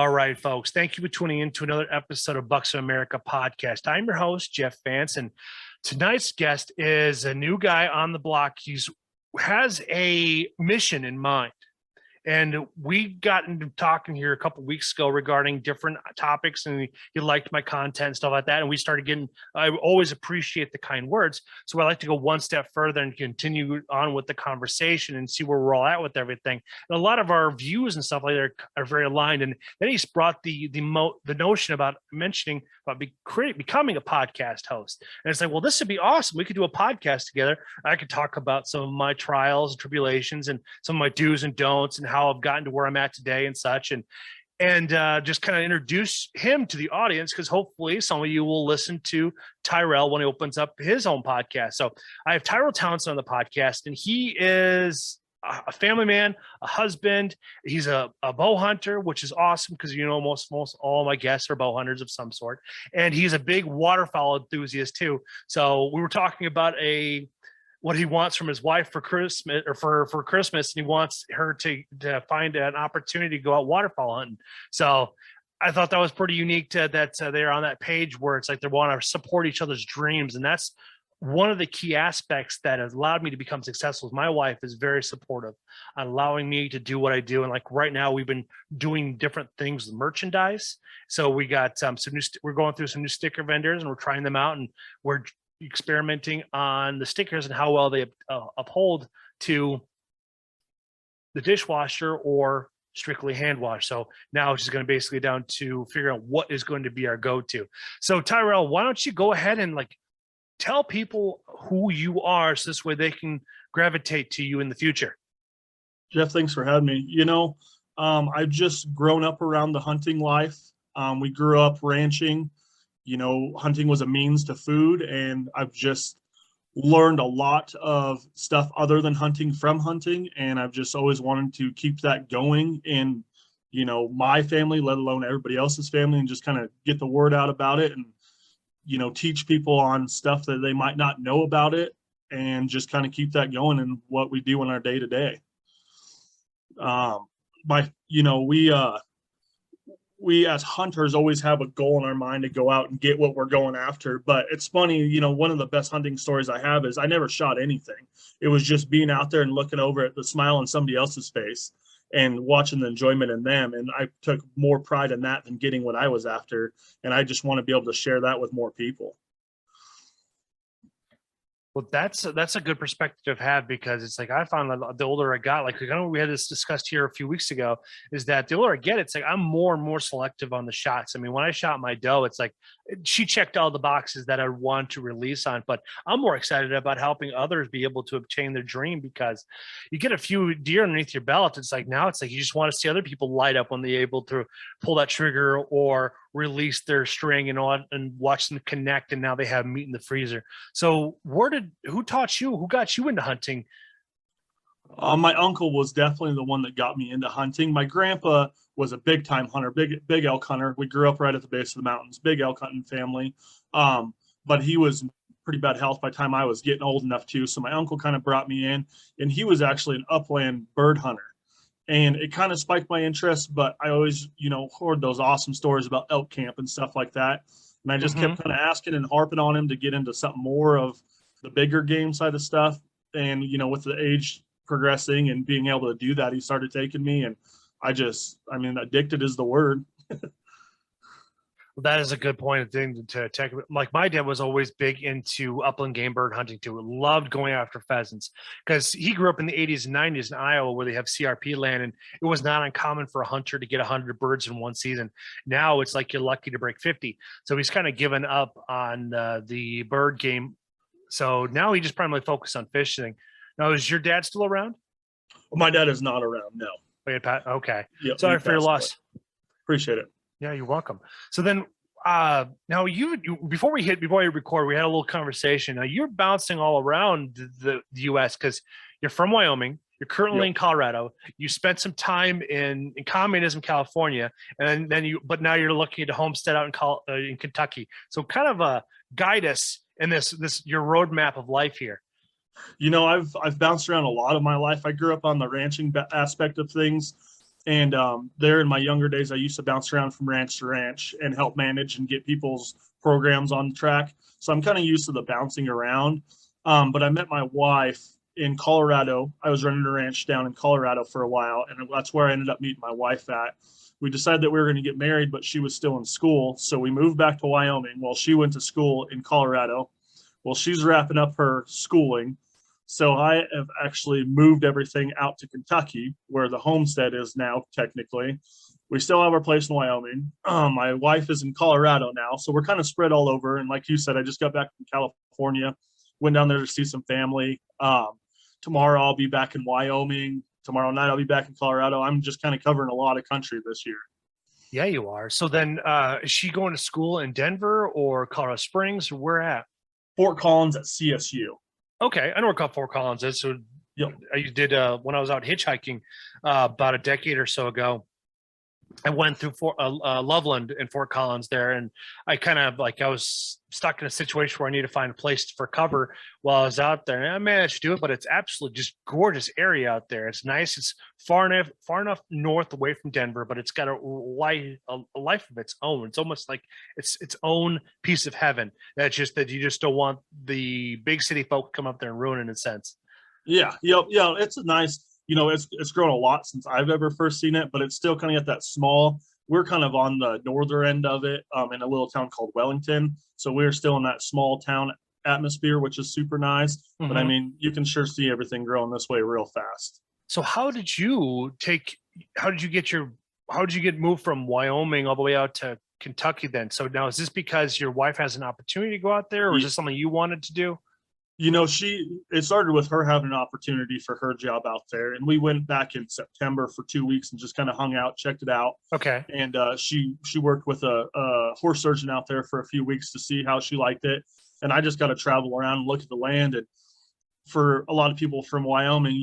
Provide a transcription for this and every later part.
All right, folks. Thank you for tuning in to another episode of Bucks of America podcast. I'm your host, Jeff Vance, and tonight's guest is a new guy on the block. Has a mission in mind. And we got into talking here a couple of weeks ago regarding different topics, and he liked my content and stuff like that. And we started getting, I always appreciate the kind words. So I like to go one step further and continue on with the conversation and see where we're all at with everything. And a lot of our views and stuff like that are very aligned. And then he's brought the notion about mentioning about becoming a podcast host. And it's like, well, this would be awesome. We could do a podcast together. I could talk about some of my trials and tribulations and some of my do's and don'ts and how I've gotten to where I'm at today and such, and just kind of introduce him to the audience, because hopefully some of you will listen to Tyrell when he opens up his own podcast. So I have Tyrell Townsend on the podcast, and he is a family man, a husband. He's a bow hunter, which is awesome because most all my guests are bow hunters of some sort, and he's a big waterfowl enthusiast too. So we were talking about what he wants from his wife for Christmas, or for Christmas, and he wants her to find an opportunity to go out waterfowl hunting. So I thought that was pretty unique that they're on that page where it's like they want to support each other's dreams. And that's one of the key aspects that has allowed me to become successful. My wife is very supportive on allowing me to do what I do. And like right now we've been doing different things with merchandise. So we got we're going through some new sticker vendors, and we're trying them out, and we're experimenting on the stickers and how well they uphold to the dishwasher or strictly hand wash. So now it's just going to basically down to figure out what is going to be our go-to. So Tyrell, why don't you go ahead and tell people who you are, so this way they can gravitate to you in the future. Jeff, thanks for having me. I've just grown up around the hunting life. We grew up ranching. Hunting was a means to food, and I've just learned a lot of stuff other than hunting from hunting. And I've just always wanted to keep that going in, my family, let alone everybody else's family, and just kind of get the word out about it and, teach people on stuff that they might not know about it, and just kind of keep that going in what we do in our day to day. We as hunters always have a goal in our mind to go out and get what we're going after. But it's funny, one of the best hunting stories I have is I never shot anything. It was just being out there and looking over at the smile on somebody else's face and watching the enjoyment in them. And I took more pride in that than getting what I was after. And I just want to be able to share that with more people. Well, that's a good perspective to have, because it's like I found that the older I got, I know we had this discussed here a few weeks ago, is that the older I get, it's like I'm more and more selective on the shots. I mean, when I shot my doe, it's like she checked all the boxes that I want to release on, but I'm more excited about helping others be able to obtain their dream, because you get a few deer underneath your belt. It's like you just want to see other people light up when they're able to pull that trigger or release their string and watch them connect, and now they have meat in the freezer. So who taught you, who got you into hunting? My uncle was definitely the one that got me into hunting. My grandpa was a big time hunter, big elk hunter. We grew up right at the base of the mountains, big elk hunting family. But he was pretty bad health by the time I was getting old enough too. So my uncle kind of brought me in, and he was actually an upland bird hunter. And it kind of spiked my interest, but I always, heard those awesome stories about elk camp and stuff like that. And I just kept kind of asking and harping on him to get into something more of the bigger game side of stuff. And, with the age progressing and being able to do that, he started taking me, and addicted is the word. Well, that is a good point to take. Like my dad was always big into upland game bird hunting too. Loved going after pheasants, because he grew up in the 80s and 90s in Iowa, where they have CRP land, and it was not uncommon for a hunter to get 100 birds in one season. Now it's like you're lucky to break 50. So he's kind of given up on the bird game. So now he just primarily focused on fishing. Now, is your dad still around? Well, my dad is not around. No. Okay. Yep, sorry for your loss. Appreciate it. Yeah, you're welcome. So then, now you before we record, we had a little conversation. Now you're bouncing all around the U.S. because you're from Wyoming. You're currently in Colorado. You spent some time in communism, California, and but now you're looking to homestead out in Kentucky. So kind of guide us in this your roadmap of life here. I've bounced around a lot of my life. I grew up on the ranching aspect of things. And there in my younger days, I used to bounce around from ranch to ranch and help manage and get people's programs on track. So I'm kind of used to the bouncing around. But I met my wife in Colorado. I was running a ranch down in Colorado for a while, and that's where I ended up meeting my wife at. We decided that we were going to get married, but she was still in school. So we moved back to Wyoming while she went to school in Colorado. Well, she's wrapping up her schooling. So I have actually moved everything out to Kentucky, where the homestead is now, technically. We still have our place in Wyoming. My wife is in Colorado now. So we're kind of spread all over. And like you said, I just got back from California, went down there to see some family. Tomorrow I'll be back in Wyoming. Tomorrow night I'll be back in Colorado. I'm just kind of covering a lot of country this year. Yeah, you are. So then is she going to school in Denver or Colorado Springs? Or where at? Fort Collins at CSU. Okay, I know where Fort Collins is. So Yep. I did when I was out hitchhiking about a decade or so ago. I went through Loveland and Fort Collins there, and I kind of I was stuck in a situation where I needed to find a place for cover while I was out there. And I managed to do it, but it's absolutely just gorgeous area out there. It's nice. It's far enough north away from Denver, but it's got a life of its own. It's almost like it's its own piece of heaven. That's just that you just don't want the big city folk to come up there and ruin it in a sense. Yeah, yeah. It's a nice. It's grown a lot since I've ever first seen it, but it's still kind of at that small. We're kind of on the northern end of it, in a little town called Wellington. So we're still in that small town atmosphere, which is super nice. Mm-hmm. But I mean, you can sure see everything growing this way real fast. So how did you get moved from Wyoming all the way out to Kentucky then? So now is this because your wife has an opportunity to go out there, or is this something you wanted to do? It started with her having an opportunity for her job out there. And we went back in September for 2 weeks and just kind of hung out, checked it out. Okay. And she worked with a horse surgeon out there for a few weeks to see how she liked it. And I just got to travel around and look at the land. And for a lot of people from Wyoming,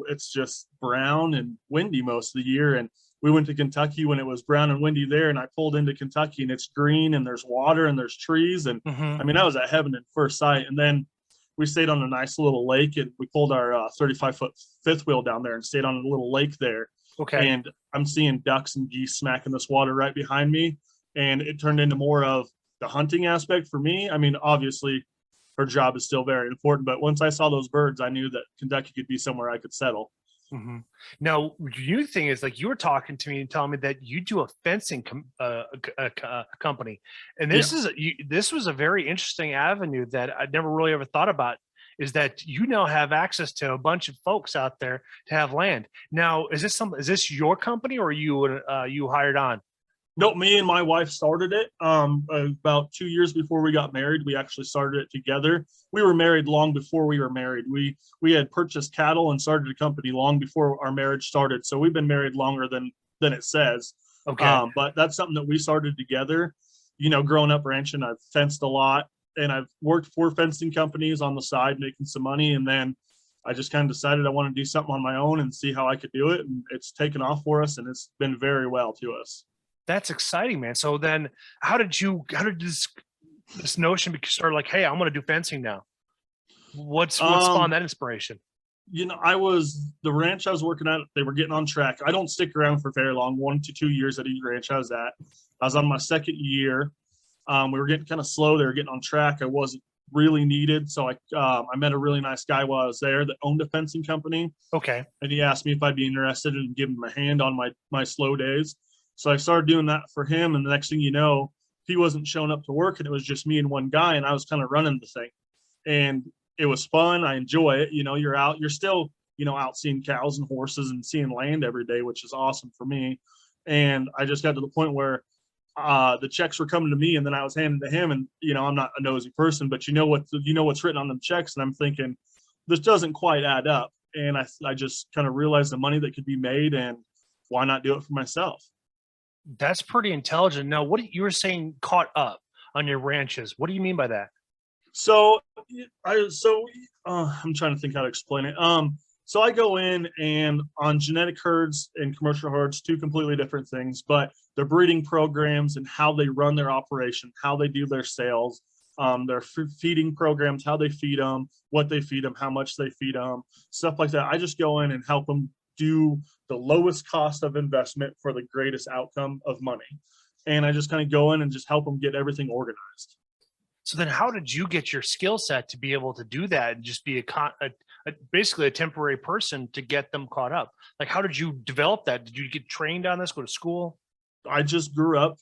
it's just brown and windy most of the year. And we went to Kentucky when it was brown and windy there. And I pulled into Kentucky and it's green and there's water and there's trees. And I mean, that was at heaven at first sight. And then we stayed on a nice little lake, and we pulled our 35-foot fifth wheel down there and stayed on a little lake there. Okay. And I'm seeing ducks and geese smacking this water right behind me. And it turned into more of the hunting aspect for me. I mean, obviously her job is still very important, but once I saw those birds, I knew that Kentucky could be somewhere I could settle. Mm-hmm. Now, the new thing is, you were talking to me and telling me that you do a fencing company, and this was a very interesting avenue that I never really ever thought about. Is that you now have access to a bunch of folks out there to have land? Now, is this your company, or are you hired on? Nope, me and my wife started it about 2 years before we got married. We actually started it together. We were married long before we were married. We had purchased cattle and started a company long before our marriage started. So we've been married longer than it says. Okay. But that's something that we started together. Growing up ranching, I've fenced a lot, and I've worked for fencing companies on the side, making some money. And then I just kind of decided I want to do something on my own and see how I could do it. And it's taken off for us, and it's been very well to us. That's exciting, man. So then how did this notion start? Like, hey, I'm going to do fencing now. What spawned that inspiration? The ranch I was working at, they were getting on track. I don't stick around for very long, 1 to 2 years at each ranch I was at. I was on my second year. We were getting kind of slow. They were getting on track. I wasn't really needed. So I met a really nice guy while I was there that owned a fencing company. Okay. And he asked me if I'd be interested in giving him a hand on my slow days. So I started doing that for him. And the next thing you know, he wasn't showing up to work, and it was just me and one guy, and I was kind of running the thing. And it was fun. I enjoy it. You're still, out seeing cows and horses and seeing land every day, which is awesome for me. And I just got to the point where the checks were coming to me, and then I was handing to him. And, I'm not a nosy person, but what's written on them checks. And I'm thinking, this doesn't quite add up. And I just kind of realized the money that could be made, and why not do it for myself? That's pretty intelligent. Now, what you were saying caught up on your ranches. What do you mean by that? So I'm trying to think how to explain it. So I go in, and on genetic herds and commercial herds, two completely different things, but the breeding programs and how they run their operation, how they do their sales, their feeding programs, how they feed them, what they feed them, how much they feed them, stuff like that. I just go in and help them do the lowest cost of investment for the greatest outcome of money. And I just kind of go in and just help them get everything organized. So then how did you get your skill set to be able to do that and just be basically a temporary person to get them caught up? Like, how did you develop that? Did you get trained on this, go to school? I just grew up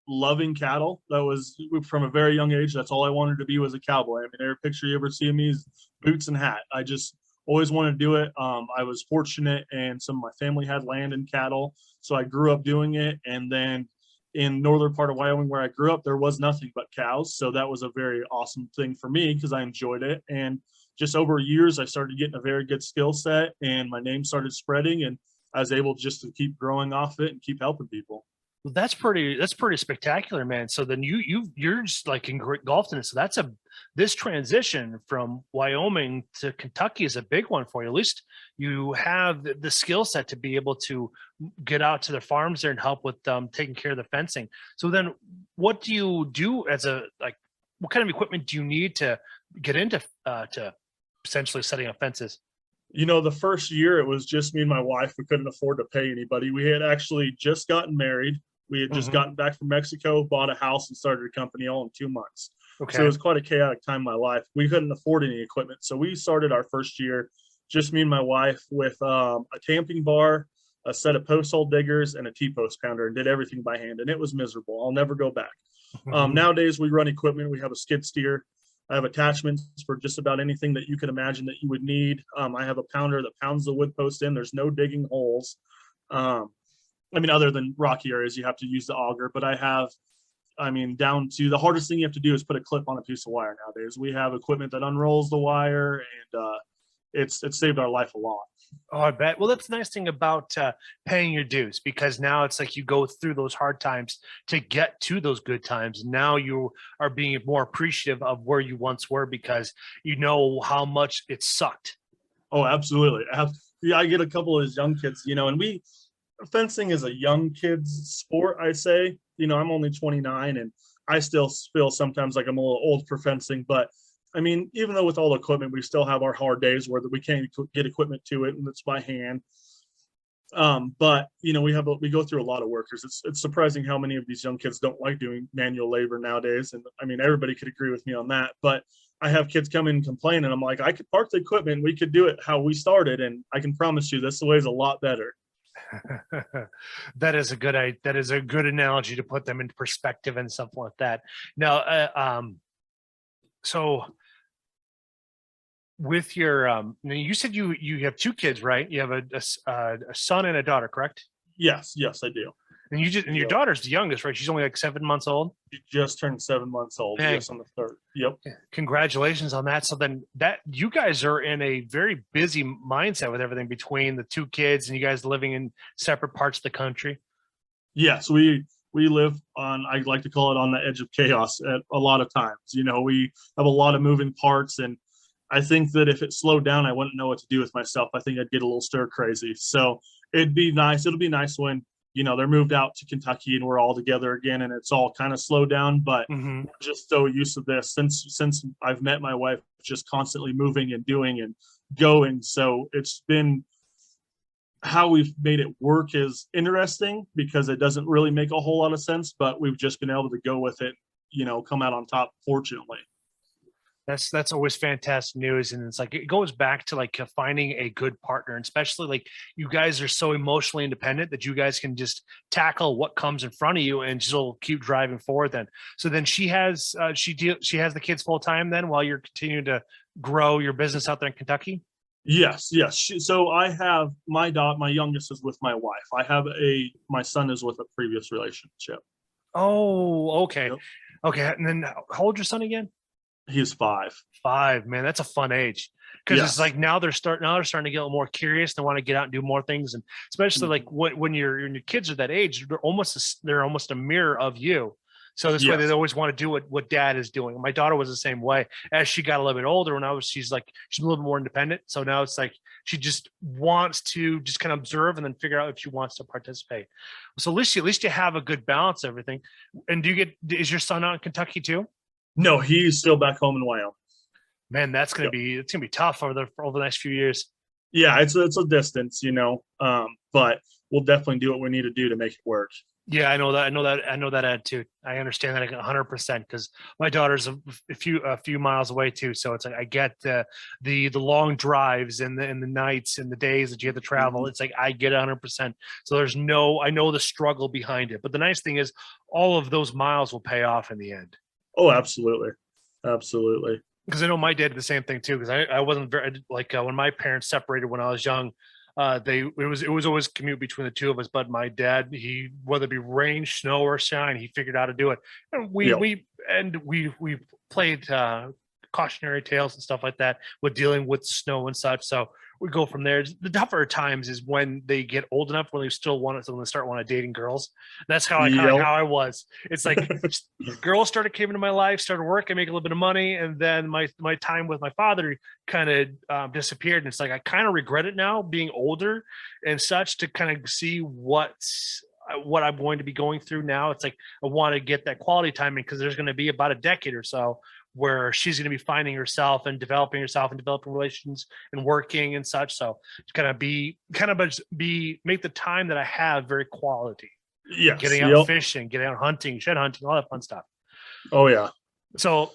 loving cattle. That was from a very young age. That's all I wanted to be, was a cowboy. I mean, every picture you ever see of me is boots and hat. I just always wanted to do it. I was fortunate, and some of my family had land and cattle, so I grew up doing it. And then in northern part of Wyoming where I grew up, there was nothing but cows. So that was a very awesome thing for me because I enjoyed it. And just over years, I started getting a very good skill set, and my name started spreading, and I was able just to keep growing off it and keep helping people. Well, that's pretty spectacular, man. So then you're just like engulfed in it. So this transition from Wyoming to Kentucky is a big one for you. At least you have the skill set to be able to get out to the farms there and help with taking care of the fencing. So then what do you do what kind of equipment do you need to get into to essentially setting up fences? The first year it was just me and my wife. We couldn't afford to pay anybody. We had actually just gotten married. We had just gotten back from Mexico, bought a house, and started a company all in 2 months. Okay. So it was quite a chaotic time in my life. We couldn't afford any equipment. So we started our first year, just me and my wife, with a tamping bar, a set of post hole diggers, and a T-post pounder, and did everything by hand. And it was miserable. I'll never go back. Nowadays, we run equipment. We have a skid steer. I have attachments for just about anything that you could imagine that you would need. I have a pounder that pounds the wood post in. There's no digging holes. Other than rocky areas, you have to use the auger, but down to the hardest thing you have to do is put a clip on a piece of wire nowadays. We have equipment that unrolls the wire, and it's saved our life a lot. Oh, I bet. Well, that's the nice thing about paying your dues, because now it's like you go through those hard times to get to those good times. Now you are being more appreciative of where you once were because you know how much it sucked. Oh, absolutely. I get a couple of those young kids, and fencing is a young kid's sport, I say. I'm only 29, and I still feel sometimes like I'm a little old for fencing. But even though with all the equipment, we still have our hard days where we can't get equipment to it, and it's by hand. But we go through a lot of workers. It's surprising how many of these young kids don't like doing manual labor nowadays. And everybody could agree with me on that. But I have kids come in and complain, and I'm like, I could park the equipment. We could do it how we started, and I can promise you this way is a lot better. That is a good analogy to put them into perspective and stuff like that. Now, so with your you said you have 2 kids, right? You have a son and a daughter, correct? Yes, I do. And your daughter's the youngest, right? She's only like 7 months old. She just turned 7 months old. Hey. Yes, on the 3rd. Yep. Congratulations on that. So then you guys are in a very busy mindset with everything between the 2 kids and you guys living in separate parts of the country. Yes, we live on, I like to call it, on the edge of chaos at a lot of times. We have a lot of moving parts, and I think that if it slowed down, I wouldn't know what to do with myself. I think I'd get a little stir crazy. So it'll be nice when they're moved out to Kentucky and we're all together again, and it's all kind of slowed down. But we're just so used to this since I've met my wife, just constantly moving and doing and going. So it's been, how we've made it work is interesting because it doesn't really make a whole lot of sense, but we've just been able to go with it, come out on top, fortunately. That's always fantastic news. And it's like, it goes back to like finding a good partner, and especially like you guys are so emotionally independent that you guys can just tackle what comes in front of you and just will keep driving forward then. So then she has the kids full time then while you're continuing to grow your business out there in Kentucky? Yes. So I have my youngest is with my wife. My son is with a previous relationship. Oh, okay. Yep. Okay. And then how old is your son again? He's 5. 5, man. That's a fun age. Because Yes. it's like now they're starting to get a little more curious. They want to get out and do more things. And especially like when your kids are that age, they're almost a mirror of you. So this way they always want to do what dad is doing. My daughter was the same way. As she got a little bit older, she's a little bit more independent. So now it's like she just wants to just kind of observe and then figure out if she wants to participate. So at least you have a good balance of everything. And is your son out in Kentucky too? No, he's still back home in Wyoming. Man, it's gonna be tough over the next few years. Yeah, it's a distance, but we'll definitely do what we need to do to make it work. Yeah, I know that. I know that. I know that attitude. I understand that 100% because my daughter's a few miles away too. So it's like I get the long drives and the nights and the days that you have to travel. Mhm. It's like I get 100%. So I know the struggle behind it. But the nice thing is, all of those miles will pay off in the end. Oh, absolutely, absolutely. Because I know my dad did the same thing too. Because I wasn't very like when my parents separated when I was young. It was always commute between the two of us. But my dad, he whether it be rain, snow, or shine, he figured out how to do it. And we Yep. we played cautionary tales and stuff like that with dealing with snow and such. So we go from there. The tougher times is when they get old enough when they still want to start wanting dating girls. That's how I kind of Yep. how I was. It's like girls started coming into my life, started working, making a little bit of money, and then my time with my father kind of disappeared. And it's like I kind of regret it now, being older and such, to kind of see what I'm going to be going through now. It's like I want to get that quality time in because there's going to be about a decade or so where she's going to be finding herself and developing relations and working and such. So it's going to be make the time that I have very quality. Yes. Getting out Yep. fishing, getting out hunting, shed hunting, all that fun stuff. Oh yeah. So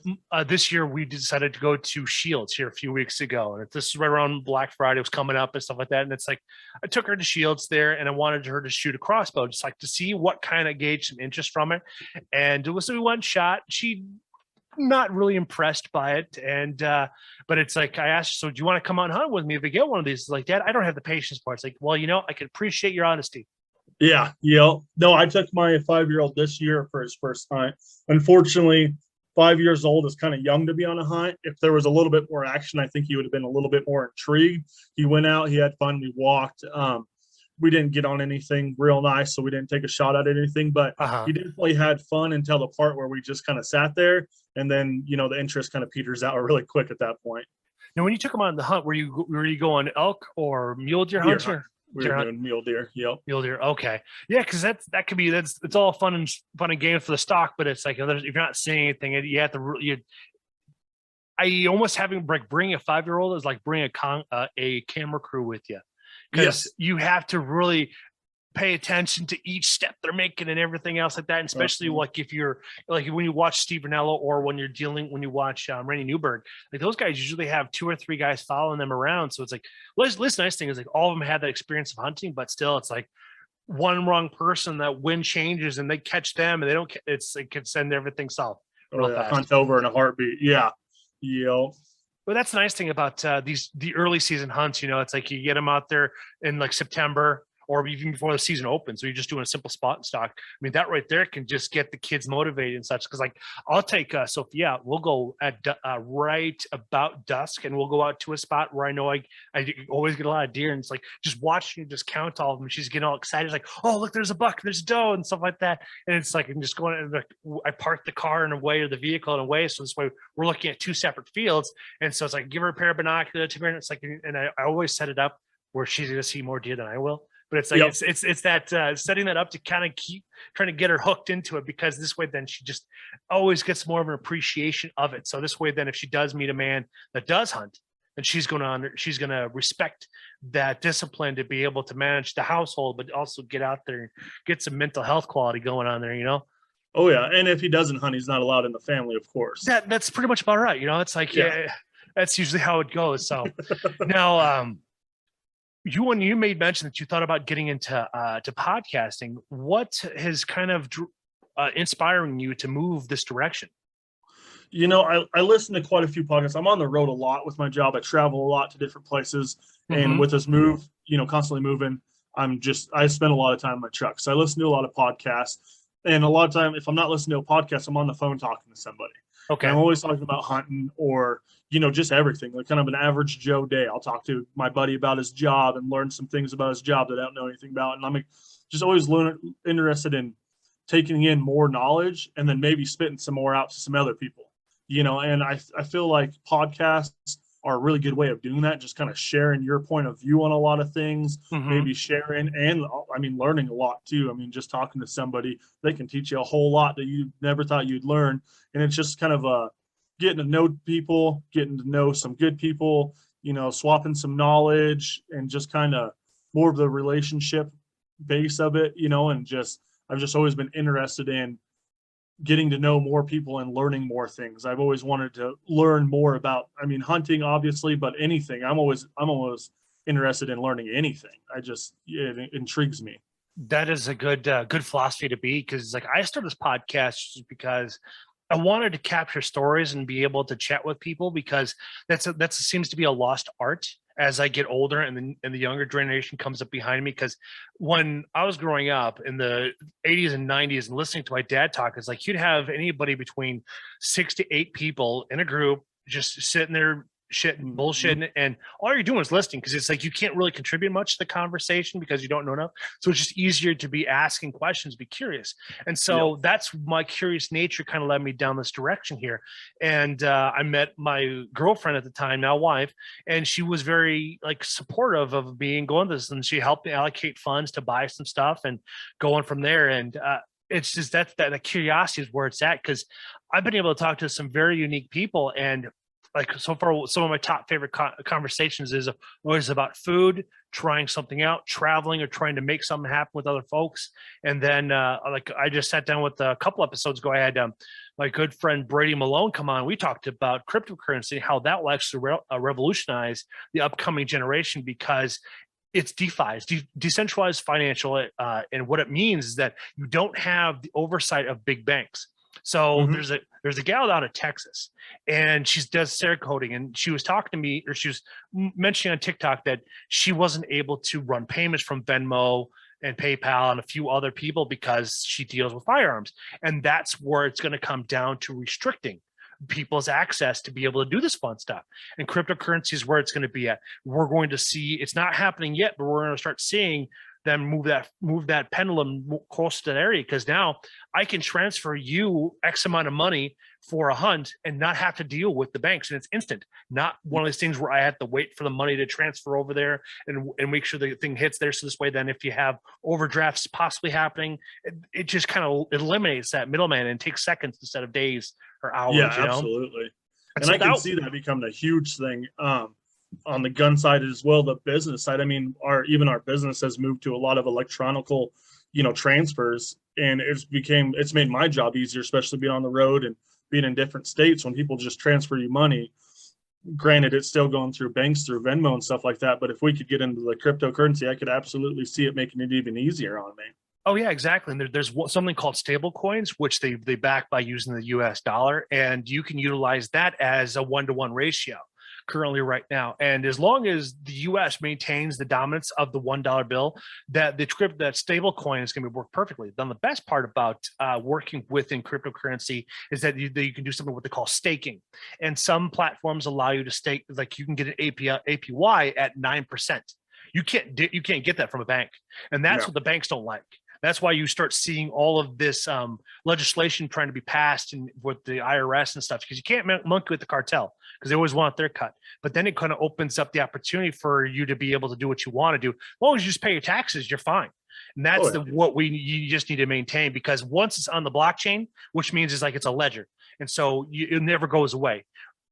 this year we decided to go to Shields here a few weeks ago, and this is right around Black Friday was coming up and stuff like that. And it's like I took her to Shields there, and I wanted her to shoot a crossbow, just like to see what kind of gauge some interest from it. And it was one shot. She not really impressed by it, and but it's like I asked her, so do you want to come out and hunt with me if we get one of these? It's like, Dad, I don't have the patience for it. It's like, well, I can appreciate your honesty. Yeah. Yep. No, I took my 5-year-old this year for his first hunt. Unfortunately, 5 years old is kind of young to be on a hunt. If there was a little bit more action, I think he would have been a little bit more intrigued. He went out, he had fun, we walked. We didn't get on anything real nice, so we didn't take a shot at anything, but Uh-huh. he definitely had fun until the part where we just kind of sat there, and then the interest kind of peters out really quick at that point. Now, when you took them on the hunt, were you going elk or mule deer Deer hunt? hunt. Or We were deer hunt? doing mule deer. Yep. Mule deer. Okay, yeah, because that could be it's all fun and games for the stock, but it's like if you're not seeing anything, you have to I almost having like bring a 5-year-old is like bring a camera crew with you because Yes. you have to really pay attention to each step they're making and everything else like that. And especially like if you're like when you watch Steve Ranello or when you watch Randy Newberg, like those guys usually have 2 or 3 guys following them around. So it's like, listen, nice thing is like all of them had that experience of hunting, but still it's like one wrong person that wind changes and they catch them and they don't, it can send everything south Oh real yeah. fast. Hunt over in a heartbeat. Yeah. Yep. But that's the nice thing about the early season hunts. It's like you get them out there in like September or even before the season opens. So you're just doing a simple spot and stock. I mean, that right there can just get the kids motivated and such. Because like I'll take Sophia out. We'll go at right about dusk, and we'll go out to a spot where I know I always get a lot of deer, and it's like just watching her just count all of them. She's getting all excited, like, oh look, there's a buck, there's a doe, and stuff like that. And it's like I'm just going. Like, I parked the car in a way or the vehicle in a way, so this way we're looking at 2 separate fields. And so it's like give her a pair of binoculars to her, and it's like, and I always set it up where she's going to see more deer than I will. But it's like Yep. it's that setting that up to kind of keep trying to get her hooked into it, because this way then she just always gets more of an appreciation of it. So this way then if she does meet a man that does hunt, then she's gonna respect that discipline to be able to manage the household, but also get out there and get some mental health quality going on there. Oh yeah. And if he doesn't hunt, he's not allowed in the family, of course. That's pretty much about right. It's like Yeah. that's usually how it goes. So now when you made mention that you thought about getting into to podcasting, what has kind of inspiring you to move this direction? I listen to quite a few podcasts. I'm on the road a lot with my job. I travel a lot to different places. And with this move, constantly moving, I spend a lot of time in my truck. So I listen to a lot of podcasts. And a lot of time, if I'm not listening to a podcast, I'm on the phone talking to somebody. Okay. And I'm always talking about hunting or, just everything, like kind of an average Joe day. I'll talk to my buddy about his job and learn some things about his job that I don't know anything about. And I'm just always interested in taking in more knowledge and then maybe spitting some more out to some other people, and I feel like podcasts are a really good way of doing that. Just kind of sharing your point of view on a lot of things, maybe sharing and learning a lot too. Just talking to somebody, they can teach you a whole lot that you never thought you'd learn. And it's just kind of getting to know people, getting to know some good people, swapping some knowledge and just kind of more of the relationship base of it, and I've just always been interested in getting to know more people and learning more things. I've always wanted to learn more about, hunting obviously, but anything. I'm always interested in learning anything. It intrigues me. That is a good philosophy to be, because like I started this podcast just because I wanted to capture stories and be able to chat with people, because that seems to be a lost art as I get older and the younger generation comes up behind me. Because when I was growing up in the 80s and 90s and listening to my dad talk, it's like you'd have anybody between 6 to 8 people in a group just sitting there shitting bullshitting, and all you're doing is listening, because it's like you can't really contribute much to the conversation because you don't know enough. So it's just easier to be asking questions, be curious. And so that's my curious nature kind of led me down this direction here. And I met my girlfriend at the time, now wife, and she was very like supportive of going this, and she helped me allocate funds to buy some stuff and going from there. And it's just that curiosity is where it's at, because I've been able to talk to some very unique people. And like so far, some of my top favorite conversations is always about food, trying something out, traveling, or trying to make something happen with other folks. And then like I just sat down with a couple episodes ago, I had my good friend Brady Malone come on. We talked about cryptocurrency, how that will actually revolutionize the upcoming generation, because it's DeFi, it's decentralized financial. And what it means is that you don't have the oversight of big banks. So there's a gal out of Texas, and she does Cerakoting, and she was talking to me, or she was mentioning on TikTok that she wasn't able to run payments from Venmo and PayPal and a few other people because she deals with firearms. And that's where it's going to come down to restricting people's access to be able to do this fun stuff. And cryptocurrency is where it's going to be at. We're going to see, it's not happening yet, but we're going to start seeing them move that pendulum close to that area, because now I can transfer you X amount of money for a hunt and not have to deal with the banks, and it's instant. Not one of those things where I have to wait for the money to transfer over there and make sure the thing hits there. So this way, then if you have overdrafts possibly happening, it just kind of eliminates that middleman and takes seconds instead of days or hours. Yeah, absolutely. And so I can see that becoming a huge thing. On the gun side as well, the business side. Our business has moved to a lot of electronical, transfers, and it's made my job easier, especially being on the road and being in different states when people just transfer you money. Granted, it's still going through banks, through Venmo and stuff like that. But if we could get into the cryptocurrency, I could absolutely see it making it even easier on me. Oh yeah, exactly. And there's something called stable coins, which they back by using the US dollar, and you can utilize that as a 1-to-1 ratio currently right now. And as long as the US maintains the dominance of the $1 bill, that stable coin is going to work perfectly. Then the best part about working within cryptocurrency is that you can do something what they call staking. And some platforms allow you to stake, like you can get an APY at 9%. You can't get that from a bank. And that's what the banks don't like. That's why you start seeing all of this legislation trying to be passed with the IRS and stuff, because you can't monkey with the cartel, because they always want their cut. But then it kind of opens up the opportunity for you to be able to do what you want to do. As long as you just pay your taxes, you're fine. And that's you just need to maintain, because once it's on the blockchain, which means it's a ledger. And so it never goes away.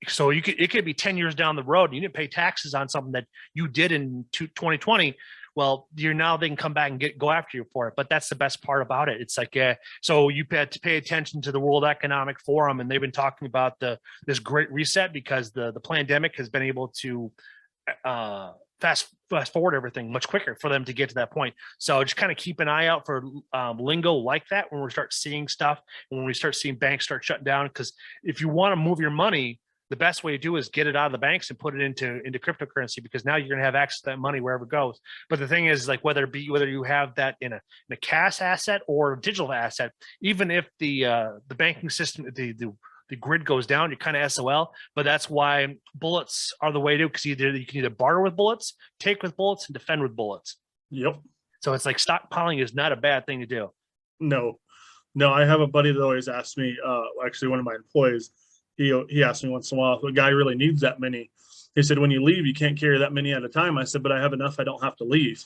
So it could be 10 years down the road, and you didn't pay taxes on something that you did in 2020. Well, they can come back and go after you for it. But that's the best part about it. It's like, so you had to pay attention to the World Economic Forum, and they've been talking about this great reset, because the pandemic has been able to fast forward everything much quicker for them to get to that point. So just kind of keep an eye out for lingo like that when we start seeing stuff, and when we start seeing banks start shutting down. Because if you want to move your money, the best way to do is get it out of the banks and put it into cryptocurrency, because now you're going to have access to that money wherever it goes. But the thing is, like, whether you have that in a cash asset or a digital asset, even if the banking system, the grid goes down, you're kind of SOL. But that's why bullets are the way to, because you can either barter with bullets, take with bullets, and defend with bullets. Yep. So it's like stockpiling is not a bad thing to do. No, I have a buddy that always asks me, actually one of my employees, he asked me once in a while if a guy really needs that many. He said, when you leave, you can't carry that many at a time. I said, but I have enough, I don't have to leave.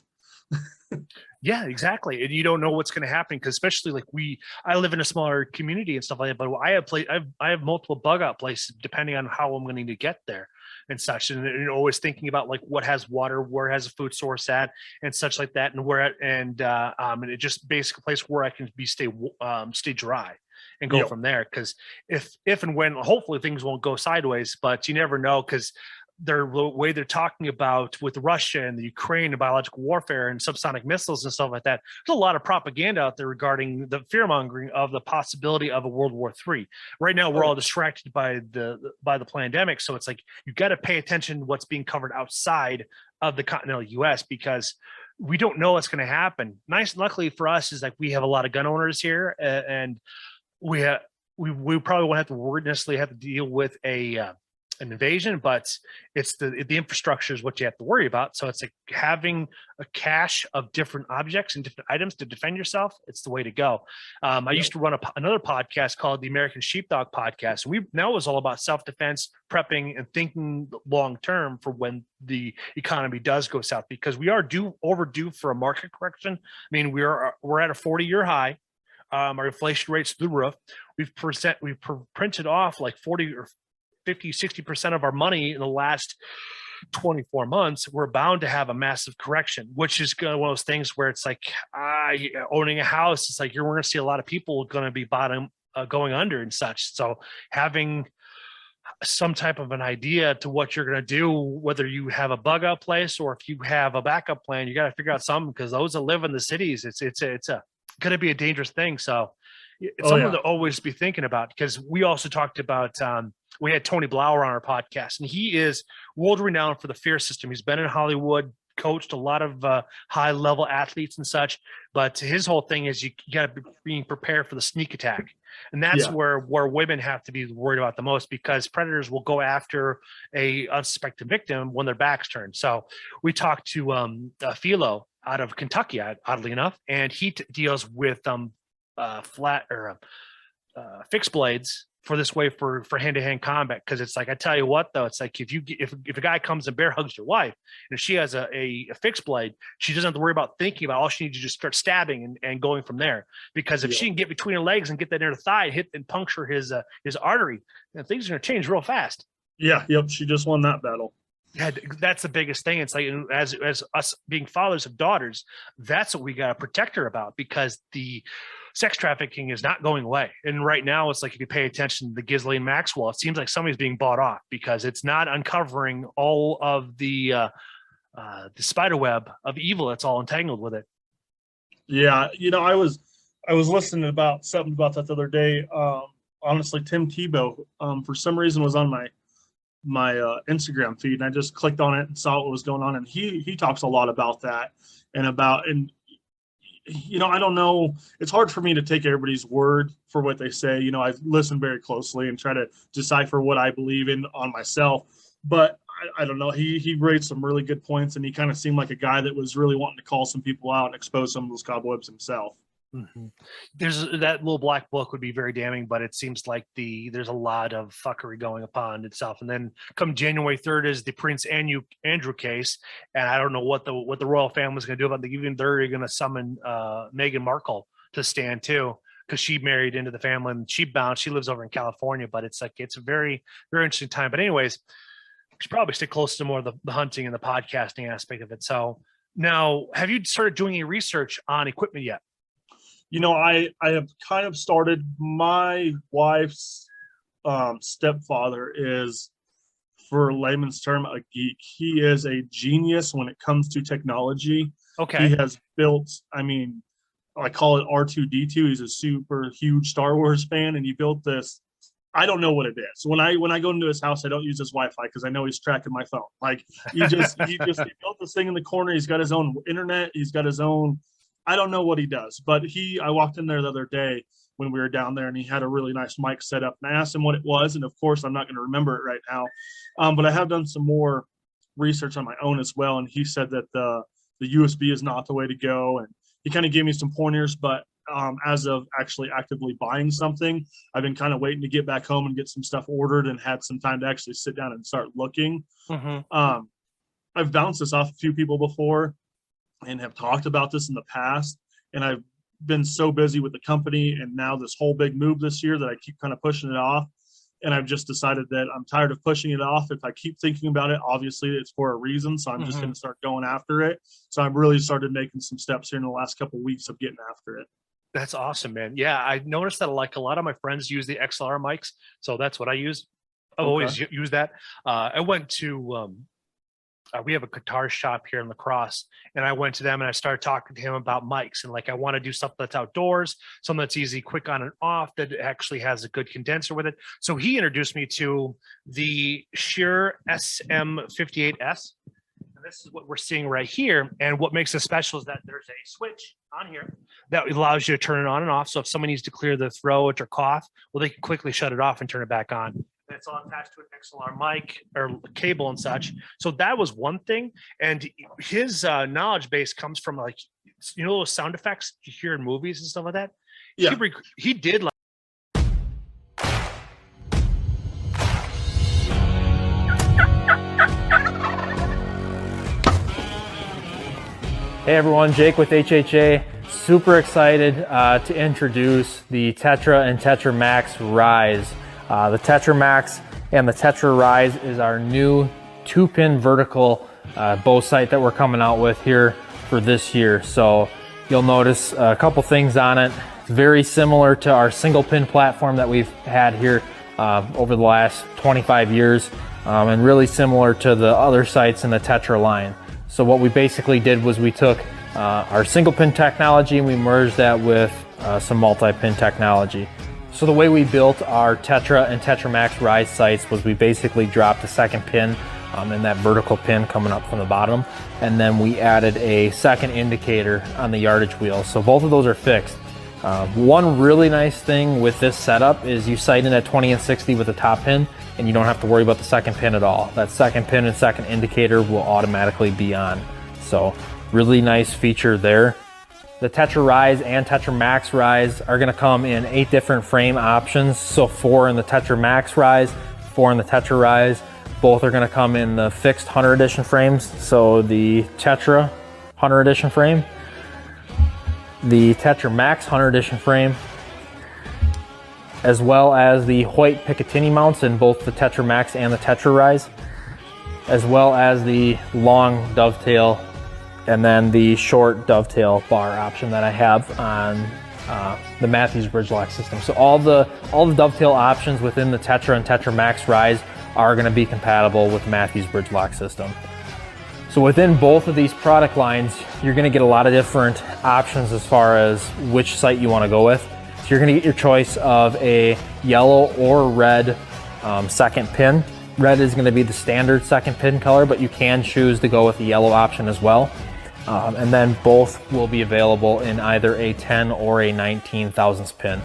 Yeah, exactly. And you don't know what's going to happen because especially like I live in a smaller community and stuff like that, but I have multiple bug out places depending on how I'm going to need to get there and such. And always thinking about like what has water, where has a food source at and such like that. And it just basically a place where I can stay dry and go Yep. from there. Cause if and when hopefully things won't go sideways, but you never know. Cause the way they're talking about with Russia and the Ukraine and biological warfare and subsonic missiles and stuff like that, there's a lot of propaganda out there regarding the fear mongering of the possibility of a World War III. Right now, we're all distracted by the pandemic, so it's like you got to pay attention to what's being covered outside of the continental U.S. because we don't know what's going to happen. Luckily for us, is like we have a lot of gun owners here, and we probably won't have to necessarily have to deal with an invasion, but it's the infrastructure is what you have to worry about. So it's like having a cache of different objects and different items to defend yourself. It's the way to go. I used to run another podcast called the American Sheepdog podcast. Now it was all about self-defense, prepping, and thinking long-term for when the economy does go south, because we are overdue for a market correction. I mean, we're at a 40-year high. Our inflation rate's through the roof. We've printed off like 40 or 50, 60% of our money in the last 24 months. We're bound to have a massive correction, which is one of those things where it's like owning a house. It's like we're going to see a lot of people going to be going under and such. So having some type of an idea to what you're going to do, whether you have a bug out place or if you have a backup plan, you got to figure out something, because those that live in the cities, it's going to be a dangerous thing. So it's something to always be thinking about, because we also talked about, we had Tony Blauer on our podcast, and he is world renowned for the fear system. He's been in Hollywood, coached a lot of high level athletes and such, but his whole thing is you got to be prepared for the sneak attack. And that's where women have to be worried about the most, because predators will go after a unsuspecting victim when their back's turned. So we talked to Philo out of Kentucky, oddly enough, and he deals with flat or fixed blades for this way for hand-to-hand combat. Because it's like, I tell you what though, it's like if a guy comes and bear hugs your wife and if she has a fixed blade, she doesn't have to worry about thinking about, all she needs to just start stabbing and going from there. Because if she can get between her legs and get that inner thigh, hit and puncture his artery, then things are going to change real fast. She just won that battle. Yeah, that's the biggest thing. It's like, as us being fathers of daughters, that's what we got to protect her about, because the sex trafficking is not going away. And right now, it's like, if you pay attention to the Ghislaine Maxwell, it seems like somebody's being bought off, because it's not uncovering all of the spider web of evil that's all entangled with it. Yeah, I was listening about something about that the other day. Honestly, Tim Tebow, for some reason, was on my Instagram feed, and I just clicked on it and saw what was going on, and he talks a lot about that and I don't know, it's hard for me to take everybody's word for what they say. I listen very closely and try to decipher what I believe in on myself, but I don't know, he raised some really good points, and he kind of seemed like a guy that was really wanting to call some people out and expose some of those cobwebs himself. Mm-hmm. There's that little black book would be very damning, but it seems like there's a lot of fuckery going upon itself. And then come January 3rd is the Prince Andrew case, and I don't know what the royal family is going to do about it. Even they're going to summon Meghan Markle to stand too, because she married into the family and she lives over in California. But it's like, it's a very, very interesting time. But anyways, we should probably stick close to more of the hunting and the podcasting aspect of it. So now, have you started doing any research on equipment yet? I have kind of started. My wife's stepfather is, for layman's term, a geek. He is a genius when it comes to technology. Okay. He has built, I call it R2D2. He's a super huge Star Wars fan, and he built this. I don't know what it is. When I go into his house, I don't use his Wi-Fi because I know he's tracking my phone. Like he built this thing in the corner. He's got his own internet. He's got his own. I don't know what he does, but I walked in there the other day when we were down there, and he had a really nice mic set up, and I asked him what it was. And of course, I'm not going to remember it right now. But I have done some more research on my own as well. And he said that the USB is not the way to go. And he kind of gave me some pointers, but as of actually actively buying something, I've been kind of waiting to get back home and get some stuff ordered and had some time to actually sit down and start looking. Mm-hmm. I've bounced this off a few people before. and have talked about this in the past. And I've been so busy with the company and now this whole big move this year that I keep kind of pushing it off. And I've just decided that I'm tired of pushing it off. If I keep thinking about it, obviously it's for a reason. So I'm just going to start going after it. So I've really started making some steps here in the last couple of weeks of getting after it. That's awesome, man. Yeah, I noticed that like a lot of my friends use the XLR mics, so that's what I use. I've always used that. I went to we have a guitar shop here in La Crosse, and I went to them and I started talking to him about mics, and like I want to do something that's outdoors, something that's easy, quick on and off, that actually has a good condenser with it. So he introduced me to the Shure SM58S. And this is what we're seeing right here. And what makes it special is that there's a switch on here that allows you to turn it on and off. So if someone needs to clear their throat or cough, well, they can quickly shut it off and turn it back on. And it's all attached to an XLR mic or cable and such. So that was one thing. And his knowledge base comes from, like, you know, those sound effects you hear in movies and stuff like that. Yeah. He did like. Hey everyone, Jake with HHA. Super excited to introduce the Tetra and Tetra Max Rise. The Tetra Max and the Tetra Rise is our new 2-pin vertical bow sight that we're coming out with here for this year. So you'll notice a couple things on it. It's very similar to our single pin platform that we've had here over the last 25 years, and really similar to the other sights in the Tetra line. So what we basically did was we took our single pin technology and we merged that with some multi-pin technology. So the way we built our Tetra and Tetra Max Rise sights was we basically dropped a second pin in that vertical pin coming up from the bottom, and then we added a second indicator on the yardage wheel. So both of those are fixed. One really nice thing with this setup is you sight in at 20 and 60 with the top pin, and you don't have to worry about the second pin at all. That second pin and second indicator will automatically be on. So really nice feature there. The Tetra Rise and Tetra Max Rise are gonna come in 8 different frame options. So 4 in the Tetra Max Rise, 4 in the Tetra Rise. Both are gonna come in the fixed Hunter Edition frames. So the Tetra Hunter Edition frame, the Tetra Max Hunter Edition frame, as well as the Hoyt Picatinny mounts in both the Tetra Max and the Tetra Rise, as well as the long dovetail and then the short dovetail bar option that I have on the Matthews bridge lock system. So all the dovetail options within the Tetra and Tetra Max Rise are going to be compatible with Matthews bridge lock system. So within both of these product lines, you're going to get a lot of different options as far as which sight you want to go with. So you're going to get your choice of a yellow or red second pin. Red is going to be the standard second pin color, but you can choose to go with the yellow option as well. And then both will be available in either a 10 or a 19 thousandths pin.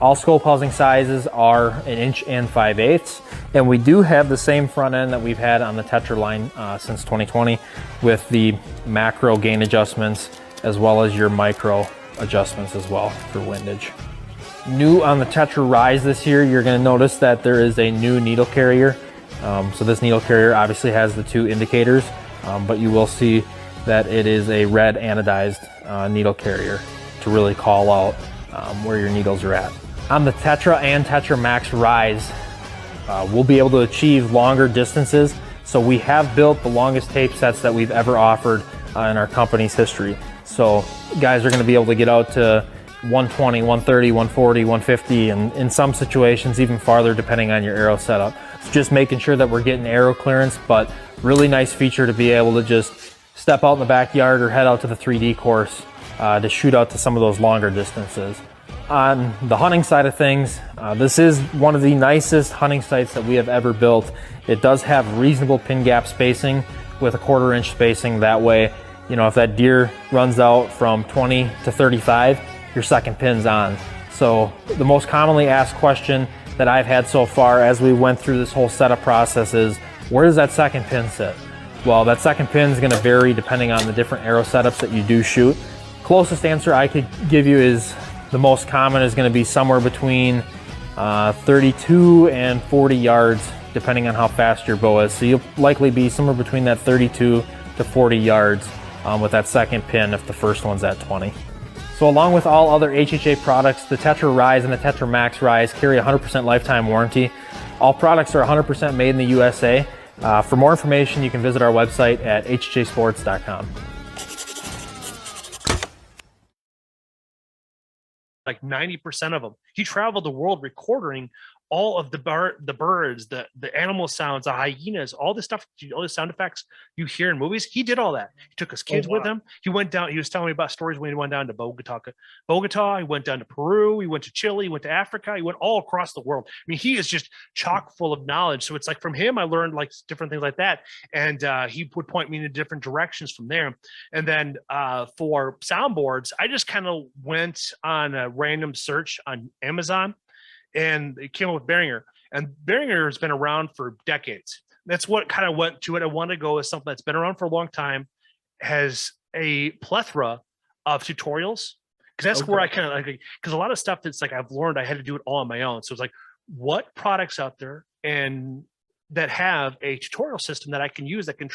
All scope housing sizes are 1 inch and 5/8, and we do have the same front end that we've had on the Tetra line since 2020 with the macro gain adjustments as well as your micro adjustments as well for windage. New on the Tetra Rise this year, you're going to notice that there is a new needle carrier. So this needle carrier obviously has the 2 indicators, but you will see that it is a red anodized needle carrier to really call out where your needles are at. On the Tetra and Tetra Max Rise, we'll be able to achieve longer distances. So we have built the longest tape sets that we've ever offered in our company's history. So guys are going to be able to get out to 120, 130, 140, 150, and in some situations even farther depending on your arrow setup. It's just making sure that we're getting arrow clearance, but really nice feature to be able to just step out in the backyard or head out to the 3D course to shoot out to some of those longer distances. On the hunting side of things, this is one of the nicest hunting sights that we have ever built. It does have reasonable pin gap spacing with a 1/4 inch spacing. That way, you know, if that deer runs out from 20 to 35, your second pin's on. So the most commonly asked question that I've had so far as we went through this whole setup process is, where does that second pin sit? Well, that second pin is going to vary depending on the different arrow setups that you do shoot. Closest answer I could give you is the most common is going to be somewhere between 32 and 40 yards depending on how fast your bow is. So you'll likely be somewhere between that 32 to 40 yards with that second pin if the first one's at 20. So along with all other HHA products, the Tetra Rise and the Tetra Max Rise carry a 100% lifetime warranty. All products are 100% made in the USA. For more information, you can visit our website at hhasports.com. Like 90% of them. He traveled the world recording all of the birds, the animal sounds, the hyenas, all the stuff, all the sound effects you hear in movies. He did all that. He took his kids with him. He went down. He was telling me about stories when he went down to Bogota. He went down to Peru. He went to Chile. He went to Africa. He went all across the world. I mean, he is just chock full of knowledge. So it's like from him, I learned like different things like that. And he would point me in different directions from there. And then for soundboards, I just kind of went on a random search on Amazon. And it came up with Behringer, and Behringer has been around for decades. That's what kind of went to it. I wanted to go with something that's been around for a long time, has a plethora of tutorials, because that's where I kind of like, because a lot of stuff that's like I've learned I had to do it all on my own. So it's like, what products out there and that have a tutorial system that I can use that can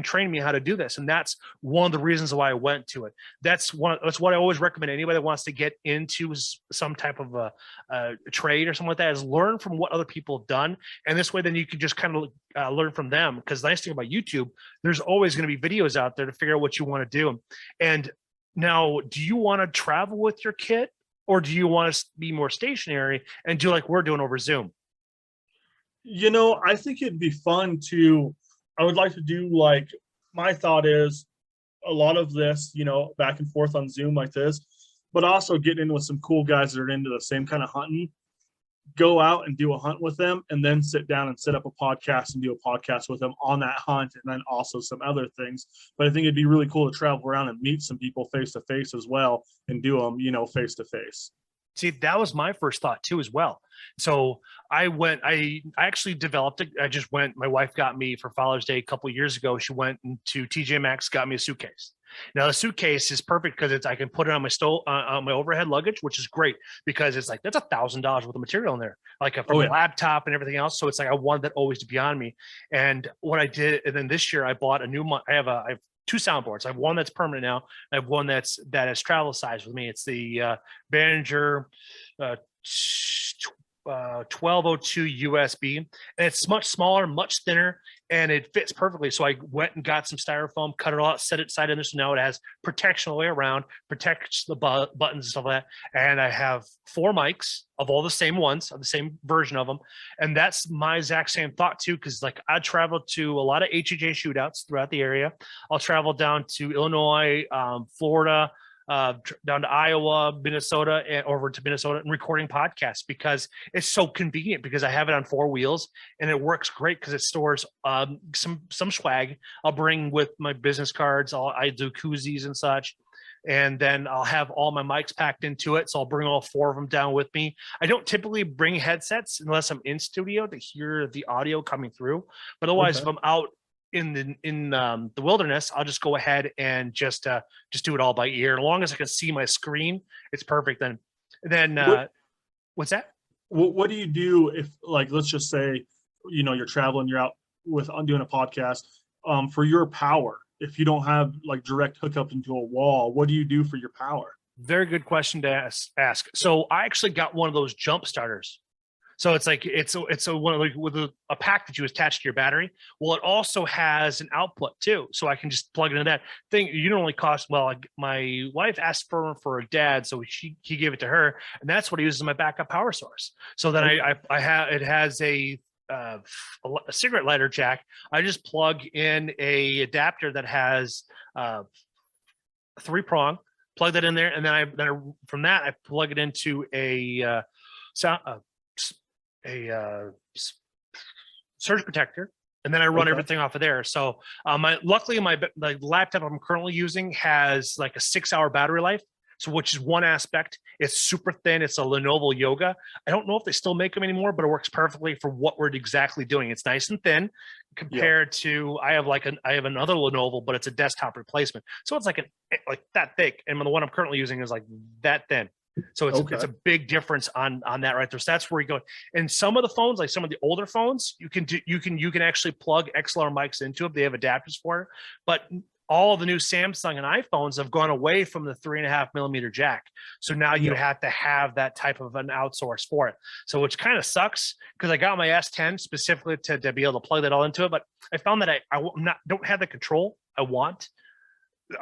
train me how to do this. And that's one of the reasons why I went to it. That's what I always recommend. Anybody that wants to get into some type of a trade or something like that is learn from what other people have done. And this way, then you can just kind of learn from them. Because the nice thing about YouTube, there's always going to be videos out there to figure out what you want to do. And now, do you want to travel with your kit, or do you want to be more stationary and do like we're doing over Zoom? You know, I think it'd be fun I would like to do, like, my thought is a lot of this, you know, back and forth on Zoom like this, but also getting in with some cool guys that are into the same kind of hunting, go out and do a hunt with them, and then sit down and set up a podcast and do a podcast with them on that hunt, and then also some other things. But I think it'd be really cool to travel around and meet some people face to face as well and do them, you know, face to face. See, that was my first thought too, as well. So I actually developed it. My wife got me for Father's Day a couple of years ago. She went to TJ Maxx, got me a suitcase. Now the suitcase is perfect because I can put it on my overhead luggage, which is great because it's like, that's $1,000 worth of material in there, like a laptop and everything else. So it's like, I wanted that always to be on me. And what I did, and then this year I bought a new, I have two soundboards. I have one that's permanent now. I have one that is travel size with me. It's the Behringer 1202 USB, and it's much smaller, much thinner, and it fits perfectly. So I went and got some styrofoam, cut it all out, set it side in there. So now it has protection all the way around, protects the buttons and stuff like that. And I have 4 mics of all the same ones, of the same version of them. And that's my exact same thought too, because like I travel to a lot of HHA shootouts throughout the area. I'll travel down to Illinois, Florida, down to Iowa, Minnesota, and over to Minnesota, and recording podcasts because it's so convenient, because I have it on 4 wheels and it works great because it stores some swag. I'll bring with my business cards. I do koozies and such. And then I'll have all my mics packed into it. So I'll bring all 4 of them down with me. I don't typically bring headsets unless I'm in studio to hear the audio coming through. But otherwise, if I'm out in the wilderness, I'll just go ahead and just do it all by ear. As long as I can see my screen, it's perfect. Then what's that? What do you do if, like, let's just say, you know, you're traveling, you're out doing a podcast, for your power? If you don't have like direct hookup into a wall, what do you do for your power? Very good question to ask. So I actually got one of those jump starters. So it's like it's a one of, like, with a pack that you attach to your battery. Well, it also has an output too, so I can just plug it into that thing. You don't only cost. Well, my wife asked for a dad, so he gave it to her, and that's what he uses as my backup power source. So then I have, it has a cigarette lighter jack. I just plug in a adapter that has 3-prong. Plug that in there, and then from that I plug it into a surge protector, and then I run everything off of there. So luckily my laptop I'm currently using has like a 6-hour battery life, so which is one aspect. It's super thin. It's a Lenovo Yoga. I don't know if they still make them anymore, but it works perfectly for what we're exactly doing. It's nice and thin compared to I have another Lenovo, but it's a desktop replacement, so it's like that thick, and the one I'm currently using is like that thin. So it's Okay. it's a big difference on that right there. So that's where you go. And some of the phones, like some of the older phones, you can actually plug XLR mics into it. They have adapters for it. But all the new Samsung and iPhones have gone away from the 3.5mm jack. So now you have to have that type of an outsource for it. So which kind of sucks, because I got my S10 specifically to be able to plug that all into it. But I found that I don't have the control I want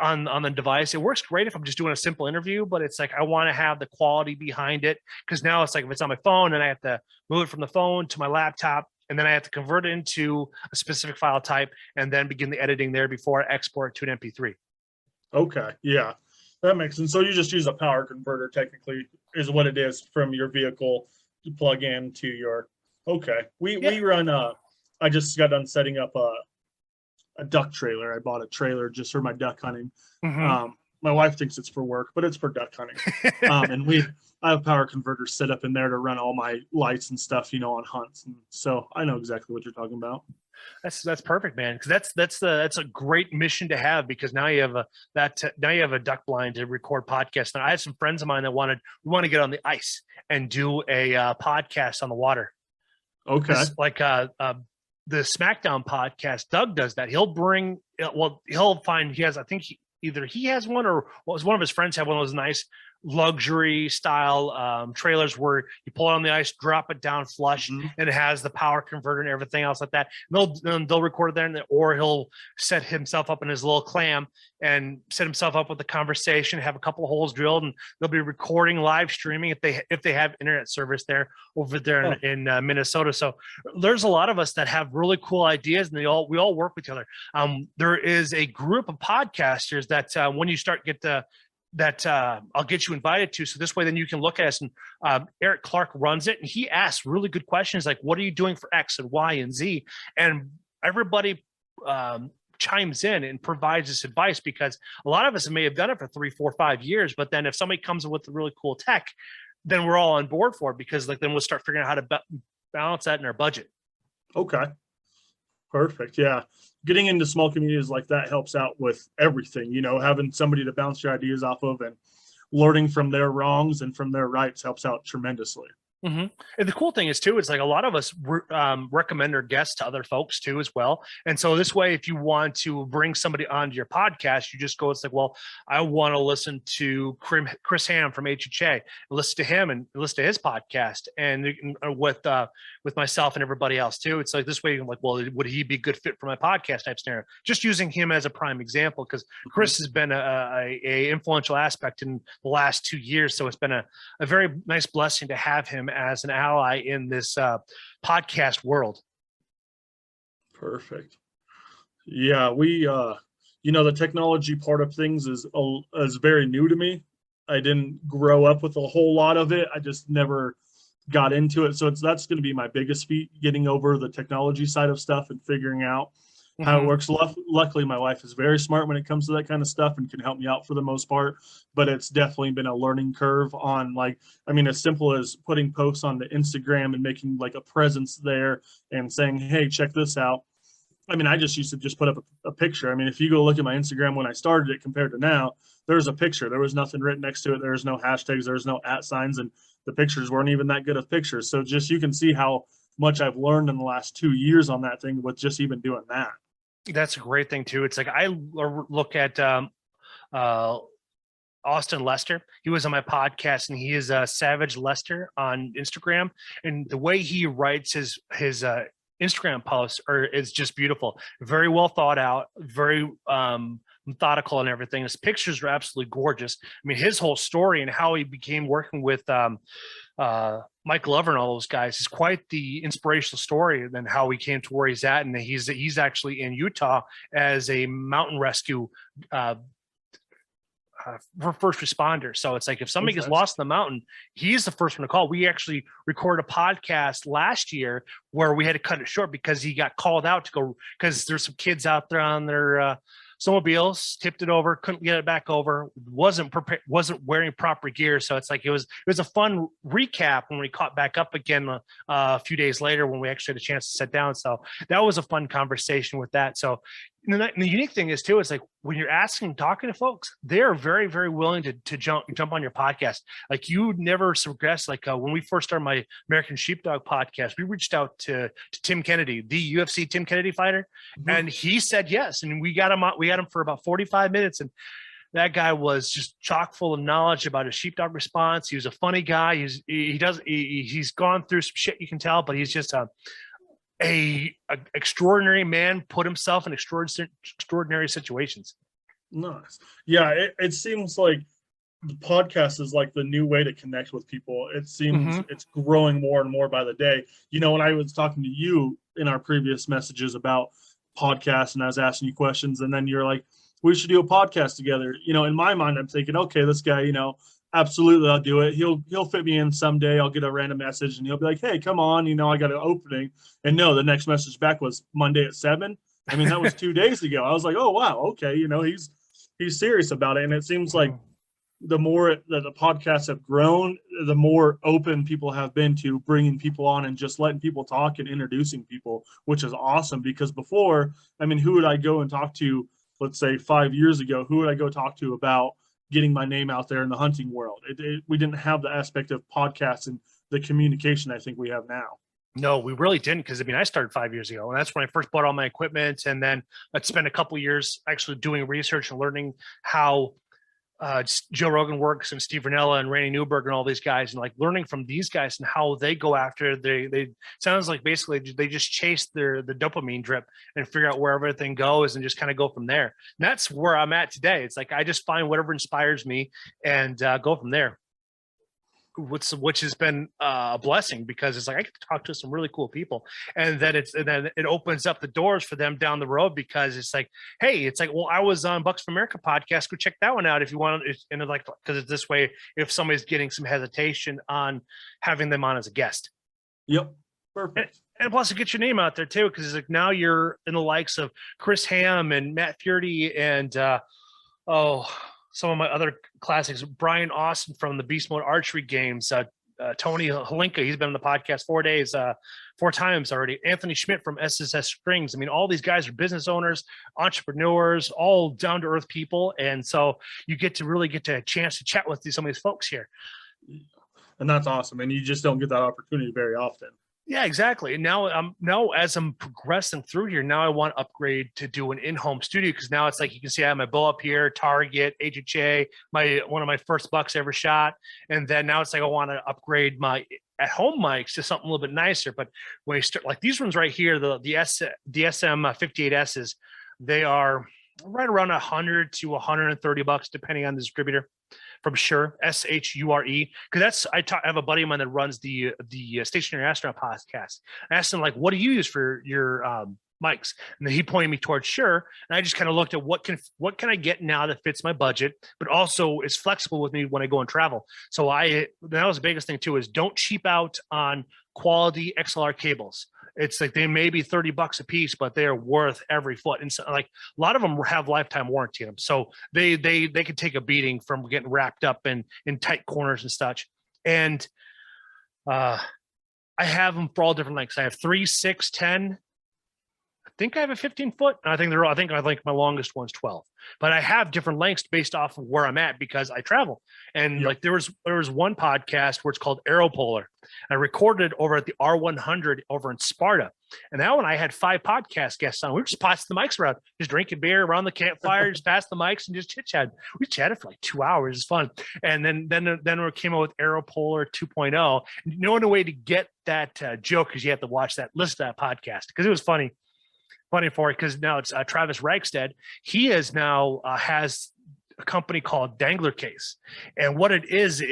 on the device. It works great if I'm just doing a simple interview, but it's like I want to have the quality behind it, because now it's like if it's on my phone and I have to move it from the phone to my laptop, and then I have to convert it into a specific file type and then begin the editing there before I export to an MP3. Okay, yeah, that makes sense. So you just use a power converter, technically, is what it is from your vehicle to plug in to your. Okay, we run. I just got done setting up a duck trailer. I bought a trailer just for my duck hunting. My wife thinks it's for work, but it's for duck hunting. And I have power converters set up in there to run all my lights and stuff, on hunts. And so I know exactly what you're talking about. That's perfect, man. Because that's a great mission to have, because now you have a duck blind to record podcasts. Now I have some friends of mine that want to get on the ice and do a podcast on the water. Okay. Like the SmackDown podcast, Doug does that. He'll find either he has one, or one of his friends have one of those nice luxury style trailers where you pull it on the ice, drop it down flush, and it has the power converter and everything else like that. And they'll record it there, or he'll set himself up in his little clam and set himself up with a conversation, have a couple of holes drilled, and they'll be recording live streaming if they have internet service there over there in Minnesota. So there's a lot of us that have really cool ideas, and we all work with each other. There is a group of podcasters that when you start I'll get you invited to. So this way, then you can look at us. And Eric Clark runs it, and he asks really good questions like, "What are you doing for X and Y and Z?" And everybody chimes in and provides this advice, because a lot of us may have done it for 3, 4, 5 years, but then if somebody comes with really cool tech, then we're all on board for it, because then we'll start figuring out how to balance that in our budget. Okay. Perfect. Yeah. Getting into small communities like that helps out with everything, having somebody to bounce your ideas off of and learning from their wrongs and from their rights helps out tremendously. And the cool thing is too, it's like a lot of us recommend our guests to other folks too as well. And so this way, if you want to bring somebody onto your podcast, you just go, it's like, well, I want to listen to Chris Ham from HHA, listen to him and listen to his podcast, and with myself and everybody else too. It's like this way, you're like, well, would he be a good fit for my podcast type scenario? Just using him as a prime example, because Chris has been a influential aspect in the last 2 years. So it's been a very nice blessing to have him as an ally in this podcast world. Perfect. Yeah, we the technology part of things is very new to me. I didn't grow up with a whole lot of it. I just never got into it. So that's going to be my biggest feat, getting over the technology side of stuff and figuring out how it works. Luckily, my wife is very smart when it comes to that kind of stuff and can help me out for the most part. But it's definitely been a learning curve on as simple as putting posts on the Instagram and making like a presence there and saying, hey, check this out. I just used to just put up a picture. If you go look at my Instagram when I started it compared to now, there's a picture. There was nothing written next to it. There's no hashtags. There's no @signs. And the pictures weren't even that good of pictures. So just you can see how much I've learned in the last 2 years on that thing with just even doing that. That's a great thing too. It's like I look at Austin Lester. He was on my podcast, and he is Savage Lester on Instagram. And the way he writes his Instagram posts is just beautiful. Very well thought out, very methodical and everything. His pictures are absolutely gorgeous. His whole story and how he became working with Mike Glover and all those guys is quite the inspirational story, and then how he came to where he's at. And he's actually in Utah as a mountain rescue first responder. So it's like if somebody gets lost in the mountain, he's the first one to call. We actually recorded a podcast last year where we had to cut it short because he got called out to go, because there's some kids out there on their snowmobiles, tipped it over, couldn't get it back over, wasn't prepared, wasn't wearing proper gear. So it's like it was a fun recap when we caught back up again a few days later when we actually had a chance to sit down. So that was a fun conversation with that. So And the unique thing is too, it's like when you're talking to folks, they're very, very willing to jump on your podcast. Like you never progress. Like when we first started my American Sheepdog podcast, we reached out to Tim Kennedy, the UFC Tim Kennedy fighter, and he said yes. And we got him for about 45 minutes, and that guy was just chock full of knowledge about his sheepdog response. He was a funny guy. He's gone through some shit, you can tell, but he's just a extraordinary man, put himself in extraordinary situations. Nice. Yeah, it seems like the podcast is like the new way to connect with people. It seems it's growing more and more by the day. You know, when I was talking to you in our previous messages about podcasts and I was asking you questions, and then you're like, we should do a podcast together. You know, in my mind, I'm thinking, okay, this guy, you know, absolutely, I'll do it. He'll fit me in someday. I'll get a random message and he'll be like, hey, come on, you know, I got an opening. And no, the next message back was Monday at 7. I mean, that was 2 days ago. I was like, oh, wow. Okay. You know, he's serious about it. And it seems like the more that the podcasts have grown, the more open people have been to bringing people on and just letting people talk and introducing people, which is awesome. Because before, I mean, who would I go and talk to? Let's say 5 years ago, who would I go talk to about getting my name out there in the hunting world? We didn't have the aspect of podcasts and the communication I think we have now. No, we really didn't. Because I mean, I started 5 years ago, and that's when I first bought all my equipment. And then I'd spent a couple of years actually doing research and learning how Joe Rogan works and Steve Ranella and Randy Newberg and all these guys, and like learning from these guys and how they go after they sounds like basically they just chase the dopamine drip and figure out where everything goes and just kind of go from there. And that's where I'm at today. It's like I just find whatever inspires me and go from there. Which has been a blessing, because it's like I get to talk to some really cool people, and then it opens up the doors for them down the road, because it's like, hey, it's like, well, I was on Bucks for America podcast, go check that one out if you want. And it's like, because it's this way, if somebody's getting some hesitation on having them on as a guest. Yep, perfect. And plus, it gets your name out there too, because it's like now you're in the likes of Chris Ham and Matt Fierty and some of my other classics, Brian Austin from the Beast Mode Archery Games, Tony Halinka, he's been on the podcast 4 times already. Anthony Schmidt from SSS Springs. I mean, all these guys are business owners, entrepreneurs, all down to earth people. And so you really get a chance to chat with some of these folks here. And that's awesome. And you just don't get that opportunity very often. Yeah, exactly. And now as I'm progressing through here, now I want to upgrade to do an in-home studio, because now it's like you can see I have my bow up here, Target, HHA, one of my first bucks ever shot, and then now it's like I want to upgrade my at-home mics to something a little bit nicer. But when you start like these ones right here, the SM58Ss, they are right around $100 to $130 depending on the distributor. From Shure, SHURE, because I have a buddy of mine that runs the Stationary Astronaut podcast. I asked him, like, what do you use for your mics? And then he pointed me towards Shure, and I just kind of looked at what can I get now that fits my budget, but also is flexible with me when I go and travel. So that was the biggest thing too, is don't cheap out on quality XLR cables. It's like they may be $30 a piece, but they are worth every foot. And so, like, a lot of them have lifetime warranty in them, so they could take a beating from getting wrapped up in tight corners and such. And I have them for all different lengths. I have 3, 6, 10. I think I have a 15-foot. I think my longest one's 12. But I have different lengths based off of where I'm at, because I travel. And like there was one podcast where it's called Aeropolar. I recorded over at the R100 over in Sparta. And that one I had 5 podcast guests on. We just passed the mics around, just drinking beer around the campfire, just passed the mics and just chit-chat. We chatted for like 2 hours. It's fun. And then we came out with Aeropolar 2.0. And the only way to get that joke is you have to listen to that podcast, because it was funny for it, because now it's Travis Reichstead. He is now has a company called Dangler Case, and what it is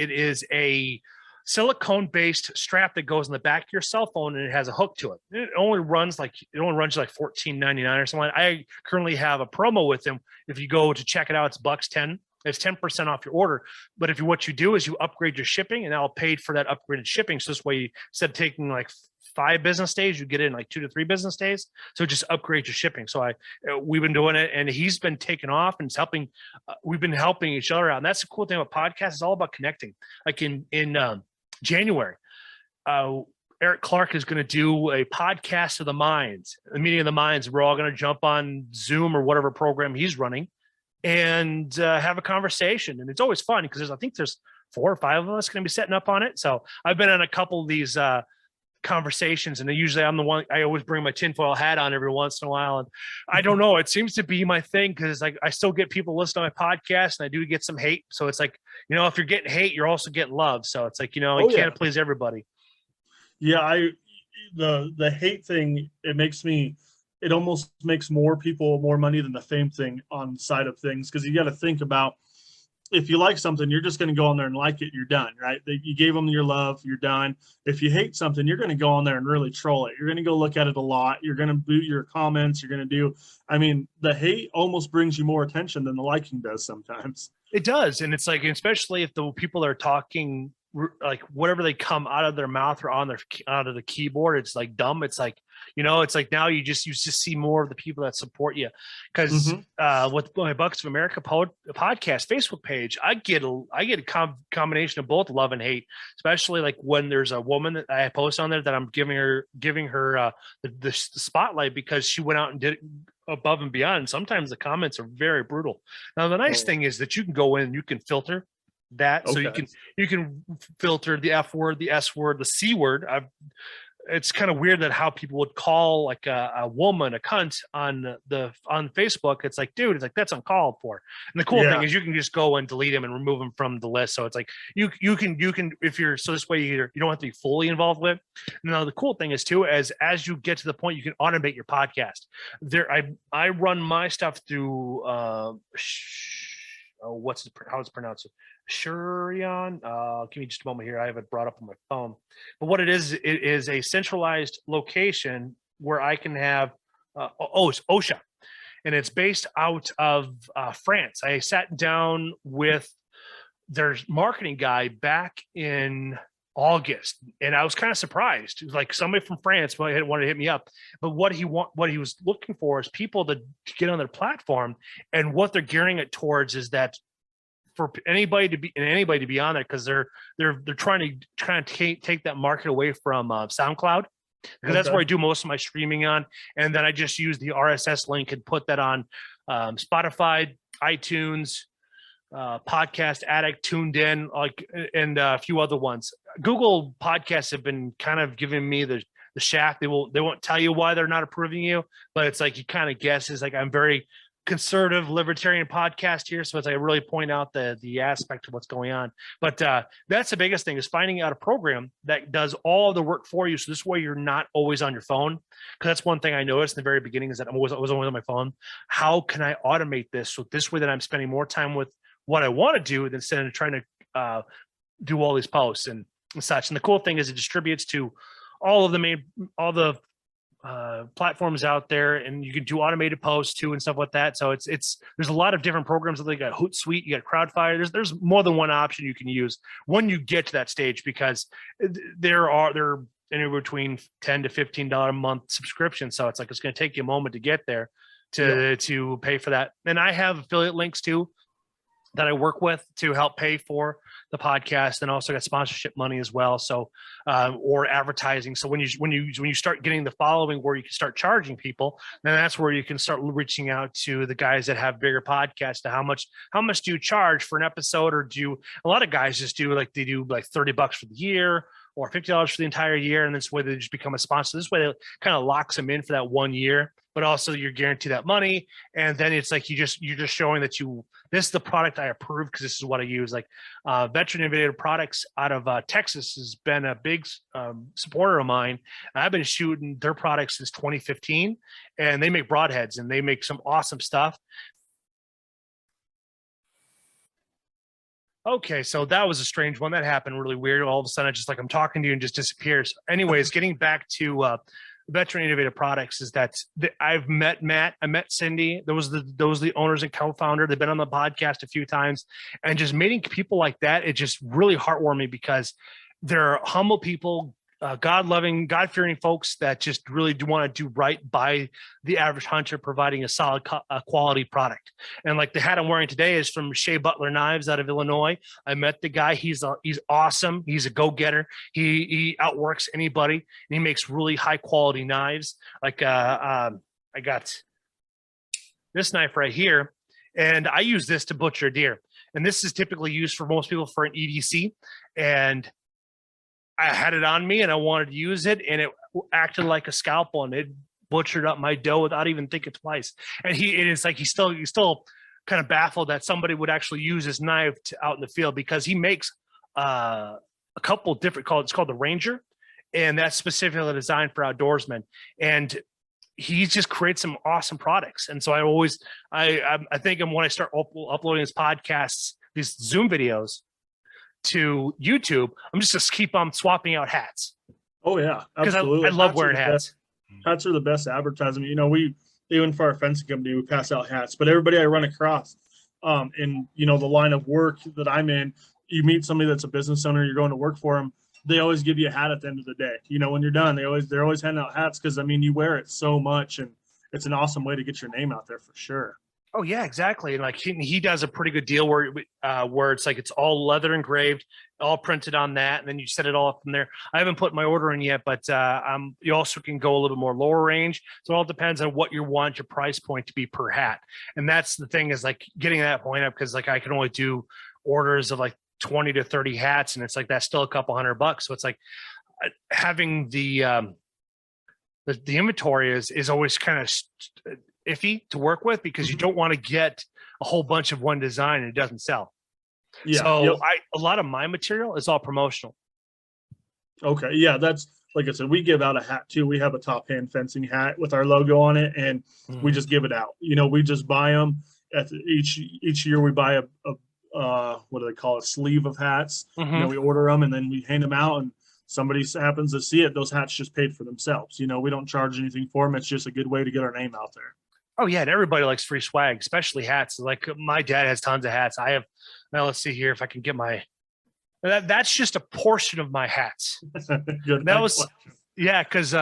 a silicone-based strap that goes in the back of your cell phone, and it has a hook to it. It only runs like $14.99 or something. I currently have a promo with them. If you go to check it out, it's $10. It's 10% off your order. But what you do is you upgrade your shipping, and I'll pay for that upgraded shipping. So this way, instead of taking like 5 business days, you get it in like 2 to 3 business days. So just upgrade your shipping. So we've been doing it, and he's been taking off, and it's helping. We've been helping each other out, and that's the cool thing about podcasts. It's all about connecting. Like in January, Eric Clark is going to do a podcast of the minds, a meeting of the minds. We're all going to jump on Zoom or whatever program he's running and have a conversation. And it's always fun because I think there's 4 or 5 of us going to be setting up on it. So I've been on a couple of these conversations, and usually I'm the one. I always bring my tinfoil hat on every once in a while, and I don't know, it seems to be my thing because like I still get people listening to my podcast, and I do get some hate. So it's like, if you're getting hate, you're also getting love. So it's like, you can't please everybody. Yeah, the hate thing, it almost makes more people more money than the fame thing on the side of things, because you got to think about, if you like something, you're just going to go on there and like it, you're done, right? You gave them your love, you're done. If you hate something, you're going to go on there and really troll it. You're going to go look at it a lot. You're going to boot your comments. You're going to do, the hate almost brings you more attention than the liking does sometimes. It does. And it's like, especially if the people are talking, like whatever they come out of their mouth or out of the keyboard, it's like dumb. It's like, it's like now you just see more of the people that support you. Because with my Bucks of America podcast Facebook page, I get a combination of both love and hate, especially like when there's a woman that I post on there that I'm giving her the spotlight because she went out and did it above and beyond. Sometimes the comments are very brutal. Now the nice thing is that you can go in and you can filter that. So you can filter the F word, the S word, the C word. It's kind of weird that how people would call like a woman a cunt on Facebook. It's like, dude, it's like, that's uncalled for. And the cool thing is you can just go and delete them and remove them from the list. So it's like you can if you're, so this way you don't have to be fully involved with. Now the cool thing is too, as you get to the point, you can automate your podcast. I run my stuff through how it's pronounced. Shurion. Give me just a moment here. I have it brought up on my phone. But what it is a centralized location where I can have it's OSHA, and it's based out of France. I sat down with their marketing guy back in August, and I was kind of surprised. It was like somebody from France wanted to hit me up, but what he was looking for is people to get on their platform, and what they're gearing it towards is that for anybody to be on there, because they're trying to take that market away from SoundCloud, because that's where I do most of my streaming on, and then I just use the RSS link and put that on Spotify, iTunes, Podcast Addict, Tuned In, and a few other ones. Google Podcasts have been kind of giving me the shaft. They won't tell you why they're not approving you, but it's like you kind of guess. It's like I'm very conservative libertarian podcast here, so it's like I really point out the aspect of what's going on. But that's the biggest thing, is finding out a program that does all the work for you, so this way you're not always on your phone. Because that's one thing I noticed in the very beginning, is that I was always on my phone. How can I automate this so this way that I'm spending more time with what I want to do instead of trying to do all these posts and such. And the cool thing is it distributes to all the platforms out there, and you can do automated posts too and stuff like that. So there's a lot of different programs. They got Hootsuite, you got Crowdfire. There's more than one option you can use when you get to that stage, because they're anywhere between $10 to $15 a month subscription. So it's like it's going to take you a moment to get there to pay for that. And I have affiliate links too that I work with to help pay for the podcast, and also got sponsorship money as well. So, or advertising. So when you start getting the following where you can start charging people, then that's where you can start reaching out to the guys that have bigger podcasts. To how much do you charge for an episode? Or a lot of guys just do like $30 for the year, or $50 for the entire year. And this way they just become a sponsor. This way it kind of locks them in for that 1 year, but also you're guaranteed that money. And then it's like, you're just showing that this is the product I approve because this is what I use. Like Veteran Innovative Products out of Texas has been a big supporter of mine. I've been shooting their products since 2015, and they make broadheads and they make some awesome stuff. Okay, so that was a strange one. That happened really weird. All of a sudden, I'm talking to you and just disappears. Anyways, getting back to Veteran Innovative Products, is that I've met Matt, I met Cindy. Those are the owners and co-founder. They've been on the podcast a few times, and just meeting people like that, it's just really heartwarming because they're humble people God-loving, God-fearing folks that just really do want to do right by the average hunter, providing a solid quality product. And like the hat I'm wearing today is from Shea Butler Knives out of Illinois. I met the guy. He's awesome. He's a go-getter. He outworks anybody, and he makes really high-quality knives. Like I got this knife right here, and I use this to butcher deer. And this is typically used for most people for an EDC. And I had it on me and I wanted to use it, and it acted like a scalpel, and it butchered up my doe without even thinking twice. And he's still kind of baffled that somebody would actually use his knife out in the field, because he makes a couple different it's called the Ranger, and that's specifically designed for outdoorsmen. And he just creates some awesome products. And so I think when I start uploading his podcasts, these Zoom videos to YouTube, I'm just keep on swapping out hats. Oh yeah, because absolutely. I love wearing hats. Hats are the best advertisement. You know, we even for our fencing company, we pass out hats. But everybody I run across, in the line of work that I'm in, you meet somebody that's a business owner, you're going to work for them. They always give you a hat at the end of the day. You know, when you're done, they're always handing out hats, because I mean, you wear it so much, and it's an awesome way to get your name out there for sure. Oh yeah, exactly. And like he does a pretty good deal where it's like it's all leather engraved, all printed on that, and then you set it all up from there. I haven't put my order in yet, but you also can go a little bit more lower range. So it all depends on what you want your price point to be per hat. And that's the thing, is like getting that point up, because like I can only do orders of like 20 to 30 hats, and it's like that's still a couple $100. So it's like having the inventory is always kind of iffy to work with, because you don't want to get a whole bunch of one design and it doesn't sell. Yeah. So a lot of my material is all promotional. Okay. Yeah. That's, like I said, we give out a hat too. We have a top hand fencing hat with our logo on it, and we just give it out. You know, we just buy them each year. We buy a what do they call it? Sleeve of hats. You know, we order them and then we hand them out, and somebody happens to see it. Those hats just paid for themselves. You know, we don't charge anything for them. It's just a good way to get our name out there. Oh yeah, and everybody likes free swag, especially hats. Like my dad has tons of hats. I have. Now let's see here if I can get my. That's just a portion of my hats. That was because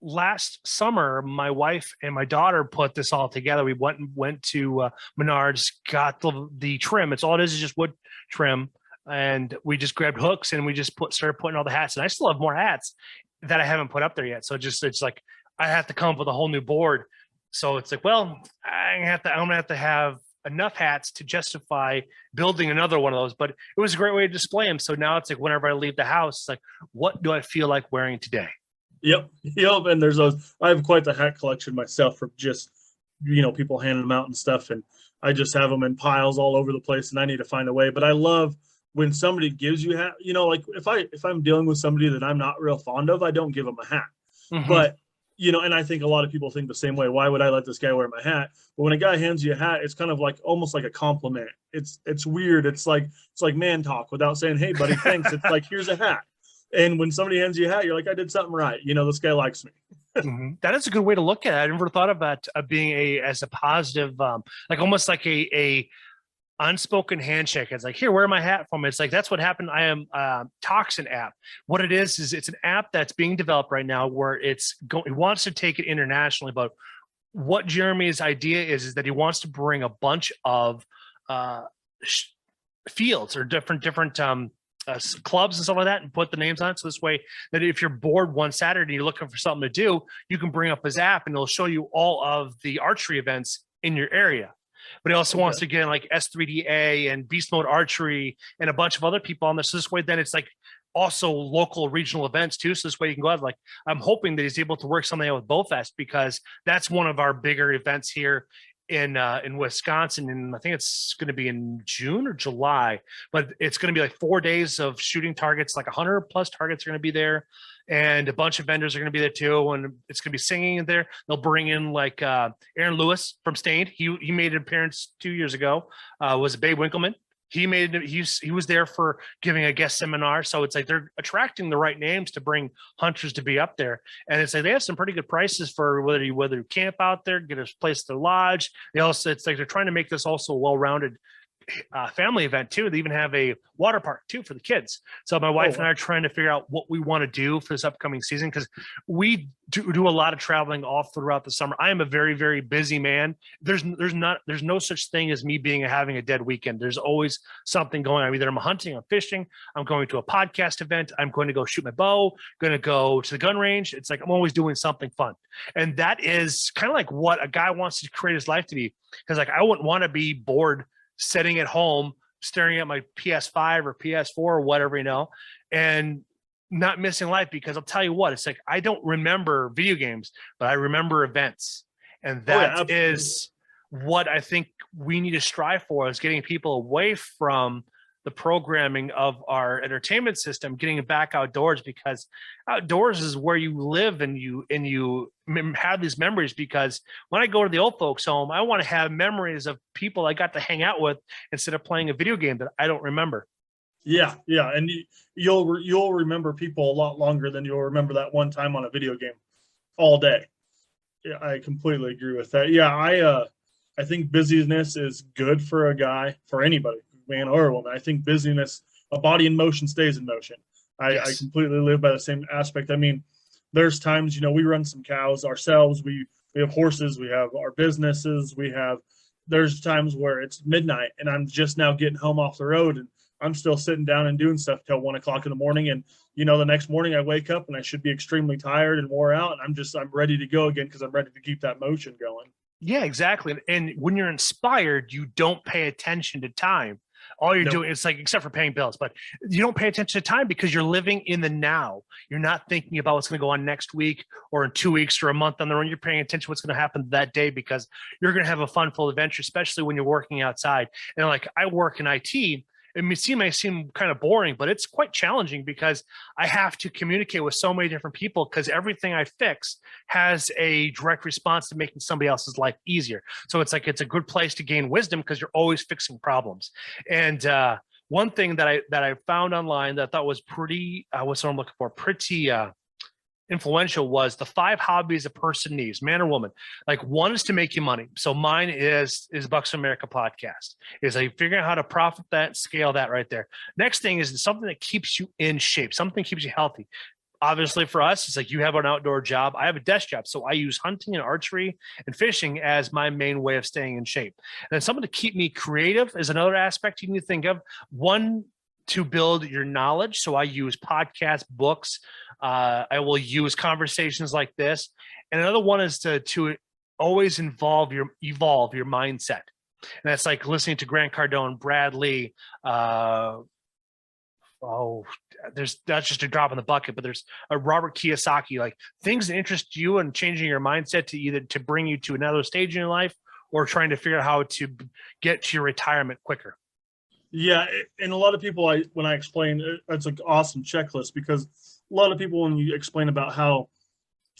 last summer my wife and my daughter put this all together. We went to Menards, got the trim. It's all it is just wood trim, and we just grabbed hooks and we just started putting all the hats. And I still have more hats that I haven't put up there yet. So it's like I have to come up with a whole new board. So it's like, well, I'm gonna have to have enough hats to justify building another one of those. But it was a great way to display them. So now it's like whenever I leave the house, it's like, what do I feel like wearing today? Yep. And there's those. I have quite the hat collection myself, from just people handing them out and stuff, and I just have them in piles all over the place, and I need to find a way. But I love when somebody gives you a hat. Like if I'm dealing with somebody that I'm not real fond of, I don't give them a hat. But and I think a lot of people think the same way. Why would I let this guy wear my hat? But when a guy hands you a hat, it's kind of like almost like a compliment. It's weird. It's like man talk without saying, "Hey, buddy, thanks." It's like, here's a hat. And when somebody hands you a hat, you're like, I did something right. This guy likes me. That is a good way to look at it. I never thought about being as a positive, like almost like a unspoken handshake. It's like, here, wear my hat from. It's like, that's what happened. I am Toxin app. What it is it's an app that's being developed right now where it wants to take it internationally. But what Jeremy's idea is that he wants to bring a bunch of fields or different clubs and stuff like that, and put the names on it. So this way that if you're bored one Saturday and you're looking for something to do, you can bring up his app and it'll show you all of the archery events in your area. But he also wants to get in like S3DA and Beast Mode Archery and a bunch of other people on there. So this way, then it's like also local regional events too. So this way you can go out. Like, I'm hoping that he's able to work something out with Bowfest, because that's one of our bigger events here in Wisconsin. And I think it's going to be in June or July, but it's going to be like 4 days of shooting targets. Like 100 plus targets are going to be there. And a bunch of vendors are going to be there too. And it's going to be singing in there. They'll bring in like Aaron Lewis from Stained. He made an appearance 2 years ago. Was Babe Winkleman. He was there for giving a guest seminar. So it's like they're attracting the right names to bring hunters to be up there. And it's like they have some pretty good prices for whether you camp out there, get a place to lodge. It's like they're trying to make this also a well-rounded family event too. They even have a water park too for the kids. So my wife and I are trying to figure out what we want to do for this upcoming season, because we do a lot of traveling all throughout the summer. I am a very, very busy man. There's no such thing as me having a dead weekend. There's always something going on. Either I'm hunting, I'm fishing, I'm going to a podcast event, I'm going to go shoot my bow, going to go to the gun range. It's like I'm always doing something fun. And that is kind of like what a guy wants to create his life to be. Because like I wouldn't want to be bored sitting at home staring at my PS5 or PS4 or whatever, and not missing life. Because I'll tell you what, it's like I don't remember video games, but I remember events. And that is what I think we need to strive for, is getting people away from the programming of our entertainment system, getting back outdoors, because outdoors is where you live and you have these memories. Because when I go to the old folks home, I want to have memories of people I got to hang out with instead of playing a video game that I don't remember. Yeah. And you'll remember people a lot longer than you'll remember that one time on a video game all day. Yeah, I completely agree with that. Yeah, I think busyness is good for a guy, for anybody, man or woman. I think busyness, a body in motion stays in motion. I completely live by the same aspect. I mean, there's times, we run some cows ourselves. We have horses, we have our businesses, there's times where it's midnight and I'm just now getting home off the road and I'm still sitting down and doing stuff till 1 o'clock in the morning. And, the next morning I wake up and I should be extremely tired and wore out. And I'm ready to go again, because I'm ready to keep that motion going. Yeah, exactly. And when you're inspired, you don't pay attention to time. All you're doing, it's like, except for paying bills, but you don't pay attention to time because you're living in the now. You're not thinking about what's going to go on next week or in 2 weeks or a month on the run. You're paying attention to what's going to happen that day, because you're going to have a fun-filled adventure, especially when you're working outside. And like I work in IT. It may seem kind of boring, but it's quite challenging because I have to communicate with so many different people, because everything I fix has a direct response to making somebody else's life easier. So it's like, it's a good place to gain wisdom because you're always fixing problems. And one thing that I found online that I thought was pretty influential was the 5 hobbies a person needs, man or woman. Like, one is to make you money. So mine is Bucks of America podcast. Is like figuring out how to profit that, scale that right there. Next thing is something that keeps you in shape, something that keeps you healthy. Obviously for us, it's like you have an outdoor job. I have a desk job. So I use hunting and archery and fishing as my main way of staying in shape. And then something to keep me creative is another aspect you need to think of. One, to build your knowledge. So I use podcasts, books. I will use conversations like this. And another one is to always evolve your mindset. And that's like listening to Grant Cardone, Brad Lee. That's just a drop in the bucket, but there's a Robert Kiyosaki, like things that interest you and changing your mindset to either to bring you to another stage in your life or trying to figure out how to get to your retirement quicker. Yeah, and a lot of people, when I explain, it's an awesome checklist, because a lot of people, when you explain about how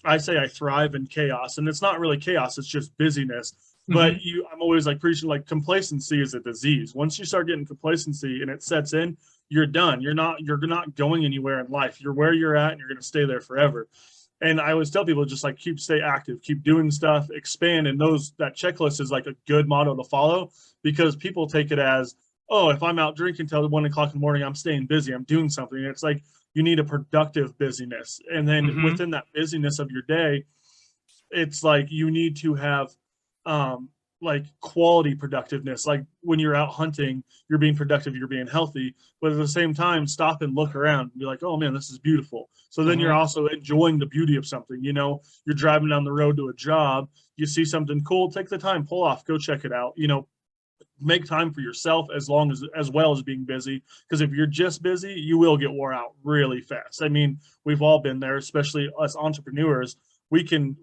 I say I thrive in chaos, and it's not really chaos, it's just busyness. Mm-hmm. But I'm always like preaching, like, complacency is a disease. Once you start getting complacency and it sets in, you're done. You're not going anywhere in life. You're where you're at and you're going to stay there forever. And I always tell people, just like, stay active, keep doing stuff, expand. And that checklist is like a good motto to follow, because people take it as, oh, if I'm out drinking till 1 o'clock in the morning, I'm staying busy, I'm doing something. And it's like, you need a productive busyness. And then within that busyness of your day, it's like you need to have like quality productiveness. Like when you're out hunting, you're being productive, you're being healthy, but at the same time, stop and look around and be like, oh man, this is beautiful. So then you're also enjoying the beauty of something. You're driving down the road to a job, you see something cool, take the time, pull off, go check it out. Make time for yourself as well as being busy, because if you're just busy, you will get wore out really fast. I mean, we've all been there, especially us entrepreneurs. We can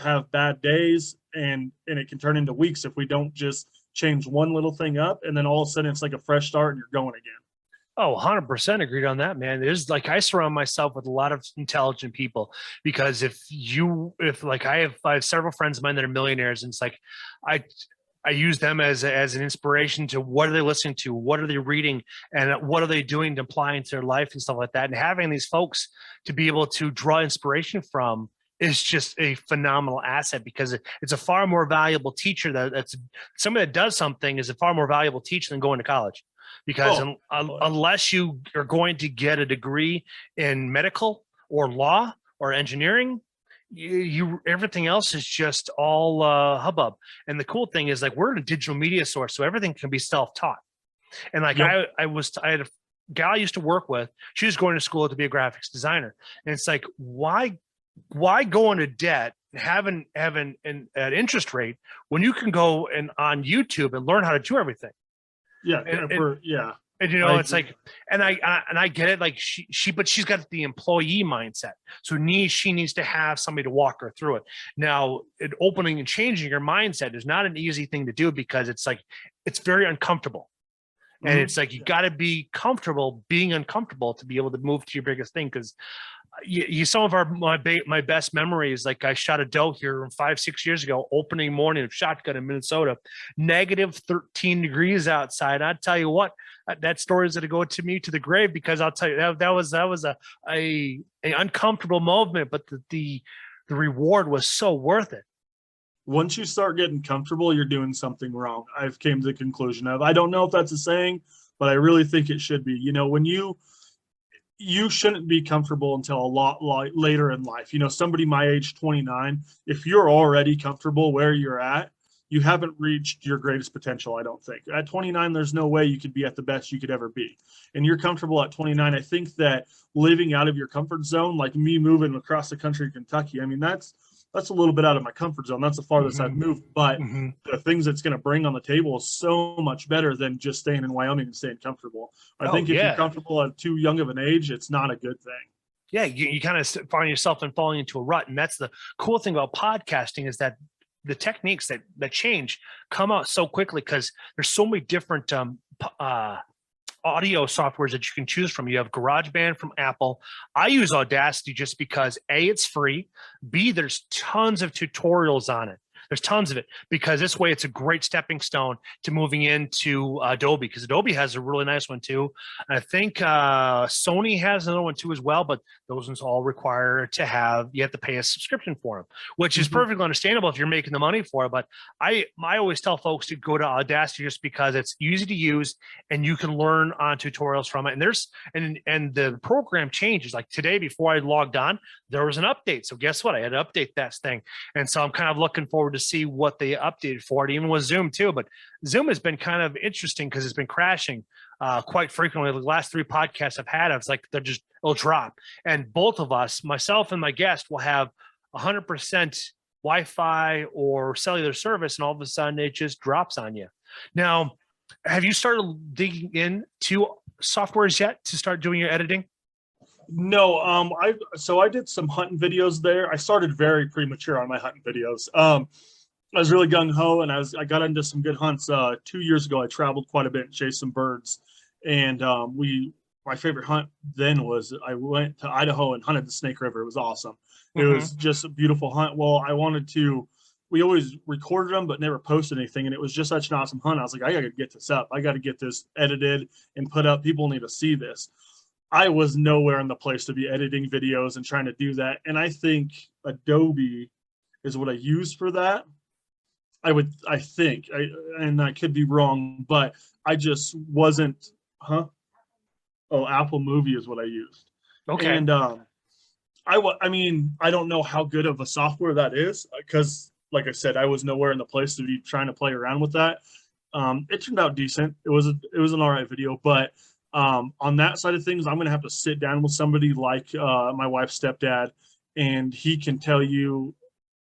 have bad days and it can turn into weeks if we don't just change one little thing up, and then all of a sudden it's like a fresh start and you're going again. Oh, 100% agreed on that, man. There's like, I surround myself with a lot of intelligent people, because I have several friends of mine that are millionaires, and it's like, I use them as an inspiration to what are they listening to, what are they reading, and what are they doing to apply into their life and stuff like that. And having these folks to be able to draw inspiration from is just a phenomenal asset, because it's a far more valuable teacher. That's somebody that does something is a far more valuable teacher than going to college, because unless you are going to get a degree in medical or law or engineering, you everything else is just all hubbub. And the cool thing is, like, we're in a digital media source, so everything can be self-taught. And like, I had a gal I used to work with. She was going to school to be a graphics designer, and it's like, why go into debt and have an interest rate when you can go and on YouTube and learn how to do everything? Yeah, and you know, it's like, and I get it. Like, but she's got the employee mindset, so she needs to have somebody to walk her through it. Now, opening and changing your mindset is not an easy thing to do, because it's like, it's very uncomfortable. And it's like, you got to be comfortable being uncomfortable to be able to move to your biggest thing. Because some of my best memories, like, I shot a doe here 5-6 years ago, opening morning of shotgun in Minnesota, negative 13 degrees outside. I'd tell you what, that story is going to go to me to the grave, because I'll tell you that was a uncomfortable moment, but the reward was so worth it. Once you start getting comfortable, you're doing something wrong. I've came to the conclusion of, I don't know if that's a saying, but I really think it should be. You know, when you shouldn't be comfortable until a lot later in life. You know, somebody my age, 29, if you're already comfortable where you're at, you haven't reached your greatest potential, I don't think. At 29, there's no way you could be at the best you could ever be. And you're comfortable at 29. I think that living out of your comfort zone, like me moving across the country to Kentucky, I mean, that's a little bit out of my comfort zone. That's the farthest I've moved. But the things it's going to bring on the table is so much better than just staying in Wyoming and staying comfortable. I think if you're comfortable at too young of an age, it's not a good thing. Yeah, you kind of find yourself and falling into a rut. And that's the cool thing about podcasting, is that the techniques that change come out so quickly, because there's so many different audio softwares that you can choose from. You have GarageBand from Apple. I use Audacity just because A, it's free. B, there's tons of tutorials on it. There's tons of it, because this way it's a great stepping stone to moving into Adobe, because Adobe has a really nice one too. And I think Sony has another one too as well, but those ones all require you have to pay a subscription for them, which is perfectly understandable if you're making the money for it. But I always tell folks to go to Audacity just because it's easy to use and you can learn on tutorials from it. And and the program changes. Like today, before I logged on, there was an update. So guess what? I had to update that thing. And so I'm kind of looking forward to see what they updated for it, even with Zoom too. But Zoom has been kind of interesting because it's been crashing quite frequently. The last 3 podcasts I've had, it's like it'll drop. And both of us, myself and my guest, will have 100% Wi-Fi or cellular service, and all of a sudden it just drops on you. Now, have you started digging into softwares yet to start doing your editing? No, I did some hunting videos there. I started very premature on my hunting videos. I was really gung-ho, and I got into some good hunts. 2 years ago, I traveled quite a bit and chased some birds. And my favorite hunt then was I went to Idaho and hunted the Snake River. It was awesome. It was just a beautiful hunt. Well, we always recorded them, but never posted anything. And it was just such an awesome hunt. I was like, I got to get this up. I got to get this edited and put up. People need to see this. I was nowhere in the place to be editing videos and trying to do that. And I think Adobe is what I use for that. I think, and I could be wrong, but I just wasn't, Apple Movie is what I used. Okay. And I mean, I don't know how good of a software that is, because like I said, I was nowhere in the place to be trying to play around with that. It turned out decent. It was an all right video, but on that side of things, I'm going to have to sit down with somebody like my wife's stepdad, and he can tell you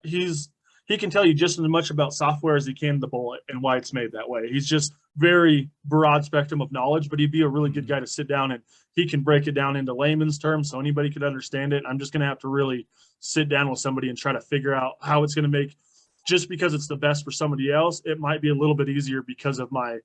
just as much about software as he can the bullet and why it's made that way. He's just very broad spectrum of knowledge, but he'd be a really good guy to sit down, and he can break it down into layman's terms so anybody could understand it. I'm just going to have to really sit down with somebody and try to figure out how it's going to make, just because it's the best for somebody else, it might be a little bit easier because of my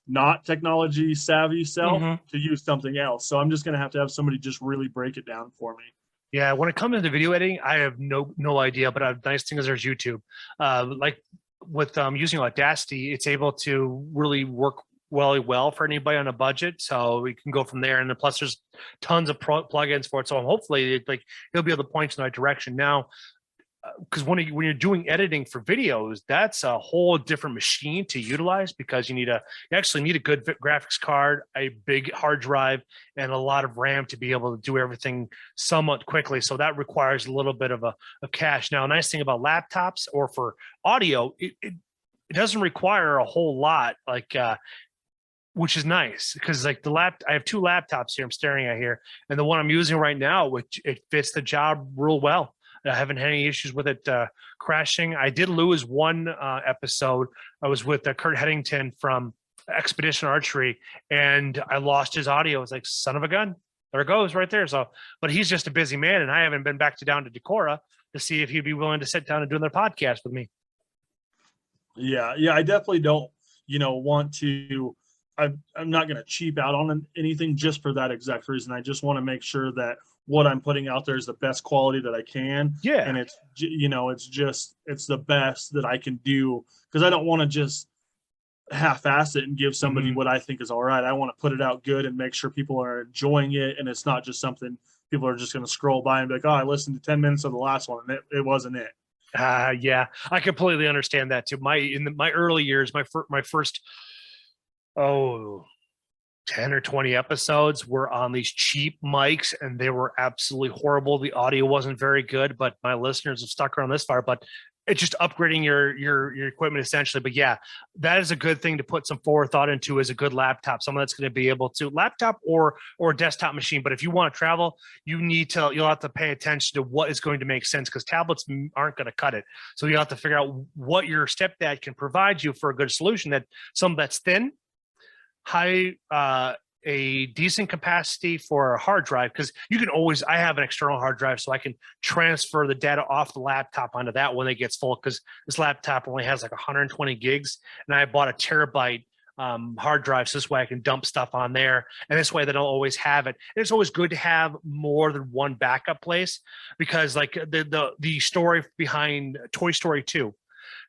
not technology savvy self to use something else. So I'm just going to have somebody just really break it down for me. Yeah, when it comes to video editing, I have no idea. But a nice thing is there's YouTube. Like with using Audacity, it's able to really work well for anybody on a budget. So we can go from there. And then plus there's tons of plugins for it. So hopefully it'll be able to point in the right direction. Now, because when you're doing editing for videos, that's a whole different machine to utilize, because you actually need a good graphics card, a big hard drive, and a lot of RAM to be able to do everything somewhat quickly. So that requires a little bit of a cache. Now, a nice thing about laptops or for audio, it doesn't require a whole lot, like which is nice, because like I have two laptops here I'm staring at here, and the one I'm using right now, which it fits the job real well. I haven't had any issues with it crashing. I did lose one episode. I was with Kurt Headington from Expedition Archery, and I lost his audio. It's like, son of a gun. There it goes right there. So, but he's just a busy man, and I haven't been back down to Decorah to see if he'd be willing to sit down and do another podcast with me. Yeah. I definitely don't, want to. I'm not going to cheap out on anything just for that exact reason. I just want to make sure that what I'm putting out there is the best quality that I can. Yeah. And it's the best that I can do, because I don't want to just half-ass it and give somebody what I think is all right. I want to put it out good and make sure people are enjoying it. And it's not just something people are just going to scroll by and be like, oh, I listened to 10 minutes of the last one, and it wasn't it. Yeah, I completely understand that too. In my early years, my first 10 or 20 episodes were on these cheap mics, and they were absolutely horrible. The audio wasn't very good, but my listeners have stuck around this far. But it's just upgrading your equipment essentially. But yeah, that is a good thing to put some forethought into, is a good laptop, someone that's going to be able to laptop or desktop machine. But if you want to travel, you'll have to pay attention to what is going to make sense, because tablets aren't going to cut it. So you have to figure out what your stepdad can provide you for a good solution, that some that's thin, high, a decent capacity for a hard drive, because I have an external hard drive, so I can transfer the data off the laptop onto that when it gets full, because this laptop only has like 120 gigs, and I bought a terabyte hard drive, so this way I can dump stuff on there, and this way that I'll always have it. And it's always good to have more than one backup place, because like the story behind Toy Story 2,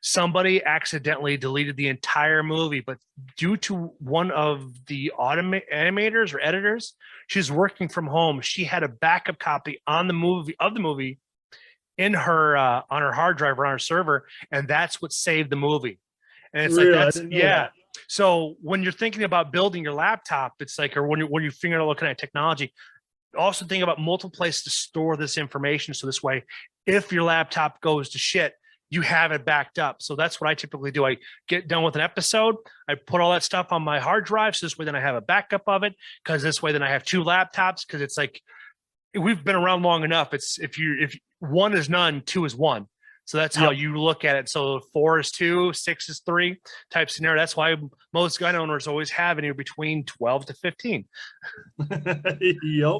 somebody accidentally deleted the entire movie, but due to one of the animators or editors, she's working from home, she had a backup copy of the movie in her on her hard drive or on her server, and that's what saved the movie. And it's really? like, that. So when you're thinking about building your laptop, it's like, or when you're figuring out looking at technology, also think about multiple places to store this information, so this way, if your laptop goes to shit, you have it backed up. So that's what I typically do. I get done with an episode, I put all that stuff on my hard drive, so this way then I have a backup of it, because this way then I have two laptops, because it's like, we've been around long enough. It's if one is none, two is one. So that's how you look at it. So 4 is 2, 6 is 3 type scenario. That's why most gun owners always have anywhere between 12 to 15. Yep.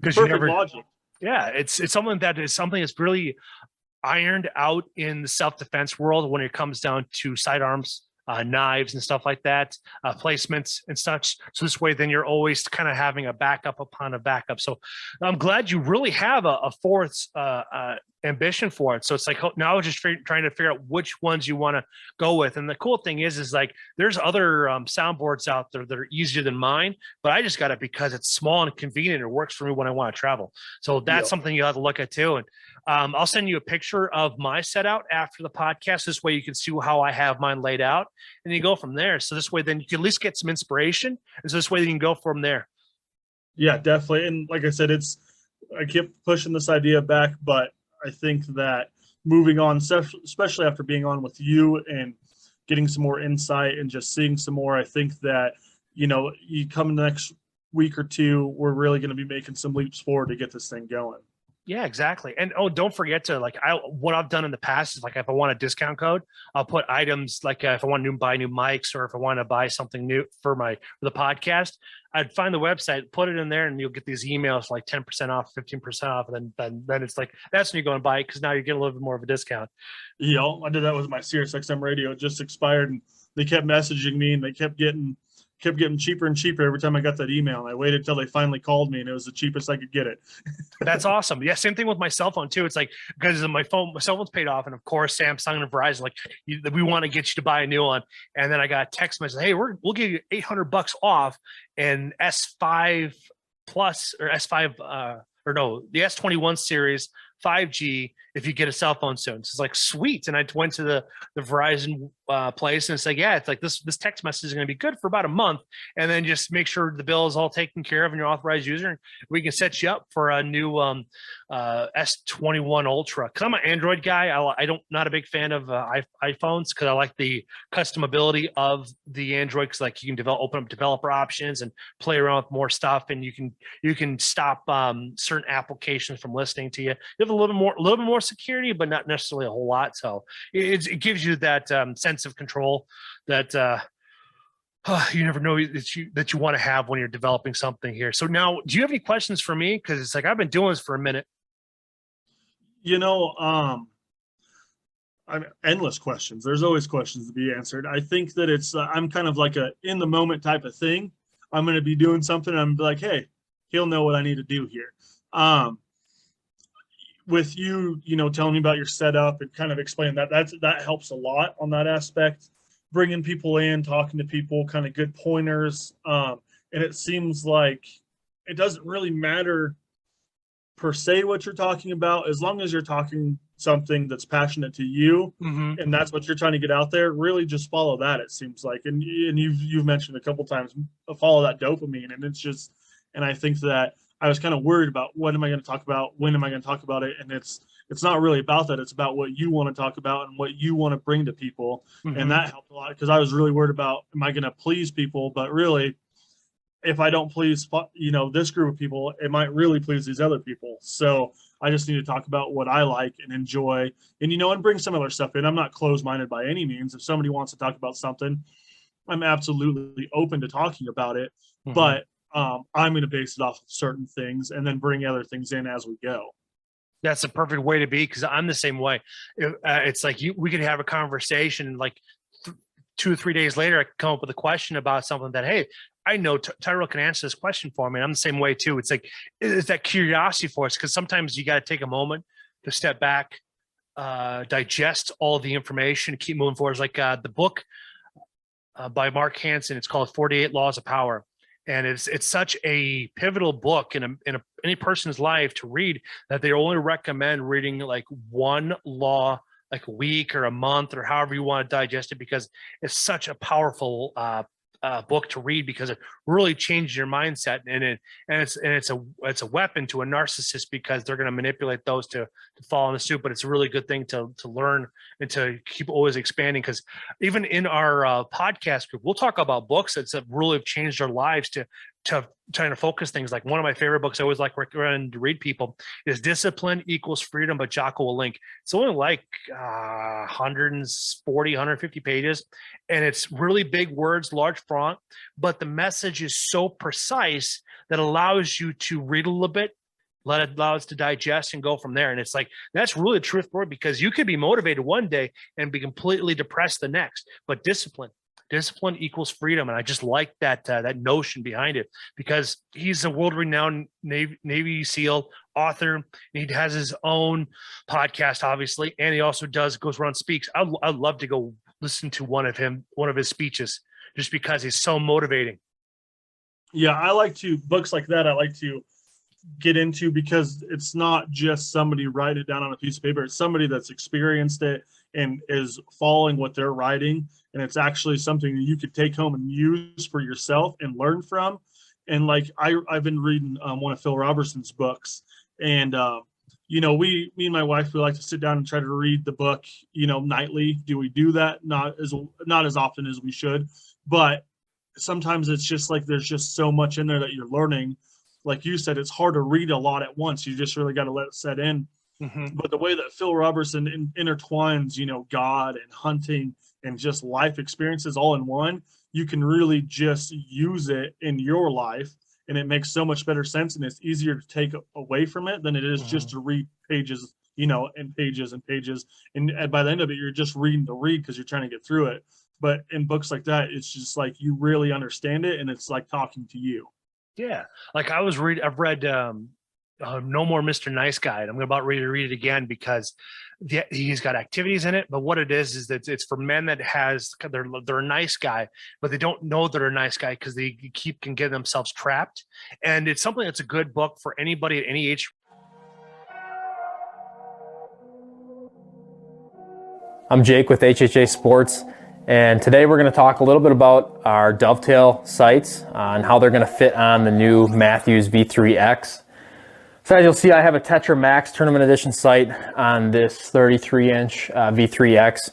Because logic. Yeah, it's something that's really ironed out in the self-defense world when it comes down to sidearms, knives and stuff like that, placements and such. So this way, then you're always kind of having a backup upon a backup. So I'm glad you really have a fourth ambition for it. So it's like, now I'm just trying to figure out which ones you want to go with. And the cool thing is like, there's other soundboards out there that are easier than mine, but I just got it because it's small and convenient. It works for me when I want to travel. So that's something you have to look at too. And I'll send you a picture of my set out after the podcast. This way you can see how I have mine laid out, and you go from there. So this way, then you can at least get some inspiration. And so this way you can go from there. Yeah, definitely. And like I said, I keep pushing this idea back, but I think that moving on, especially after being on with you and getting some more insight and just seeing some more, I think that, you come next week or two, we're really going to be making some leaps forward to get this thing going. Yeah, exactly. And don't forget to what I've done in the past is, like, if I want a discount code, I'll put items like if I want to buy new mics, or if I want to buy something new for the podcast, I'd find the website, put it in there, and you'll get these emails like 10% off, 15% off. And then it's like, that's when you go and buy it, because now you get a little bit more of a discount. Yeah, I did that with my Sirius XM radio. It just expired, and they kept messaging me, and they kept getting cheaper and cheaper every time I got that email. And I waited till they finally called me, and it was the cheapest I could get it. That's awesome. Yeah, same thing with my cell phone too. It's like, because my cell phone's paid off, and of course Samsung and Verizon, like, we want to get you to buy a new one. And then I got a text message, hey, we'll give you $800 off an S5 Plus or S5 the S21 series 5G if you get a cell phone soon. So it's like, sweet. And I went to the Verizon place, and it's like, yeah, it's like this text message is going to be good for about a month. And then just make sure the bill is all taken care of and you're authorized user. And we can set you up for a new S21 Ultra. Because I'm an Android guy. I don't not a big fan of iPhones, because I like the customability of the Android, because like you can open up developer options and play around with more stuff, and you can stop certain applications from listening to you. You have a little bit more security, but not necessarily a whole lot. So it gives you that sense of control that you never know that you want to have when you're developing something here. So now, do you have any questions for me? Because it's like I've been doing this for a minute. I'm endless questions. There's always questions to be answered. I think that it's I'm kind of like a in the moment type of thing. I'm going to be doing something, and I'm like, hey, he'll know what I need to do here. With you, telling me about your setup and kind of explaining that helps a lot on that aspect. Bringing people in, talking to people, kind of good pointers. And it seems like it doesn't really matter per se what you're talking about, as long as you're talking something that's passionate to you, and that's what you're trying to get out there. Really, just follow that. It seems like, and you've mentioned a couple times, follow that dopamine, and it's just, and I think that I was kind of worried about what am I going to talk about, when am I going to talk about it, and it's not really about that. It's about what you want to talk about and what you want to bring to people, and that helped a lot, because I was really worried about, am I going to please people? But really, if I don't please, this group of people, it might really please these other people. So I just need to talk about what I like and enjoy, and and bring some other stuff in. I'm not closed-minded by any means. If somebody wants to talk about something, I'm absolutely open to talking about it. But I'm going to base it off of certain things and then bring other things in as we go. That's a perfect way to be, because I'm the same way. It's like we could have a conversation, and like 2 or 3 days later, I could come up with a question about something that, hey, I know Tyrell can answer this question for me. And I'm the same way too. It's like, it's that curiosity for us, because sometimes you got to take a moment to step back, digest all of the information, keep moving forward. It's like the book by Mark Hansen. It's called 48 Laws of Power. And it's such a pivotal book in any person's life to read, that they only recommend reading like one law like a week or a month or however you want to digest it, because it's such a powerful book to read, because it really changes your mindset, and it's a weapon to a narcissist, because they're going to manipulate those to fall in the soup. But it's a really good thing to learn and to keep always expanding, because even in our podcast group, we'll talk about books that really have changed our lives to trying to focus things. Like one of my favorite books I always like recommend to read people is Discipline Equals Freedom by Jocko Willink. It's only like 140, 150 pages. And it's really big words, large font, but the message is so precise that allows you to read a little bit, allow us to digest and go from there. And it's like, that's really the truth for it, because you could be motivated one day and be completely depressed the next. But discipline equals freedom. And I just like that notion behind it, because he's a world-renowned Navy SEAL author. He has his own podcast, obviously, and he also goes around, speaks. I'd love to go listen to one of his speeches, just because he's so motivating. Yeah, books like that I like to get into, because it's not just somebody writing it down on a piece of paper. It's somebody that's experienced it and is following what they're writing, and it's actually something that you could take home and use for yourself and learn from. And like I've been reading one of Phil Robertson's books, and me and my wife, we like to sit down and try to read the book nightly. Do we do that? Not as often as we should, but sometimes it's just like there's just so much in there that you're learning. Like you said, it's hard to read a lot at once. You just really got to let it set in. But the way that Phil Robertson intertwines, God and hunting and just life experiences all in one, you can really just use it in your life, and it makes so much better sense, and it's easier to take away from it than it is just to read pages, and pages and pages. And by the end of it, you're just reading to read because you're trying to get through it. But in books like that, it's just like you really understand it, and it's like talking to you. Yeah, like I've read No More Mr. Nice Guy. I'm about ready to read it again, because he's got activities in it. But what it is that it's for men that they're a nice guy, but they don't know they're a nice guy, because they can get themselves trapped. And it's something that's a good book for anybody at any age. I'm Jake with HHA Sports, and today we're going to talk a little bit about our dovetail sights and how they're going to fit on the new Matthews V3X. So as you'll see, I have a Tetra Max Tournament Edition sight on this 33-inch V3X.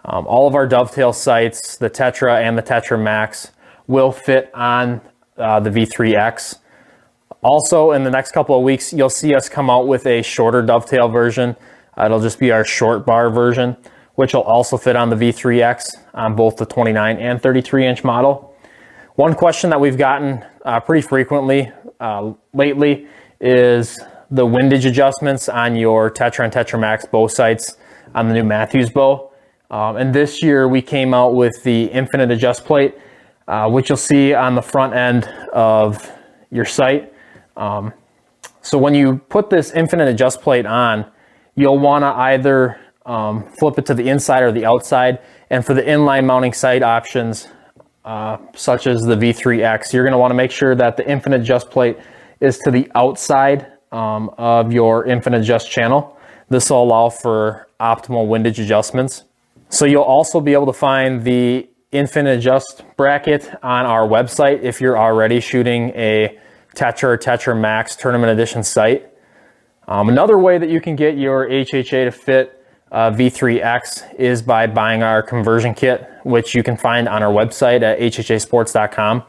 All of our dovetail sights, the Tetra and the Tetra Max, will fit on the V3X. Also, in the next couple of weeks, you'll see us come out with a shorter dovetail version. It'll just be our short bar version, which will also fit on the V3X on both the 29 and 33-inch model. One question that we've gotten pretty frequently lately is the windage adjustments on your Tetra and Tetra Max bow sights on the new Matthews bow. And this year we came out with the infinite adjust plate, which you'll see on the front end of your sight. So when you put this infinite adjust plate on, you'll want to either flip it to the inside or the outside. And for the inline mounting sight options, such as the V3X, you're going to want to make sure that the infinite adjust plate is to the outside of your infinite adjust channel. This will allow for optimal windage adjustments. So you'll also be able to find the infinite adjust bracket on our website if you're already shooting a Tetra or Tetra Max Tournament Edition sight. Another way that you can get your HHA to fit V3X is by buying our conversion kit, which you can find on our website at hhasports.com.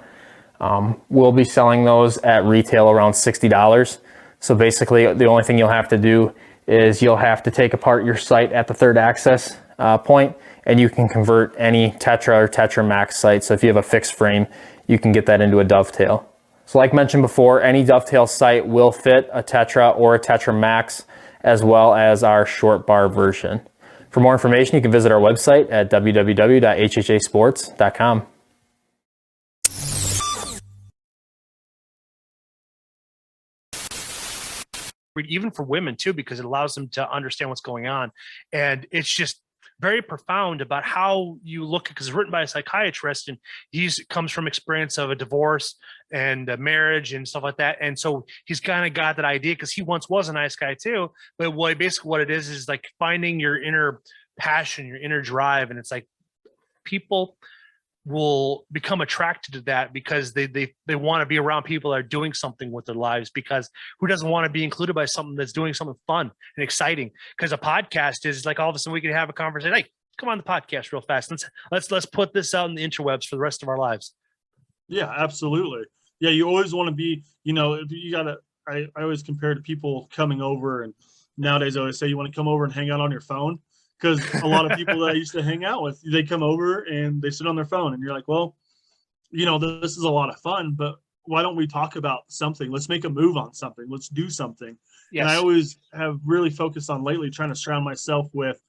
We'll be selling those at retail around $60. So basically the only thing you'll have to do is you'll have to take apart your sight at the third access point, and you can convert any Tetra or Tetra Max sight. So if you have a fixed frame, you can get that into a dovetail. So like mentioned before, any dovetail sight will fit a Tetra or a Tetra Max, as well as our short bar version. For more information, you can visit our website at www.hhasports.com. Even for women too, because it allows them to understand what's going on. And it's just very profound about how you look, because it's written by a psychiatrist, and he's comes from experience of a divorce and a marriage and stuff like that. And so he's kind of got that idea, because he once was a nice guy too. But basically what it is like finding your inner passion, your inner drive. And it's like people will become attracted to that because they want to be around people that are doing something with their lives, because who doesn't want to be included by something that's doing something fun and exciting? Because a podcast is like all of a sudden we can have a conversation. Hey, come on the podcast real fast. Let's put this out in the interwebs for the rest of our lives. Yeah, absolutely. Yeah, you always want to be, you gotta, I always compare to people coming over, and nowadays I always say you want to come over and hang out on your phone. Because a lot of people that I used to hang out with, they come over and they sit on their phone, and you're like, well, this is a lot of fun, but why don't we talk about something? Let's make a move on something. Let's do something. Yes. And I always have really focused on lately trying to surround myself with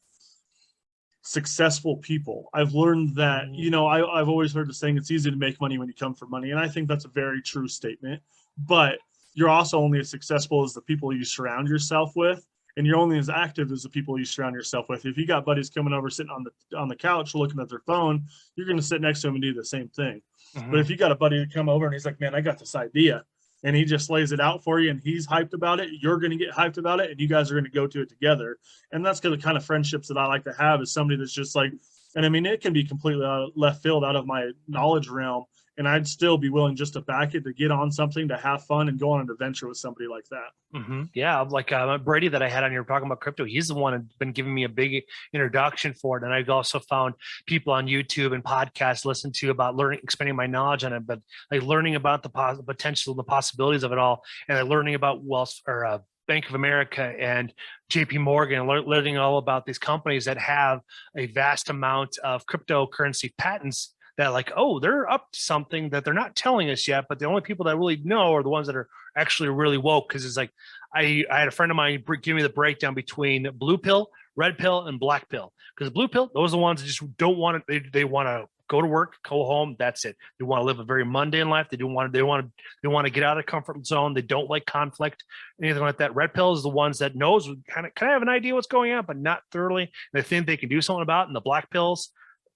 successful people. I've learned that, I've always heard the saying, it's easy to make money when you come for money. And I think that's a very true statement, but you're also only as successful as the people you surround yourself with. And you're only as active as the people you surround yourself with. If you got buddies coming over sitting on the couch looking at their phone, you're going to sit next to them and do the same thing. Mm-hmm. But if you got a buddy to come over and he's like, man, I got this idea, and he just lays it out for you and he's hyped about it, you're going to get hyped about it, and you guys are going to go to it together. And that's the kind of friendships that I like to have, is somebody that's just like, and I mean, it can be completely out of left field, out of my knowledge realm, and I'd still be willing just to back it, to get on something, to have fun and go on an adventure with somebody like that. Mm-hmm. Yeah. Like Brady that I had on here talking about crypto. He's the one who's been giving me a big introduction for it. And I've also found people on YouTube and podcasts listen to about learning, expanding my knowledge on it, but like learning about the potential, the possibilities of it all. And like learning about Bank of America and JP Morgan, learning all about these companies that have a vast amount of cryptocurrency patents that like, oh, they're up to something that they're not telling us yet, but the only people that really know are the ones that are actually really woke. Because it's like, I had a friend of mine give me the breakdown between blue pill, red pill, and black pill. Because blue pill, those are the ones that just don't want to, they want to go to work, go home, that's it. They want to live a very mundane life. They want to get out of the comfort zone. They don't like conflict, anything like that. Red pill is the ones that knows kind of have an idea what's going on, but not thoroughly. And they think they can do something about it. And the black pills,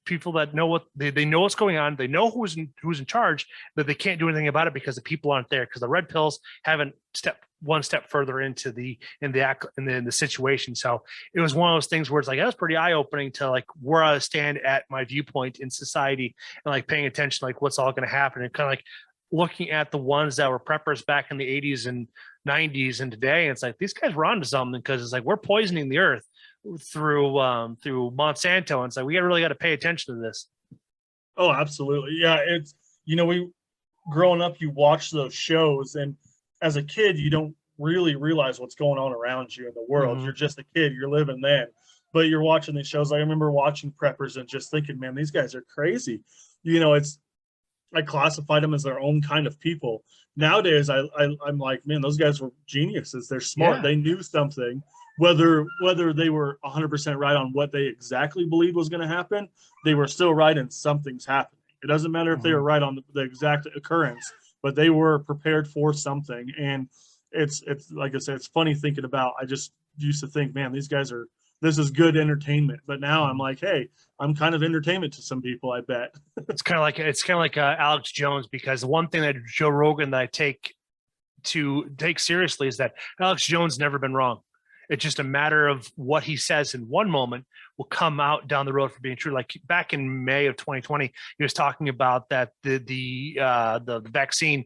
people that know what they know what's going on, they know who's in charge, but they can't do anything about it because the people aren't there, because the red pills haven't stepped one step further into the situation. So it was one of those things where it's like, that was pretty eye opening to like where I stand at my viewpoint in society and like paying attention, like what's all going to happen, and kind of like looking at the ones that were preppers back in the 80s and 90s and today. And it's like, these guys were onto something, because it's like, we're poisoning the earth through Monsanto. And it's like, we really got to pay attention to this. Oh, absolutely. Yeah. It's, we growing up, you watch those shows, and as a kid, you don't really realize what's going on around you in the world. Mhm. You're just a kid, you're living then, but you're watching these shows. I remember watching preppers and just thinking, man, these guys are crazy. I classified them as their own kind of people. Nowadays, I'm like, man, those guys were geniuses. They're smart. Yeah. They knew something. Whether they were 100% right on what they exactly believed was going to happen, they were still right, and something's happening. It doesn't matter if they were right on the exact occurrence, but they were prepared for something. And it's like I said, it's funny thinking about. I just used to think, man, this is good entertainment. But now I'm like, hey, I'm kind of entertainment to some people, I bet. It's kind of like Alex Jones, because the one thing that Joe Rogan that I take seriously is that Alex Jones never been wrong. It's just a matter of what he says in one moment will come out down the road for being true. Like back in May of 2020, he was talking about that the vaccine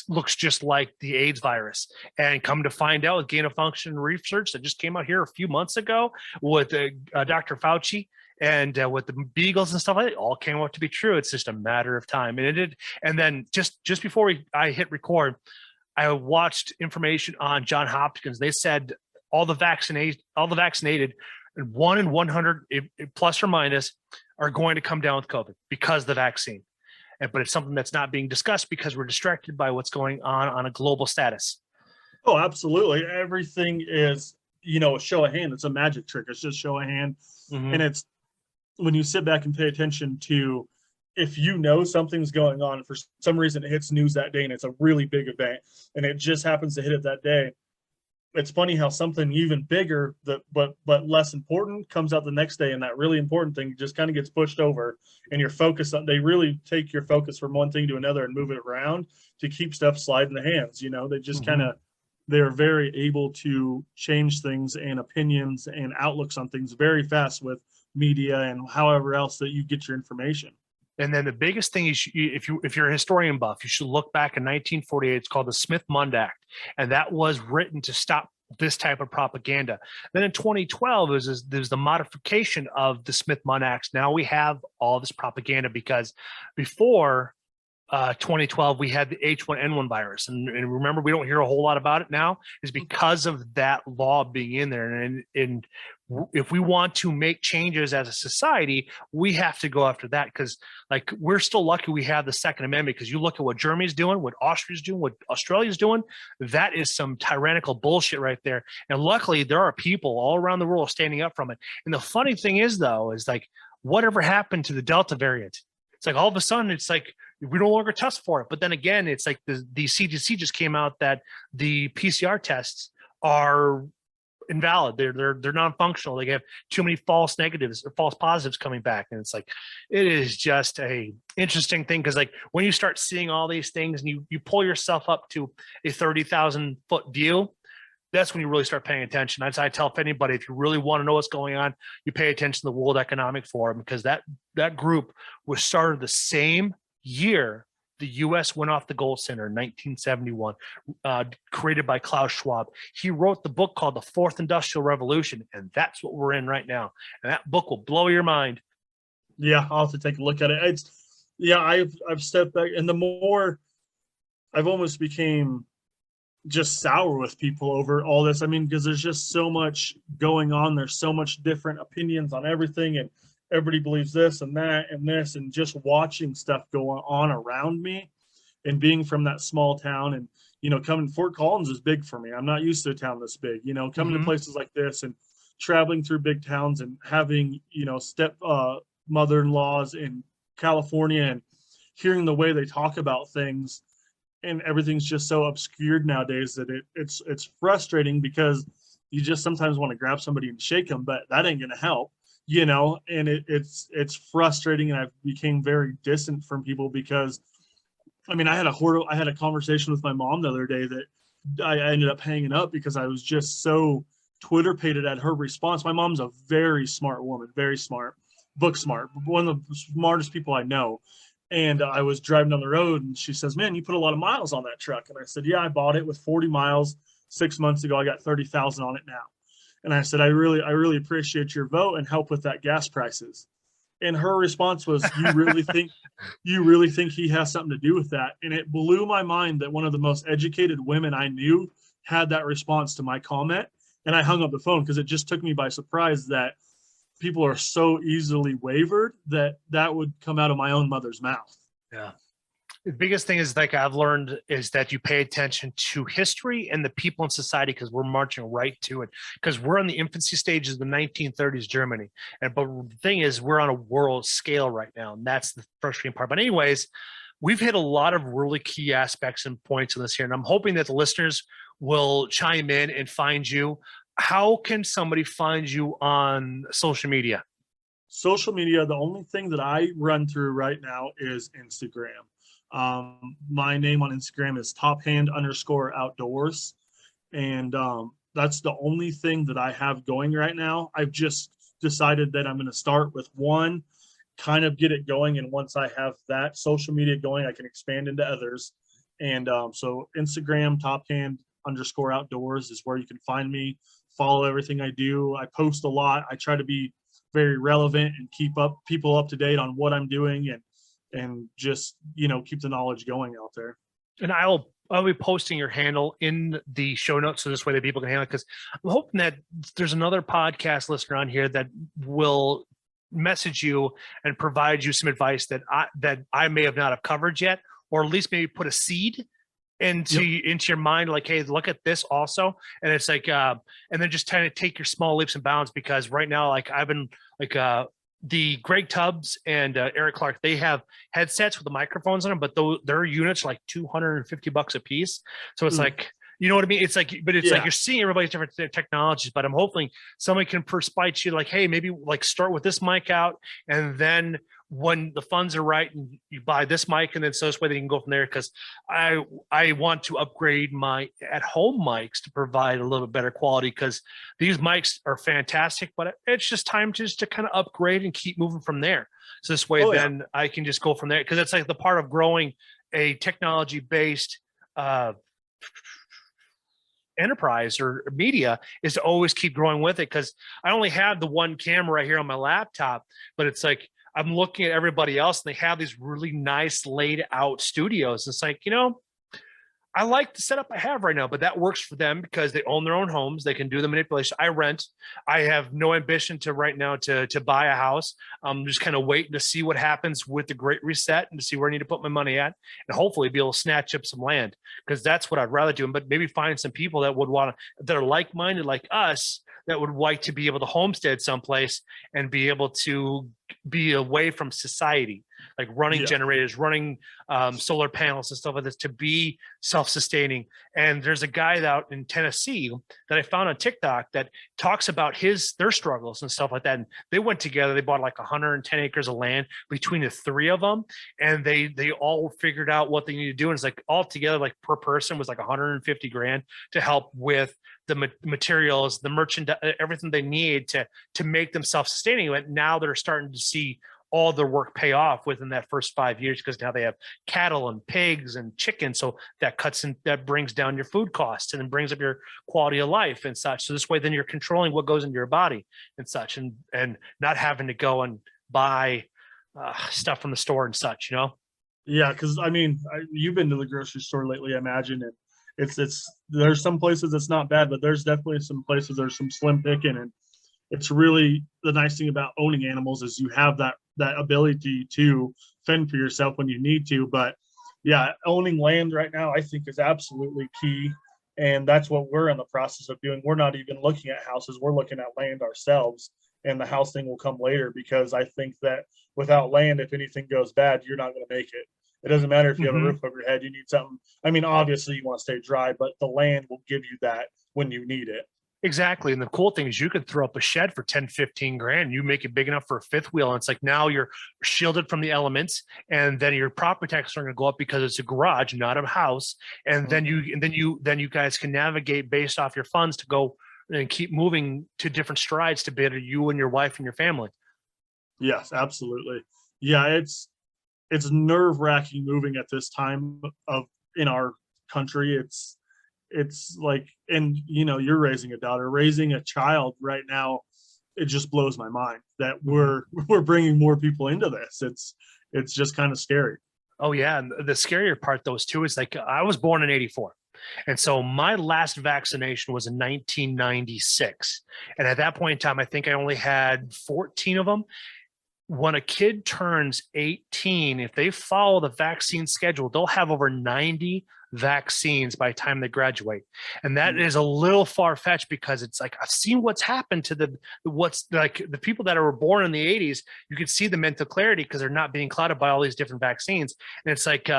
looks just like the AIDS virus, and come to find out with gain of function research that just came out here a few months ago with Dr. Fauci and with the Beagles and stuff like that, it all came out to be true. It's just a matter of time. And it did. And then just before I hit record, I watched information on John Hopkins. They said all the vaccinated, 1 in 100 plus or minus, are going to come down with COVID because of the vaccine. But it's something that's not being discussed because we're distracted by what's going on a global status. Oh, absolutely. Everything is, a show of hand. It's a magic trick. It's just show of hand. Mm-hmm. And it's when you sit back and pay attention to, if something's going on, for some reason it hits news that day and it's a really big event and it just happens to hit it that day. It's funny how something even bigger but less important comes out the next day, and that really important thing just kind of gets pushed over, and your focus they really take your focus from one thing to another and move it around to keep stuff slide in the hands. They just they're very able to change things and opinions and outlooks on things very fast with media and however else that you get your information. And then the biggest thing is, if you're a historian buff, you should look back in 1948. It's called the Smith-Mund Act, and that was written to stop this type of propaganda. Then in 2012, there's the modification of the Smith-Mund Act. Now we have all this propaganda, because before 2012 we had the H1N1 virus, and remember, we don't hear a whole lot about it now, is because of that law being in there. And if we want to make changes as a society, we have to go after that, because like we're still lucky we have the Second Amendment, because you look at what Germany's doing, what Austria's doing, what Australia's doing, that is some tyrannical bullshit right there. And luckily there are people all around the world standing up from it. And the funny thing is, though, is like, whatever happened to the Delta variant? It's like all of a sudden it's like we no longer test for it. But then again, it's like the CDC just came out that the PCR tests are invalid. They're non-functional. They have too many false negatives or false positives coming back. And it's like, it is just a interesting thing, because like when you start seeing all these things and you pull yourself up to a 30,000 foot view, that's when you really start paying attention. As I tell anybody, if you really want to know what's going on, you pay attention to the World Economic Forum, because that group was started the same year the U.S. went off the gold standard in 1971, created by Klaus Schwab. He wrote the book called The Fourth Industrial Revolution, and that's what we're in right now. And that book will blow your mind. Yeah, I'll have to take a look at it. I've stepped back, and the more I've almost became just sour with people over all this. I mean, because there's just so much going on. There's so much different opinions on everything, and everybody believes this and that and this, and just watching stuff go on around me, and being from that small town, and coming, Fort Collins is big for me. I'm not used to a town this big, coming to places like this and traveling through big towns and having, step mother-in-laws in California, and hearing the way they talk about things, and everything's just so obscured nowadays that it's frustrating, because you just sometimes want to grab somebody and shake them, but that ain't going to help. And it's frustrating, and I became very distant from people, because I mean, I had a conversation with my mom the other day that I ended up hanging up because I was just so Twitter pated at her response. My mom's a very smart woman, very smart, book smart, one of the smartest people I know. And I was driving down the road and she says, "Man, you put a lot of miles on that truck." And I said, "Yeah, I bought it with 40 miles 6 months ago. I got 30,000 on it now." And I said, I really appreciate your vote and help with that gas prices." And her response was, you really think he has something to do with that? And it blew my mind that one of the most educated women I knew had that response to my comment. And I hung up the phone because it just took me by surprise that people are so easily wavered that would come out of my own mother's mouth. Yeah. The biggest thing is, like I've learned, is that you pay attention to history and the people in society, because we're marching right to it, because we're in the infancy stages of the 1930s Germany. But the thing is, we're on a world scale right now, and that's the frustrating part. But anyways, we've hit a lot of really key aspects and points in this here, and I'm hoping that the listeners will chime in and find you. How can somebody find you on social media? Social media, the only thing that I run through right now is Instagram. My name on Instagram is tophand_outdoors. And that's the only thing that I have going right now. I've just decided that I'm going to start with one, kind of get it going. And once I have that social media going, I can expand into others. And so Instagram, tophand_outdoors is where you can find me, follow everything I do. I post a lot. I try to be very relevant and keep people up to date on what I'm doing, and just, keep the knowledge going out there. And I'll be posting your handle in the show notes, so this way that people can handle it, because I'm hoping that there's another podcast listener on here that will message you and provide you some advice that I may have not have covered yet, or at least maybe put a seed into your mind, like, hey, look at this also. And it's like, and then just kind of take your small leaps and bounds, because right now, like I've been like, the Greg Tubbs and Eric Clark, they have headsets with the microphones on them, but their units are like $250 a piece. So it's like, you know what I mean? It's like, but it's like you're seeing everybody's different technologies, but I'm hoping somebody can persuade you, like, hey, maybe like start with this mic out, and then when the funds are right, and you buy this mic, and then so this way they can go from there. Because I want to upgrade my at-home mics to provide a little bit better quality, because these mics are fantastic, but it's just time to kind of upgrade and keep moving from there. So this way, then I can just go from there, because it's like the part of growing a technology-based enterprise or media is to always keep growing with it. Because I only have the one camera right here on my laptop, but it's like I'm looking at everybody else and they have these really nice laid out studios. It's like, I like the setup I have right now, but that works for them because they own their own homes. They can do the manipulation. I rent. I have no ambition to right now to buy a house. I'm just kind of waiting to see what happens with the Great Reset and to see where I need to put my money at, and hopefully be able to snatch up some land, because that's what I'd rather do. But maybe find some people that would that are like-minded like us, that would like to be able to homestead someplace and be able to be away from society, like running generators, running solar panels and stuff like this, to be self-sustaining. And there's a guy out in Tennessee that I found on TikTok that talks about their struggles and stuff like that. And they went together, they bought like 110 acres of land between the three of them. And they all figured out what they need to do. And it's like all together, like per person was like 150 grand to help with the materials, the merchandise, everything they need to make them self-sustaining. But now they're starting to see all their work pay off within that first 5 years, because now they have cattle and pigs and chickens. So that that brings down your food costs and then brings up your quality of life and such. So this way, then you're controlling what goes into your body and such, and not having to go and buy stuff from the store and such, Yeah, because I mean, you've been to the grocery store lately, I imagine, and it's there's some places it's not bad, but there's definitely some places there's some slim picking. And it's really the nice thing about owning animals is you have that ability to fend for yourself when you need to. But yeah, owning land right now, I think, is absolutely key. And that's what we're in the process of doing. We're not even looking at houses. We're looking at land ourselves, and the house thing will come later, because I think that without land, if anything goes bad, you're not going to make it. It doesn't matter if you have a roof over your head, you need something. I mean, obviously you want to stay dry, but the land will give you that when you need it. Exactly. And the cool thing is you could throw up a shed for 10, 15 grand. You make it big enough for a fifth wheel. And it's like now you're shielded from the elements, and then your property taxes are going to go up because it's a garage, not a house. And then you guys can navigate based off your funds to go and keep moving to different strides to better you and your wife and your family. Yes, absolutely. Yeah, it's nerve-wracking moving at this time of in our country. It's like, and you're raising a daughter, raising a child right now. It just blows my mind that we're bringing more people into this. It's just kind of scary. Oh yeah. And the scarier part though is too, is like, I was born in 84. And so my last vaccination was in 1996. And at that point in time, I think I only had 14 of them. When a kid turns 18, if they follow the vaccine schedule, they'll have over 90 vaccines by the time they graduate. And that is a little far-fetched, because it's like, I've seen what's happened to the people that were born in the 80s. You could see the mental clarity because they're not being clouded by all these different vaccines. And it's like,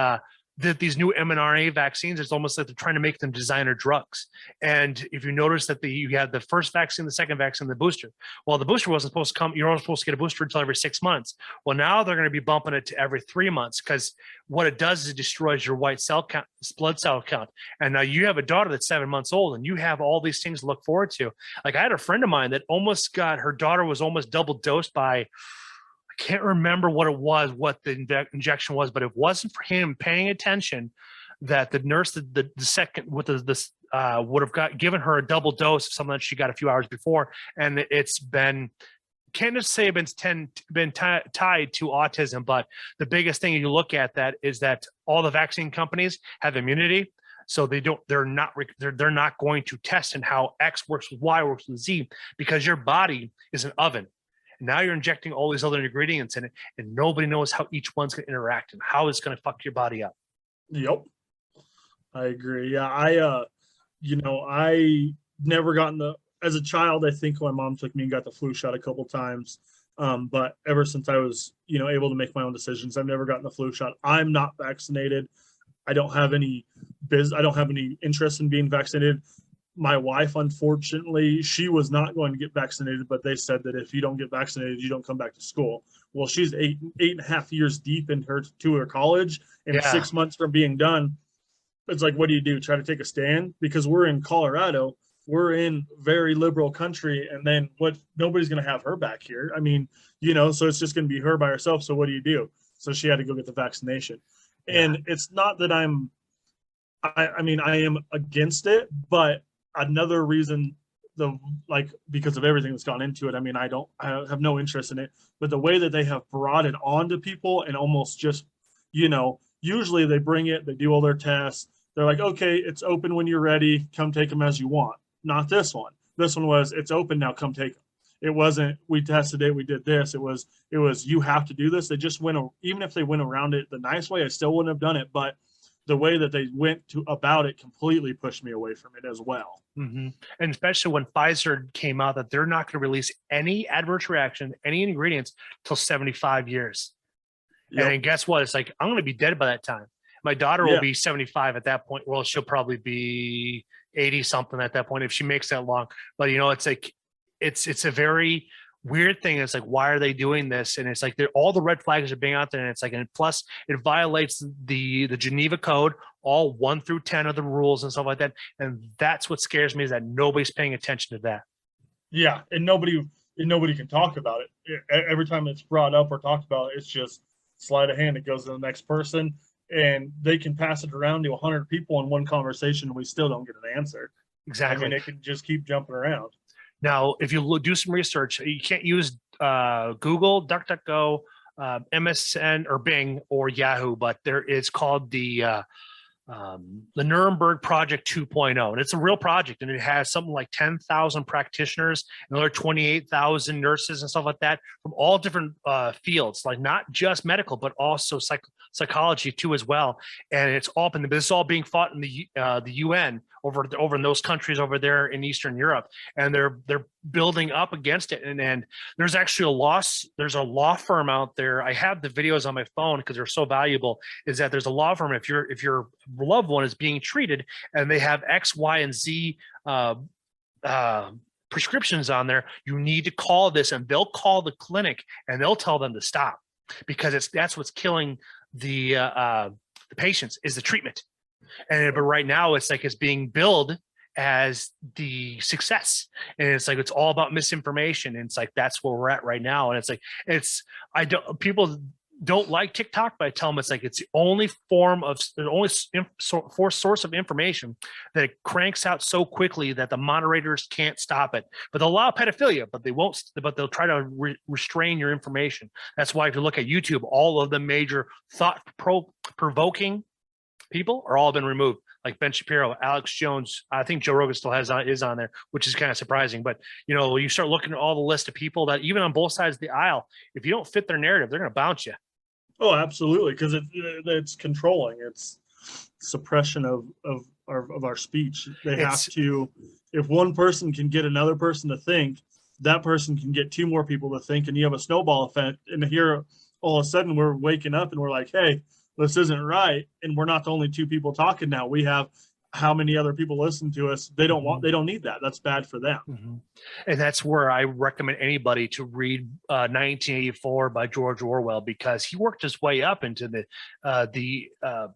these new mRNA vaccines, it's almost like they're trying to make them designer drugs. And if you notice that you had the first vaccine, the second vaccine, the booster. Well, the booster wasn't supposed to come. You're only supposed to get a booster until every 6 months. Well, now they're going to be bumping it to every 3 months, because what it does is it destroys your white cell count, blood cell count. And now you have a daughter that's 7 months old, and you have all these things to look forward to. Like I had a friend of mine that her daughter was almost double dosed by, I can't remember what it was, what the injection was, but it wasn't for him paying attention that the nurse, the second with this would have given her a double dose of something that she got a few hours before. And it's been, can't just say it's been tied to autism, but the biggest thing you look at that is that all the vaccine companies have immunity. So they're not going to test in how X works with Y works with Z, because your body is an oven. Now you're injecting all these other ingredients in it, and nobody knows how each one's going to interact and how it's going to fuck your body up. Yep, I agree. Yeah, I never gotten as a child. I think my mom took me and got the flu shot a couple times, but ever since I was able to make my own decisions, I've never gotten the flu shot. I'm not vaccinated. I don't have any interest in being vaccinated. My wife, unfortunately, she was not going to get vaccinated, but they said that if you don't get vaccinated, you don't come back to school. Well, she's eight and a half years deep into her college, and 6 months from being done. It's like, what do you do? Try to take a stand? Because we're in Colorado, we're in very liberal country, and then nobody's going to have her back here. I mean, so it's just going to be her by herself. So what do you do? So she had to go get the vaccination. And it's not that I am against it, but another reason, because of everything that's gone into it, I have no interest in it, but the way that they have brought it on to people, and almost just, usually they bring it, they do all their tests. They're like, okay, it's open when you're ready. Come take them as you want. Not this one. This one was, it's open now, come take them. It wasn't, we tested it, we did this. It was, you have to do this. They just even if they went around it the nice way, I still wouldn't have done it. But the way that they went about it completely pushed me away from it as well. Mm-hmm. And especially when Pfizer came out that they're not going to release any adverse reaction, any ingredients till 75 years. Yep. And guess what? It's like, I'm going to be dead by that time. My daughter will be 75 at that point. Well, she'll probably be 80 something at that point if she makes that long. But it's like, it's a very weird thing. It's like, why are they doing this? And it's like all the red flags are being out there, and it's like, and plus it violates the Geneva Code, all 1 through 10 of the rules and stuff like that. And that's what scares me, is that nobody's paying attention to that. Yeah, and nobody can talk about it. Every time it's brought up or talked about, it's just sleight of hand. It goes to the next person, and they can pass it around to 100 people in one conversation, and we still don't get an answer. Exactly. It can just keep jumping around. Now, if you do some research, you can't use Google, DuckDuckGo, MSN, or Bing, or Yahoo, but there is called the Nuremberg Project 2.0, and it's a real project, and it has something like 10,000 practitioners, another 28,000 nurses and stuff like that from all different fields, like not just medical, but also psychology too as well. And it's all been, this is all being fought in the UN over in those countries over there in Eastern Europe, and they're building up against it. And there's actually there's a law firm out there. I have the videos on my phone because they're so valuable. Is that there's a law firm, if your loved one is being treated and they have X, Y, and Z prescriptions on there. You need to call this, and they'll call the clinic and they'll tell them to stop, because that's what's killing the patients is the treatment. And but right now it's like it's being billed as the success, and it's like it's all about misinformation, and it's like that's where we're at right now. And it's like people don't like TikTok, but I tell them it's like it's the only source of information that it cranks out so quickly that the moderators can't stop it. But they'll allow pedophilia, but they won't. But they'll try to restrain your information. That's why if you look at YouTube, all of the major thought-provoking people are all been removed, like Ben Shapiro, Alex Jones. I think Joe Rogan still is on there, which is kind of surprising. But you start looking at all the list of people that even on both sides of the aisle, if you don't fit their narrative, they're going to bounce you. Oh, absolutely, because it's controlling. It's suppression of our speech. They have to. If one person can get another person to think, that person can get two more people to think, and you have a snowball effect. And here, all of a sudden, we're waking up and we're like, hey, this isn't right, and we're not the only two people talking now. We have how many other people listen to us? They don't need that. That's bad for them. Mm-hmm. And that's where I recommend anybody to read 1984 by George Orwell, because he worked his way up into the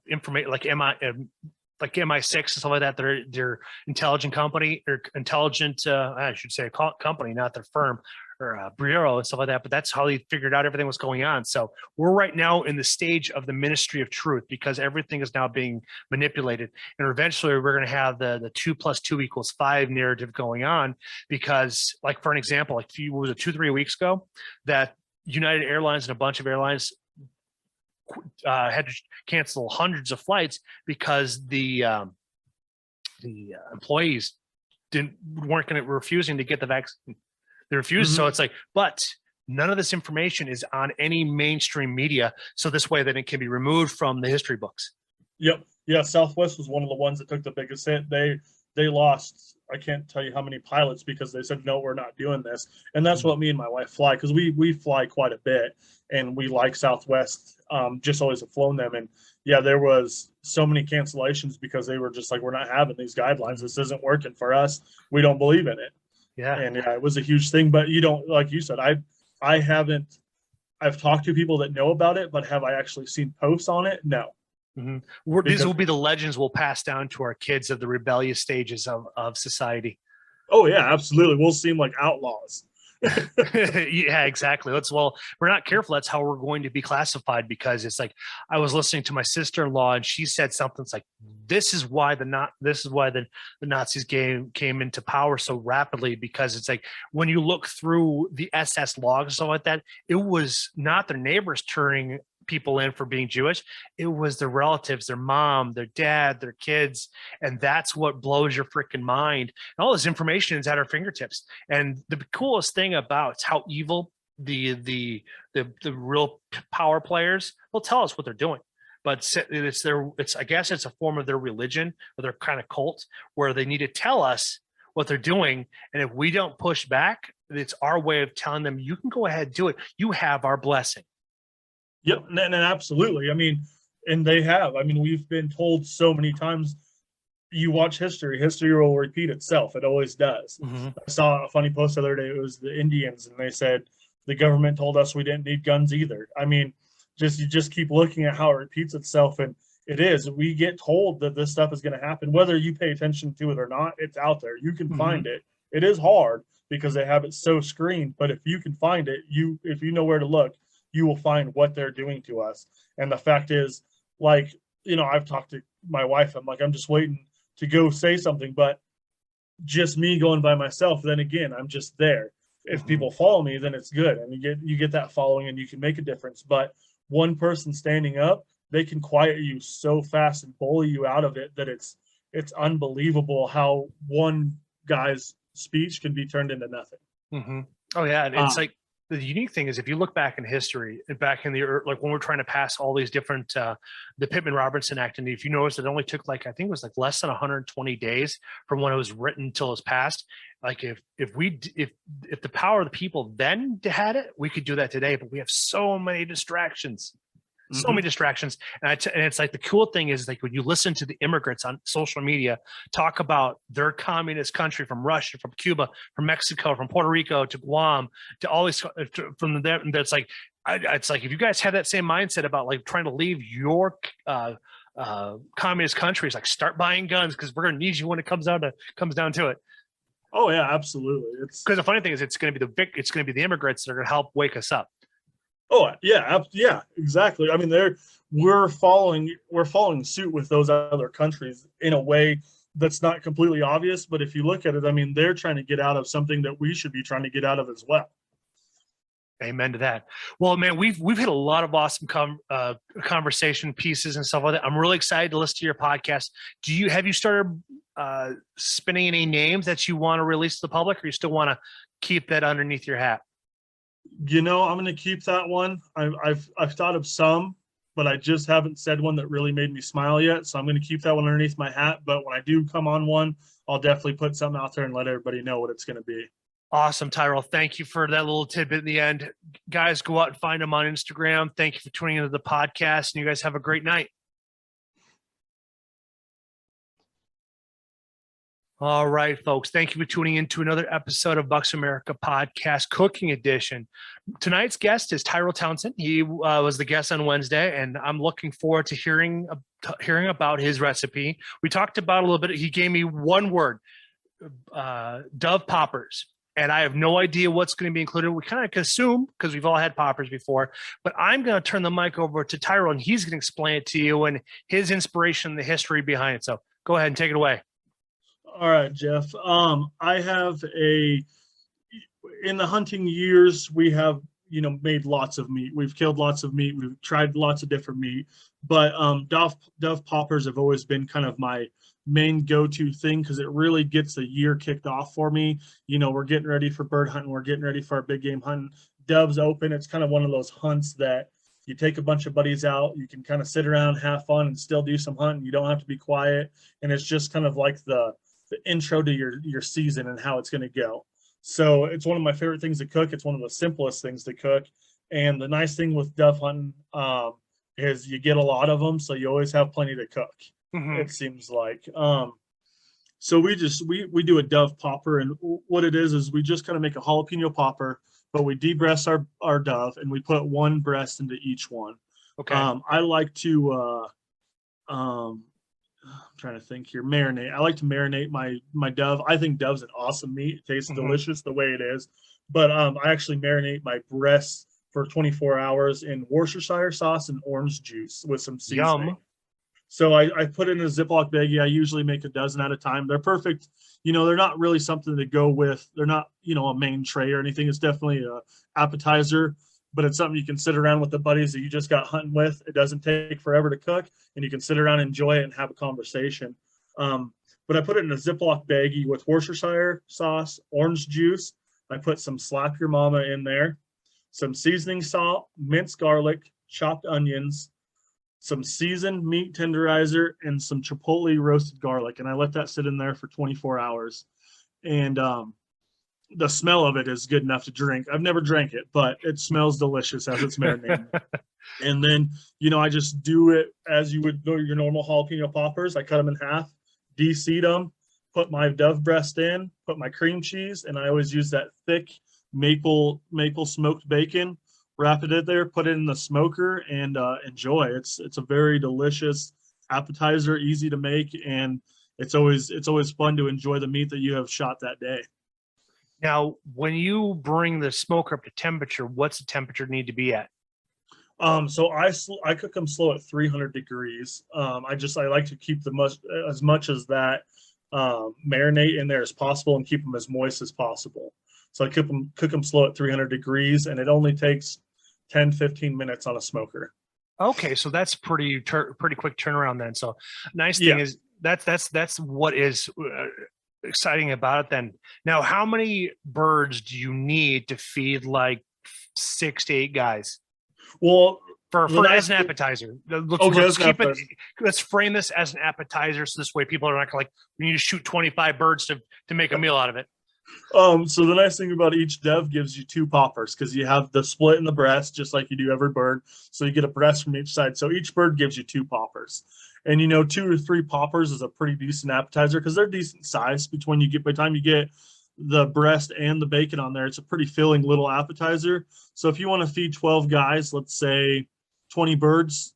information, like MI6 and stuff like that. They're intelligent company, or intelligent, I should say, company, not their firm or bureau and stuff like that. But that's how they figured out everything was going on. So we're right now in the stage of the ministry of truth, because everything is now being manipulated. And eventually we're going to have the 2 + 2 = 5 narrative going on, because, like, for an example, like 2-3 weeks ago, that United Airlines and a bunch of airlines had to cancel hundreds of flights because the employees weren't refusing to get the vaccine. They refused. So it's like, but none of this information is on any mainstream media. So this way, then it can be removed from the history books. Yep. Yeah. Southwest was one of the ones that took the biggest hit. They lost, I can't tell you how many pilots, because they said, no, we're not doing this. And that's what me and my wife fly, because we fly quite a bit, and we like Southwest, just always have flown them. And yeah, there was so many cancellations because they were just like, we're not having these guidelines. This isn't working for us. We don't believe in it. Yeah. And yeah, it was a huge thing. But you don't, like you said, I've talked to people that know about it, but have I actually seen posts on it? No. Mm-hmm. These will be the legends we'll pass down to our kids of the rebellious stages of society. Oh yeah, absolutely. We'll seem like outlaws. Yeah, exactly. We're not careful. That's how we're going to be classified, because it's like, I was listening to my sister-in-law, and she said something. It's like, this is why the Nazis came into power so rapidly, because it's like, when you look through the SS logs and stuff like that, it was not their neighbors turning people in for being Jewish. It was their relatives, their mom, their dad, their kids. And that's what blows your freaking mind. And all this information is at our fingertips. And the coolest thing about how evil the real power players will tell us what they're doing. But I guess it's a form of their religion, or their kind of cult, where they need to tell us what they're doing. And if we don't push back, it's our way of telling them, you can go ahead and do it. You have our blessing. Yep, and absolutely. I mean, and they have. I mean, we've been told so many times, you watch history will repeat itself. It always does. Mm-hmm. I saw a funny post the other day. It was the Indians, and they said the government told us we didn't need guns either. I mean, you just keep looking at how it repeats itself, and it is. We get told that this stuff is going to happen, whether you pay attention to it or not. It's out there. You can find it. It is hard because they have it so screened, but if you can find it, if you know where to look, you will find what they're doing to us. And the fact is, like, I've talked to my wife. I'm like, I'm just waiting to go say something, but just me going by myself, then again, I'm just there. If people follow me, then it's good. And you get that following, and you can make a difference. But one person standing up, they can quiet you so fast and bully you out of it that it's unbelievable how one guy's speech can be turned into nothing. Mm-hmm. Oh yeah. And it's like, the unique thing is, if you look back in history, back in like when we're trying to pass all these different, the Pittman-Robertson Act, and if you notice, it only took I think it was less than 120 days from when it was written until it was passed. Like if the power of the people then had it, we could do that today, but we have so many distractions. So many distractions. And it's like the cool thing is like when you listen to the immigrants on social media talk about their communist country from Russia, from Cuba, from Mexico, from Puerto Rico to Guam, to all these from there. And it's like, it's like if you guys have that same mindset about like trying to leave your communist countries, like start buying guns because we're going to need you when it comes down to it. Oh yeah, absolutely. It's because the funny thing is it's going to be the immigrants that are going to help wake us up. Oh yeah, yeah, exactly. I mean, we're following suit with those other countries in a way that's not completely obvious, but if you look at it, I mean, they're trying to get out of something that we should be trying to get out of as well. Amen to that. Well, man, we've hit a lot of awesome conversation pieces and stuff like that. I'm really excited to listen to your podcast. Have you started spinning any names that you want to release to the public, or you still want to keep that underneath your hat? I'm going to keep that one. I've thought of some, but I just haven't said one that really made me smile yet. So I'm going to keep that one underneath my hat. But when I do come on one, I'll definitely put something out there and let everybody know what it's going to be. Awesome, Tyrell. Thank you for that little tidbit in the end. Guys, go out and find him on Instagram. Thank you for tuning into the podcast, and you guys have a great night. All right, folks. Thank you for tuning in to another episode of Bucks America Podcast Cooking Edition. Tonight's guest is Tyrell Townsend. He was the guest on Wednesday, and I'm looking forward to hearing about his recipe. We talked about a little bit. He gave me one word, dove poppers, and I have no idea what's going to be included. We kind of assume because we've all had poppers before, but I'm going to turn the mic over to Tyrell, and he's going to explain it to you and his inspiration, the history behind it. So go ahead and take it away. All right, Jeff. I have in the hunting years, we have, made lots of meat. We've killed lots of meat. We've tried lots of different meat, but dove poppers have always been kind of my main go-to thing because it really gets the year kicked off for me. We're getting ready for bird hunting. We're getting ready for our big game hunting. Doves open. It's kind of one of those hunts that you take a bunch of buddies out, you can kind of sit around, have fun, and still do some hunting. You don't have to be quiet. And it's just kind of like the intro to your season and how it's going to go. So it's one of my favorite things to cook. It's one of the simplest things to cook. And the nice thing with dove hunting is you get a lot of them, so you always have plenty to cook. It seems like. So we do a dove popper, and what it is we just kind of make a jalapeno popper, but we de-breast our dove and we put one breast into each one. Okay. I like to I'm trying to think here. Marinate. I like to marinate my dove. I think dove's an awesome meat. It tastes delicious the way it is. But I actually marinate my breasts for 24 hours in Worcestershire sauce and orange juice with some seasoning. Yum. So I put it in a Ziploc baggie. I usually make a dozen at a time. They're perfect. They're not really something to go with. They're not, a main tray or anything. It's definitely an appetizer, but it's something you can sit around with the buddies that you just got hunting with. It doesn't take forever to cook, and you can sit around, enjoy it, and have a conversation. But I put it in a Ziploc baggie with Worcestershire sauce, orange juice. I put some Slap Your Mama in there, some seasoning salt, minced garlic, chopped onions, some seasoned meat tenderizer, and some chipotle roasted garlic. And I let that sit in there for 24 hours. And the smell of it is good enough to drink. I've never drank it, but it smells delicious as it's marinated. And then, I just do it as you would do your normal jalapeno poppers. I cut them in half, de-seed them, put my dove breast in, put my cream cheese, and I always use that thick maple smoked bacon. Wrap it in there, put it in the smoker, and enjoy. It's a very delicious appetizer, easy to make, and it's always fun to enjoy the meat that you have shot that day. Now, when you bring the smoker up to temperature, what's the temperature need to be at? So I cook them slow at 300 degrees. I like to keep as much as that marinate in there as possible and keep them as moist as possible. So I cook them slow at 300 degrees, and it only takes 10-15 minutes on a smoker. Okay, so that's pretty quick turnaround then. So nice thing is that's what is exciting about it then. Now, how many birds do you need to feed like 6 to 8 guys? Well, as an appetizer. Let's frame this as an appetizer, so this way people are not like, we need to shoot 25 birds to make a meal out of it. So the nice thing about each dove gives you 2 poppers because you have the split in the breast, just like you do every bird. So you get a breast from each side. So each bird gives you 2 poppers. And 2 or 3 poppers is a pretty decent appetizer because they're decent size. By the time you get the breast and the bacon on there, it's a pretty filling little appetizer. So if you want to feed 12 guys, let's say 20 birds,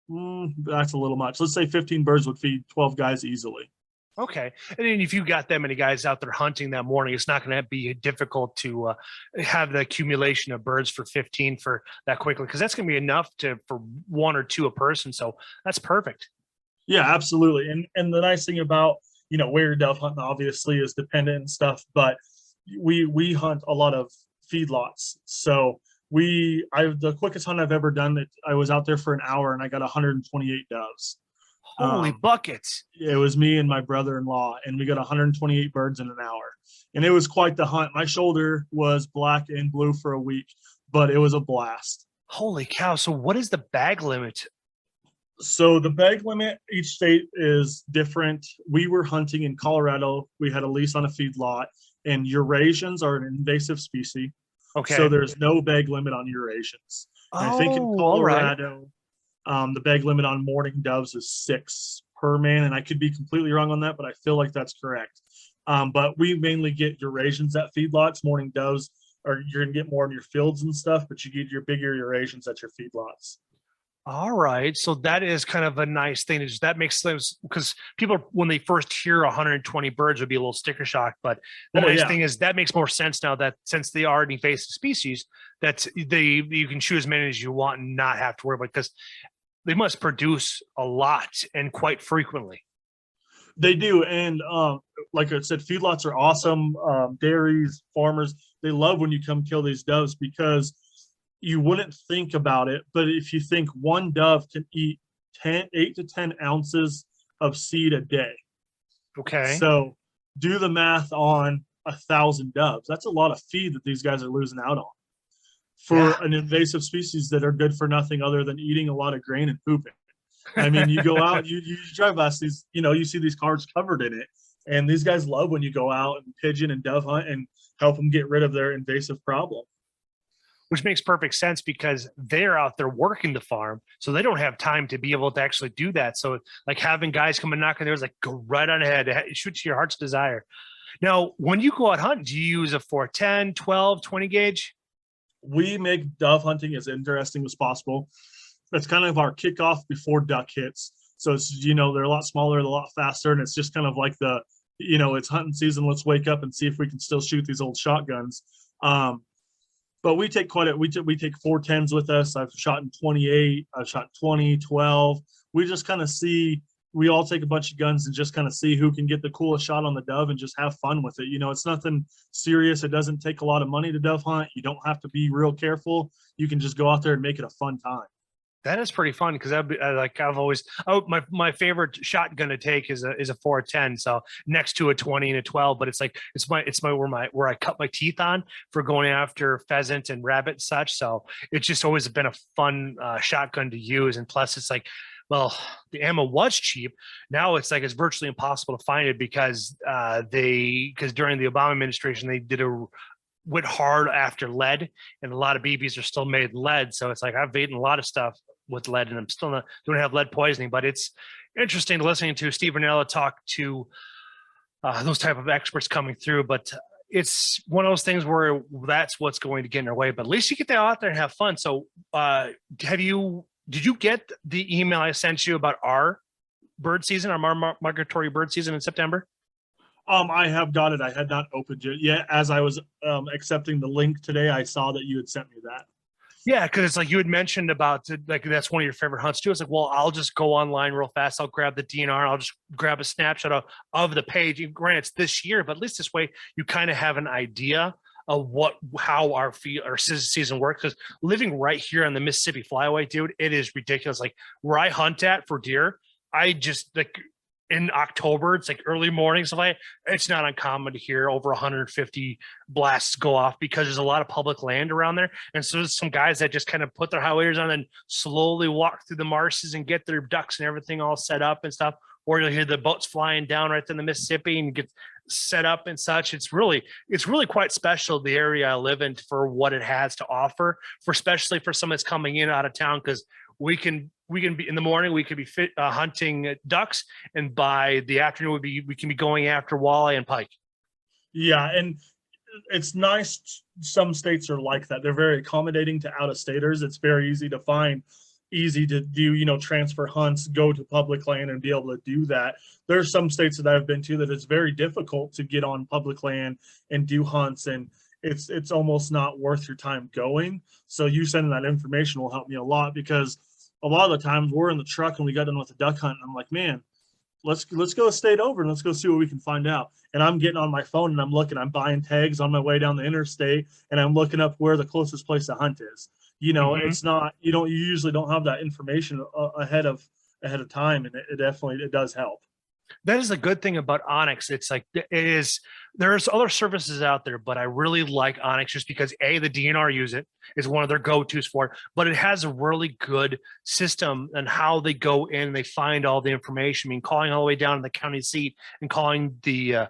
that's a little much. Let's say 15 birds would feed 12 guys easily. Okay. And then if you got that many guys out there hunting that morning, it's not going to be difficult to have the accumulation of birds for 15 for that quickly, because that's going to be enough for 1 or 2 a person. So that's perfect. Yeah, absolutely. And the nice thing about, where you're dove hunting obviously is dependent and stuff, but we hunt a lot of feedlots. So the quickest hunt I've ever done, I was out there for an hour and I got 128 doves. Holy buckets. It was me and my brother-in-law, and we got 128 birds in an hour. And it was quite the hunt. My shoulder was black and blue for a week, but it was a blast. Holy cow. So what is the bag limit? So the bag limit, each state is different. We were hunting in Colorado. We had a lease on a feedlot, and Eurasians are an invasive species. Okay. So there's no bag limit on Eurasians. And I think in Colorado, the bag limit on mourning doves is 6 per man. And I could be completely wrong on that, but I feel like that's correct. But we mainly get Eurasians at feedlots. Mourning doves you're going to get more in your fields and stuff, but you get your bigger Eurasians at your feedlots. All right. So that is kind of a nice thing. That makes sense because people, when they first hear 120 birds, would be a little sticker shock. But the nice thing is that makes more sense now that since they are an invasive species, that you can shoot as many as you want and not have to worry about it, because they must produce a lot and quite frequently. They do. And like I said, feedlots are awesome. Dairies, farmers, they love when you come kill these doves because you wouldn't think about it, but if you think one dove can eat 8 to 10 ounces of seed a day. Okay. So do the math on 1,000 doves. That's a lot of feed that these guys are losing out on for an invasive species that are good for nothing other than eating a lot of grain and pooping. I mean, you go out, you drive past these, you see these cars covered in it. And these guys love when you go out and pigeon and dove hunt and help them get rid of their invasive problem. Which makes perfect sense because they're out there working the farm. So they don't have time to be able to actually do that. So like having guys come and knock on there is like, go right on ahead, shoot to your heart's desire. Now, when you go out hunting, do you use a 410, 12, 20 gauge? We make dove hunting as interesting as possible. That's kind of our kickoff before duck hits. So it's, they're a lot smaller, a lot faster. And it's just kind of like it's hunting season. Let's wake up and see if we can still shoot these old shotguns. But we take we take 410s with us. I've shot in 28, I've shot 20, 12. We just kind of we all take a bunch of guns and just kind of see who can get the coolest shot on the dove and just have fun with it. It's nothing serious. It doesn't take a lot of money to dove hunt. You don't have to be real careful. You can just go out there and make it a fun time. That is pretty fun because I've always my favorite shotgun to take is a 410. So next to a 20 and a 12, but it's where I cut my teeth on for going after pheasant and rabbit and such. So it's just always been a fun shotgun to use. And plus it's like, well, the ammo was cheap. Now it's virtually impossible to find it because during the Obama administration they went hard after lead, and a lot of BBs are still made lead. So it's like I've eaten a lot of stuff with lead and I'm still don't have lead poisoning, but it's interesting listening to Steve Ranella talk to those type of experts coming through. But it's one of those things where that's what's going to get in our way, but at least you get out there and have fun. So did you get the email I sent you about our bird season, our migratory bird season in September? I have got it. I had not opened it yet. As I was accepting the link today, I saw that you had sent me that. Yeah, because it's like you had mentioned about that's one of your favorite hunts too. It's like, well, I'll just go online real fast. I'll grab the DNR. I'll just grab a snapshot of the page. Granted, it's this year, but at least this way you kind of have an idea of how our season works. Because living right here on the Mississippi Flyway, dude, it is ridiculous. Like where I hunt at for deer, I just in October, it's like early mornings. It's not uncommon to hear over 150 blasts go off because there's a lot of public land around there. And so there's some guys that just kind of put their high waders on and slowly walk through the marshes and get their ducks and everything all set up and stuff. Or you'll hear the boats flying down right in the Mississippi and set up and such. It's really quite special, the area I live in, for what it has to offer, for especially for someone that's coming in out of town, because we can be in the morning, we could be hunting ducks, and by the afternoon we can be going after walleye and pike. Yeah, and it's nice. Some states are like that. They're very accommodating to out-of-staters. It's very easy to find, easy to do, transfer hunts, go to public land and be able to do that. There's some states that I've been to that it's very difficult to get on public land and do hunts, and it's almost not worth your time going. So you sending that information will help me a lot, because a lot of the times we're in the truck and we got done with the duck hunt, and I'm like, man, let's go a state over and let's go see what we can find out. And I'm getting on my phone and I'm buying tags on my way down the interstate, and I'm looking up where the closest place to hunt is. It's not, you usually don't have that information ahead of time, and it does help. That is a good thing about Onyx. It's like, there's other services out there, but I really like Onyx just because the DNR use it, is one of their go-tos for it, but it has a really good system and how they go in and they find all the information. I mean, calling all the way down to the county seat and calling the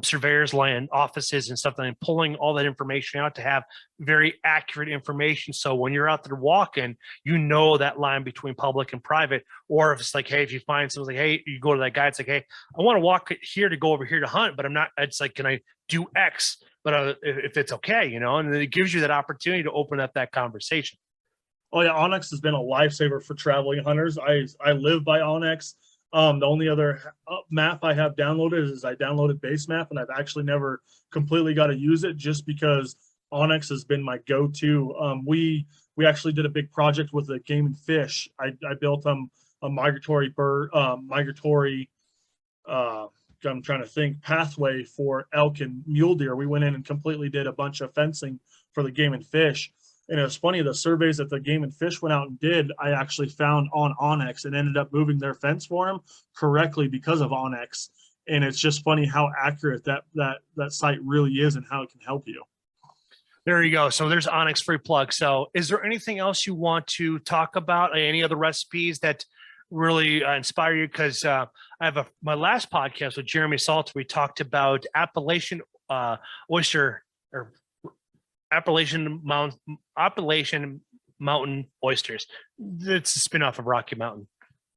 surveyor's land offices and stuff, and pulling all that information out to have very accurate information. So when you're out there walking, that line between public and private. Or if it's like, hey, if you find someone, like, hey, you go to that guy, it's like, hey, I want to walk here to go over here to hunt, but I'm not, it's like, can I do X? But if it's okay, and it gives you that opportunity to open up that conversation. Oh yeah, Onyx has been a lifesaver for traveling hunters. I live by Onyx. The only other map I have downloaded is I downloaded Base Map, and I've actually never completely got to use it, just because Onyx has been my go-to. We actually did a big project with the Game and Fish. I built a migratory bird, I'm trying to think, pathway for elk and mule deer. We went in and completely did a bunch of fencing for the Game and Fish. And it was funny, the surveys that the Game and Fish went out and did, I actually found on Onyx, and ended up moving their fence for them correctly because of Onyx. And it's just funny how accurate that site really is and how it can help you. There you go. So there's Onyx, free plug. So is there anything else you want to talk about? Any other recipes that really inspire you? Because I have my last podcast with Jeremy Salter, we talked about Appalachian oyster, or Appalachian Mountain oysters. It's a spinoff of Rocky Mountain.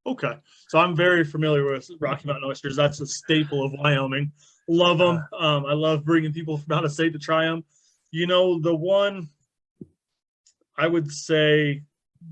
Okay, so I'm very familiar with Rocky Mountain oysters. That's a staple of Wyoming. Love them. I love bringing people from out of state to try them. The one, I would say,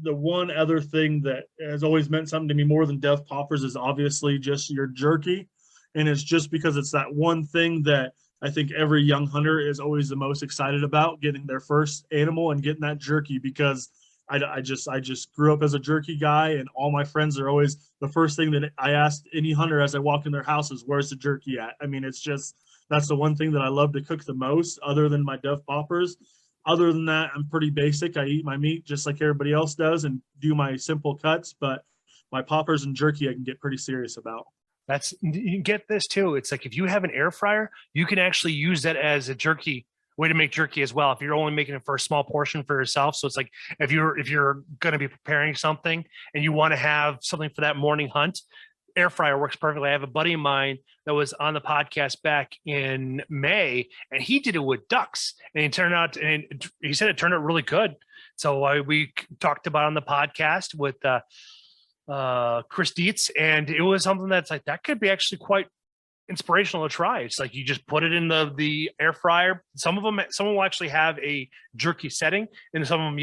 the one other thing that has always meant something to me more than Dev Poppers is obviously just your jerky. And it's just because it's that one thing that I think every young hunter is always the most excited about, getting their first animal and getting that jerky, because I just grew up as a jerky guy, and all my friends are always, the first thing that I ask any hunter as I walk in their house is, where's the jerky at? I mean, that's the one thing that I love to cook the most, other than my Dev Poppers. Other than that, I'm pretty basic. I eat my meat just like everybody else does and do my simple cuts, but my poppers and jerky I can get pretty serious about. You get this too. It's like, if you have an air fryer, you can actually use that as a jerky way to make jerky as well, if you're only making it for a small portion for yourself. So it's like, if you're going to be preparing something and you want to have something for that morning hunt, air fryer works perfectly. I have a buddy of mine that was on the podcast back in May, and he did it with ducks, and he said it turned out really good. So we talked about it on the podcast with Chris Dietz, and it was something that's like, that could be actually quite inspirational to try. It's like, you just put it in the air fryer. Some will actually have a jerky setting, and some of them,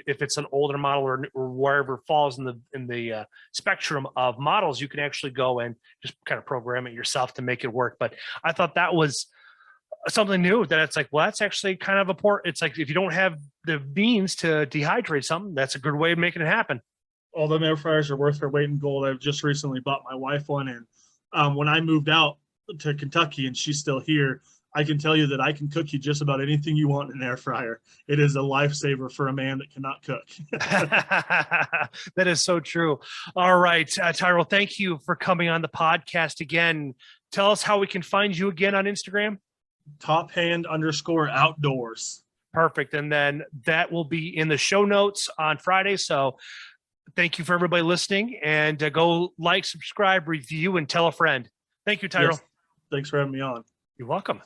if it's an older model or wherever it falls in the spectrum of models, you can actually go and just kind of program it yourself to make it work. But I thought that was something new, that it's like, well, that's actually kind of it's like, if you don't have the means to dehydrate something, that's a good way of making it happen. All them air fryers are worth their weight in gold. I've just recently bought my wife one, and when I moved out to Kentucky and she's still here, I can tell you that I can cook you just about anything you want in an air fryer. It is a lifesaver for a man that cannot cook. That is so true. All right, Tyrell, thank you for coming on the podcast again. Tell us how we can find you again on Instagram. tophand_outdoors. Perfect. And then that will be in the show notes on Friday. So thank you for everybody listening, and go like, subscribe, review, and tell a friend. Thank you, Tyrell. Yes. Thanks for having me on. You're welcome.